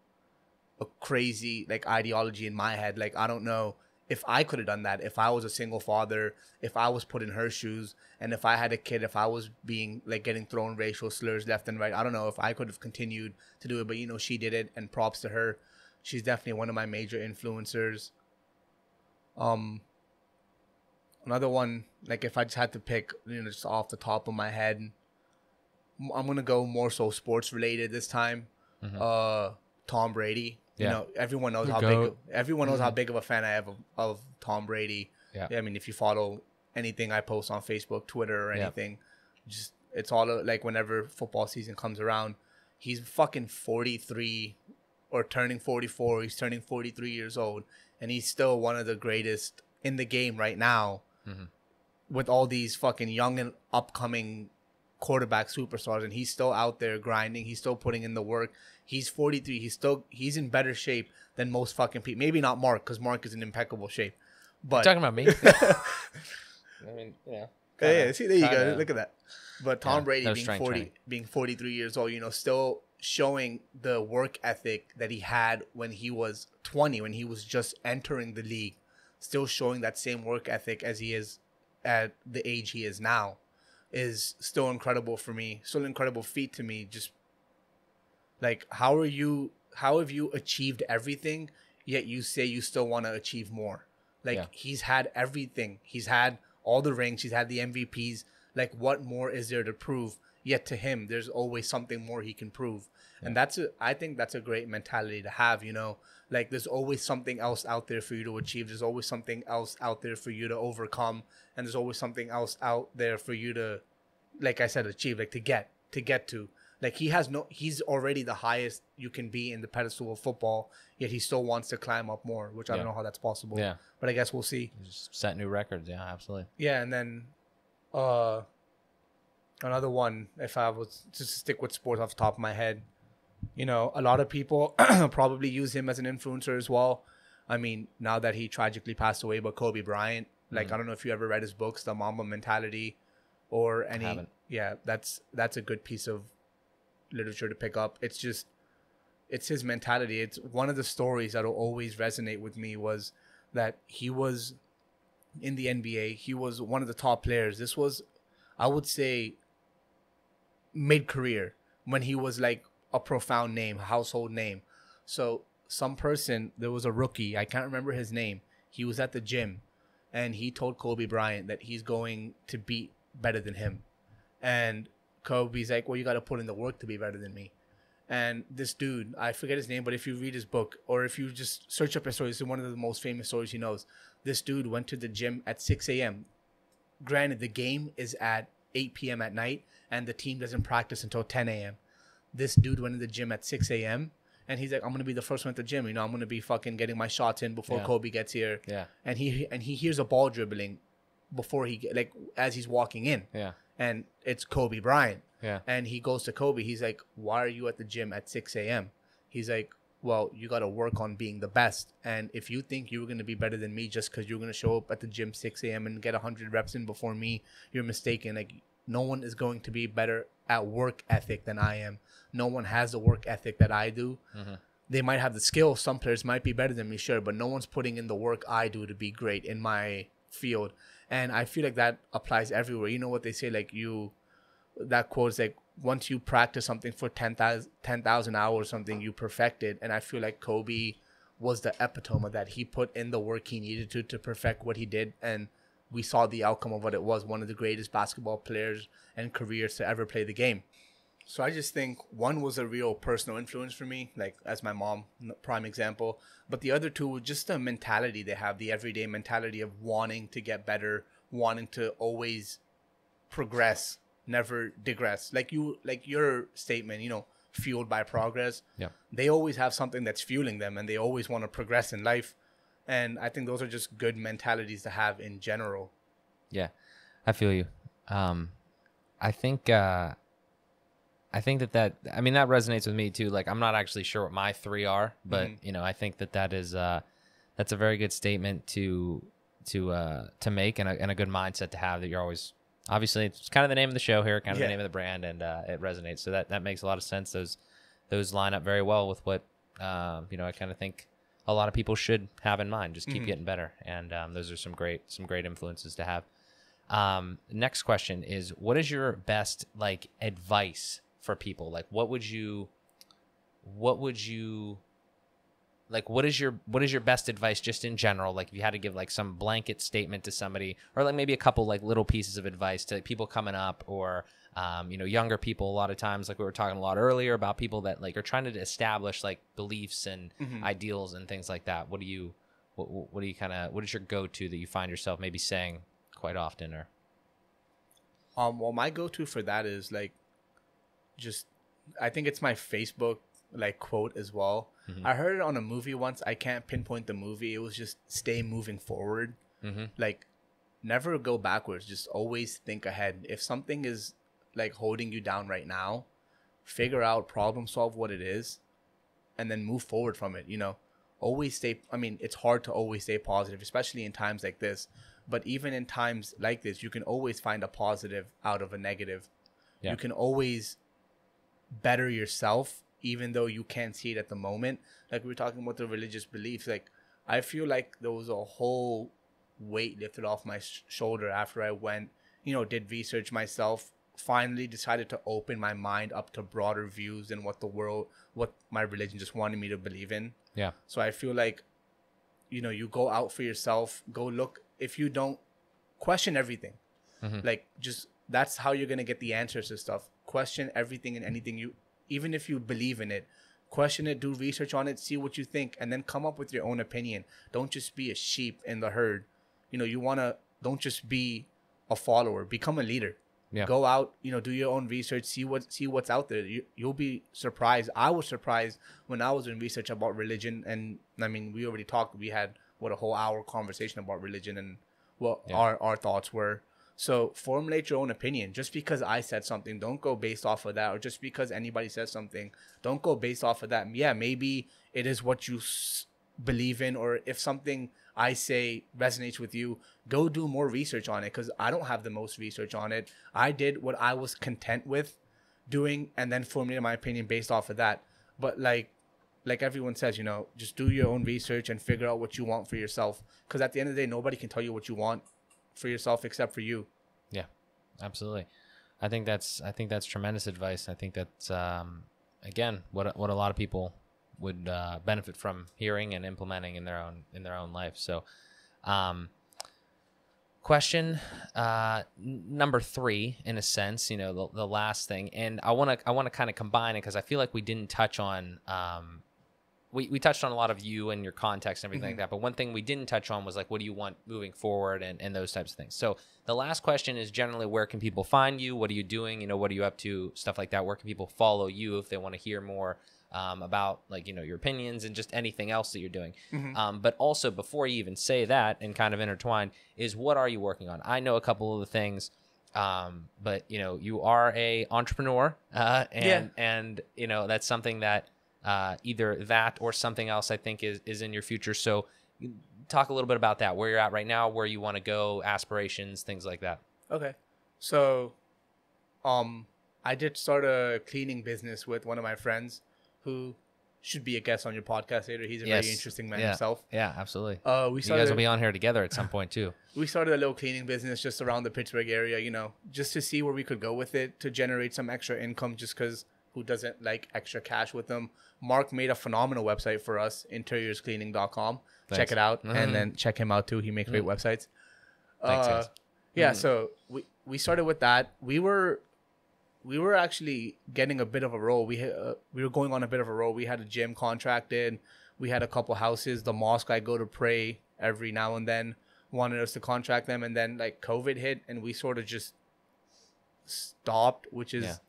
a crazy like ideology in my head. Like, I don't know if I could have done that, if I was a single father, if I was put in her shoes, and if I had a kid, if I was being like getting thrown racial slurs left and right. I don't know if I could have continued to do it, but she did it, and props to her. She's definitely one of my major influencers. Another one, like if I just had to pick, just off the top of my head, I'm gonna go more so sports related this time. Tom Brady. Everyone knows how big of a fan I am of Tom Brady. Yeah. I mean, if you follow anything I post on Facebook, Twitter, or anything, just it's all like whenever football season comes around, he's fucking 43 or turning 44. He's turning 43 years old, and he's still one of the greatest in the game right now. With all these fucking young and upcoming quarterback superstars, and he's still out there grinding. He's still putting in the work. He's 43. He's in better shape than most fucking people. Maybe not Mark, because Mark is in impeccable shape. But you're talking about me. I mean, yeah. See, there you go. Look at that. But Tom Brady being 43 years old, still showing the work ethic that he had when he was 20, when he was just entering the league, still showing that same work ethic as he is at the age he is now, is still incredible for me. Still an incredible feat to me. Just like, how have you achieved everything, yet you say you still want to achieve more? Like, he's had everything. He's had all the rings. He's had the MVPs. Like, what more is there to prove? Yet to him, there's always something more he can prove. And I think that's a great mentality to have, Like, there's always something else out there for you to achieve. There's always something else out there for you to overcome. And there's always something else out there for you to, like I said, achieve, like to get to. Like, he's already the highest you can be in the pedestal of football, yet he still wants to climb up more, which I don't know how that's possible. Yeah. But I guess we'll see. Just set new records. Yeah, absolutely. Yeah. And then, another one, if I was just to stick with sports off the top of my head, a lot of people probably use him as an influencer as well. I mean, now that he tragically passed away, but Kobe Bryant, like, I don't know if you ever read his books, The Mamba Mentality, or any. I haven't. Yeah, that's a good piece of literature to pick up. It's his mentality. It's one of the stories that'll always resonate with me, was that he was in the NBA. He was one of the top players. This was, I would say, mid-career when he was like a profound name, household name. So there was a rookie, I can't remember his name. He was at the gym and he told Kobe Bryant that he's going to be better than him. And Kobe's like, well, you got to put in the work to be better than me. And this dude, I forget his name, but if you read his book or if you just search up his story, it's one of the most famous stories he knows. This dude went to the gym at 6 a.m. Granted, the game is at 8 p.m. at night and the team doesn't practice until 10 a.m. This dude went to the gym at 6 a.m. and he's like, I'm going to be the first one at the gym. I'm going to be fucking getting my shots in before Kobe gets here. Yeah. And he hears a ball dribbling before as he's walking in. Yeah. And it's Kobe Bryant. Yeah. And he goes to Kobe. He's like, why are you at the gym at 6 a.m.? He's like, well, you got to work on being the best. And if you think you were going to be better than me just because you're going to show up at the gym 6 a.m. and get 100 reps in before me, you're mistaken. Like, no one is going to be better at work ethic than I am. No one has the work ethic that I do. Mm-hmm. They might have the skill. Some players might be better than me, sure, but no one's putting in the work I do to be great in my field. And I feel like that applies everywhere. You know what they say, like that quote is like, once you practice something for 10,000 hours or something, you perfect it. And I feel like Kobe was the epitome of that. He put in the work he needed to perfect what he did. And we saw the outcome of what it was, one of the greatest basketball players and careers to ever play the game. So I just think one was a real personal influence for me, like as my mom, prime example. But the other two were just the mentality they have, the everyday mentality of wanting to get better, wanting to always progress, never digress. Like your statement, fueled by progress. Yeah. They always have something that's fueling them and they always want to progress in life. And I think those are just good mentalities to have in general. Yeah, I feel you. I think that resonates with me too. Like, I'm not actually sure what my three are, but I think that is that's a very good statement to make and a good mindset to have, that you're always, obviously it's kind of the name of the show here, kind of the name of the brand, and it resonates. So that makes a lot of sense. Those line up very well with what I kind of think a lot of people should have in mind. Just keep getting better, and those are some great influences to have. Next question is, what is your best advice for people? Like, what is your best advice just in general? Like, if you had to give some blanket statement to somebody, or maybe a couple little pieces of advice to people coming up, or younger people. A lot of times, like we were talking a lot earlier about people that are trying to establish beliefs and ideals and things like that. What is your go-to that you find yourself maybe saying quite often? Or well, my go-to for that is I think it's my Facebook quote as well. I heard it on a movie once. I can't pinpoint the movie. It was just stay moving forward. Never go backwards. Just always think ahead. If something is holding you down right now, figure out, problem solve what it is, and then move forward from it. Always stay. I mean, it's hard to always stay positive, especially in times like this. But even in times like this, you can always find a positive out of a negative. Yeah. You can always better yourself, even though you can't see it at the moment. Like we were talking about the religious beliefs. I feel like there was a whole weight lifted off my shoulder after I went, did research myself, finally decided to open my mind up to broader views than what my religion just wanted me to believe in. Yeah. So I feel like, you go out for yourself, go look. If you don't, question everything. That's how you're going to get the answers to stuff. Question everything and anything even if you believe in it, question it, do research on it, see what you think, and then come up with your own opinion. Don't just be a sheep in the herd. Don't just be a follower, become a leader. Yeah. Go out, do your own research, see what's out there. You'll be surprised. I was surprised when I was doing research about religion, and I mean, we already talked. We had a whole hour conversation about religion and what our thoughts were. So formulate your own opinion. Just because I said something, don't go based off of that. Or just because anybody says something, don't go based off of that. Yeah, maybe it is what you believe in, or if something I say resonates with you, go do more research on it, because I don't have the most research on it. I did what I was content with doing and then formulated my opinion based off of that. But like everyone says, just do your own research and figure out what you want for yourself. Because at the end of the day, nobody can tell you what you want for yourself except for you. Yeah, absolutely. I think that's tremendous advice. I think that's again what a lot of people would benefit from hearing and implementing in their own life. So, question number 3, in a sense, the last thing, and I want to kind of combine it because I feel like we didn't touch on we touched on a lot of you and your context and everything like that, but one thing we didn't touch on was like, what do you want moving forward and those types of things. So the last question is generally, where can people find you? What are you doing? What are you up to? Stuff like that. Where can people follow you if they want to hear more about like, your opinions and just anything else that you're doing. But also, before you even say that and kind of intertwine, is what are you working on? I know a couple of the things, but you are a entrepreneur, and that's something that either that or something else I think is in your future. So talk a little bit about that, where you're at right now, where you want to go, aspirations, things like that. Okay. So I did start a cleaning business with one of my friends who should be a guest on your podcast later. He's a very interesting man himself. Yeah, absolutely. You guys will be on here together at some point too. We started a little cleaning business just around the Pittsburgh area, just to see where we could go with it, to generate some extra income, just because who doesn't like extra cash with them. Mark made a phenomenal website for us, interiorscleaning.com. Check it out. And then check him out too. He makes great websites. Thanks, guys. Yeah, so we started with that. We were actually getting a bit of a roll. We were going on a bit of a roll. We had a gym contracted. We had a couple houses. The mosque I go to pray every now and then wanted us to contract them. And then like COVID hit and we sort of just stopped, which is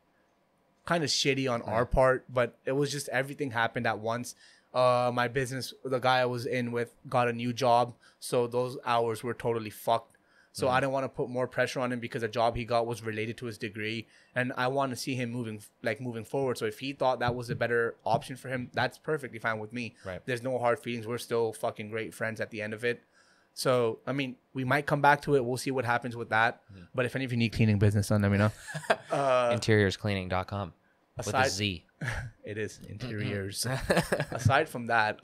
kind of shitty on our part. But it was just everything happened at once. My business, the guy I was in with, got a new job. So those hours were totally fucked. So I didn't want to put more pressure on him because the job he got was related to his degree. And I want to see him moving forward. So if he thought that was a better option for him, that's perfectly fine with me. Right. There's no hard feelings. We're still fucking great friends at the end of it. So, I mean, we might come back to it. We'll see what happens with that. But if any of you need cleaning business done, let me know. Interiorscleaning.com with a Z. It is interiors. Aside from that,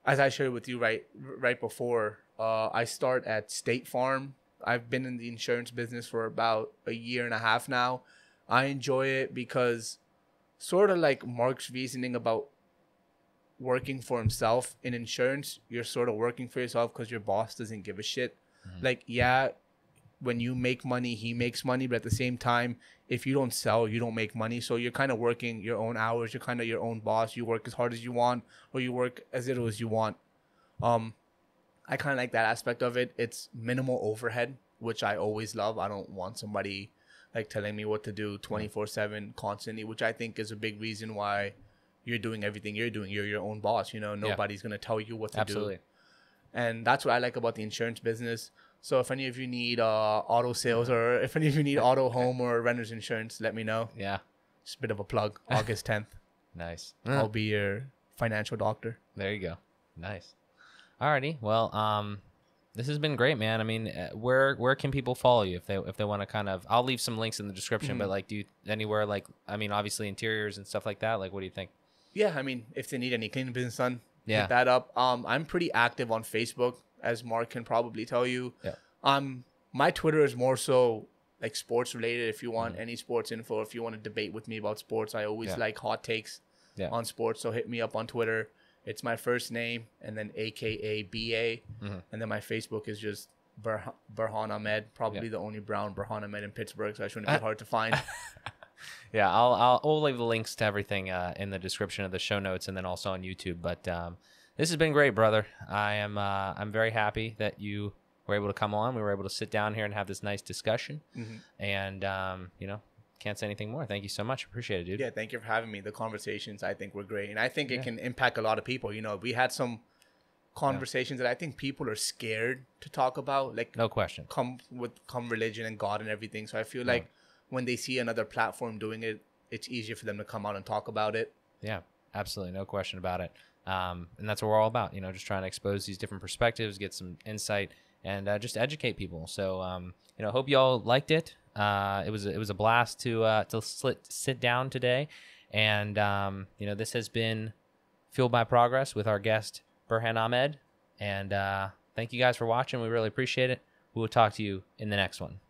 as I shared with you right before, I start at State Farm. I've been in the insurance business for about a year and a half now. I enjoy it because sort of like Mark's reasoning about working for himself in insurance, you're sort of working for yourself because your boss doesn't give a shit. Like, yeah, when you make money, he makes money. But at the same time, if you don't sell, you don't make money. So you're kind of working your own hours. You're kind of your own boss. You work as hard as you want or you work as little as you want. I kind of like that aspect of it. It's minimal overhead, which I always love. I don't want somebody like telling me what to do 24/7 constantly, which I think is a big reason why you're doing everything you're doing. You're your own boss. Nobody's going to tell you what to do. And that's what I like about the insurance business. So if any of you need auto sales or if any of you need auto, home, or renter's insurance, let me know. Yeah. Just a bit of a plug. August 10th. Nice. I'll be your financial doctor. There you go. Nice. Alrighty. Well, this has been great, man. I mean, where can people follow you if they want to kind of? I'll leave some links in the description, but like, do you anywhere like? I mean, obviously interiors and stuff like that. Like, what do you think? Yeah, I mean, if they need any cleaning business done, hit that up. I'm pretty active on Facebook, as Mark can probably tell you. Yeah. My Twitter is more so like sports related. If you want any sports info, if you want to debate with me about sports, I always like hot takes on sports. So hit me up on Twitter. It's my first name and then AKABA. And then my Facebook is just Burhan Ahmed, probably the only brown Burhan Ahmed in Pittsburgh, so I shouldn't be hard to find. Yeah, I'll leave the links to everything in the description of the show notes and then also on YouTube. But this has been great, brother. I'm very happy that you were able to come on. We were able to sit down here and have this nice discussion. And can't say anything more. Thank you so much. Appreciate it, dude. Yeah, thank you for having me. The conversations I think were great, and I think it can impact a lot of people. We had some conversations that I think people are scared to talk about, like no question, come religion and God and everything. So I feel like when they see another platform doing it, it's easier for them to come out and talk about it. Yeah, absolutely, no question about it. And that's what we're all about. Just trying to expose these different perspectives, get some insight, and just educate people. So hope y'all liked it. It was a blast to sit down today, And, this has been Fueled by Progress with our guest, Burhan Ahmed. And thank you guys for watching. We really appreciate it. We will talk to you in the next one.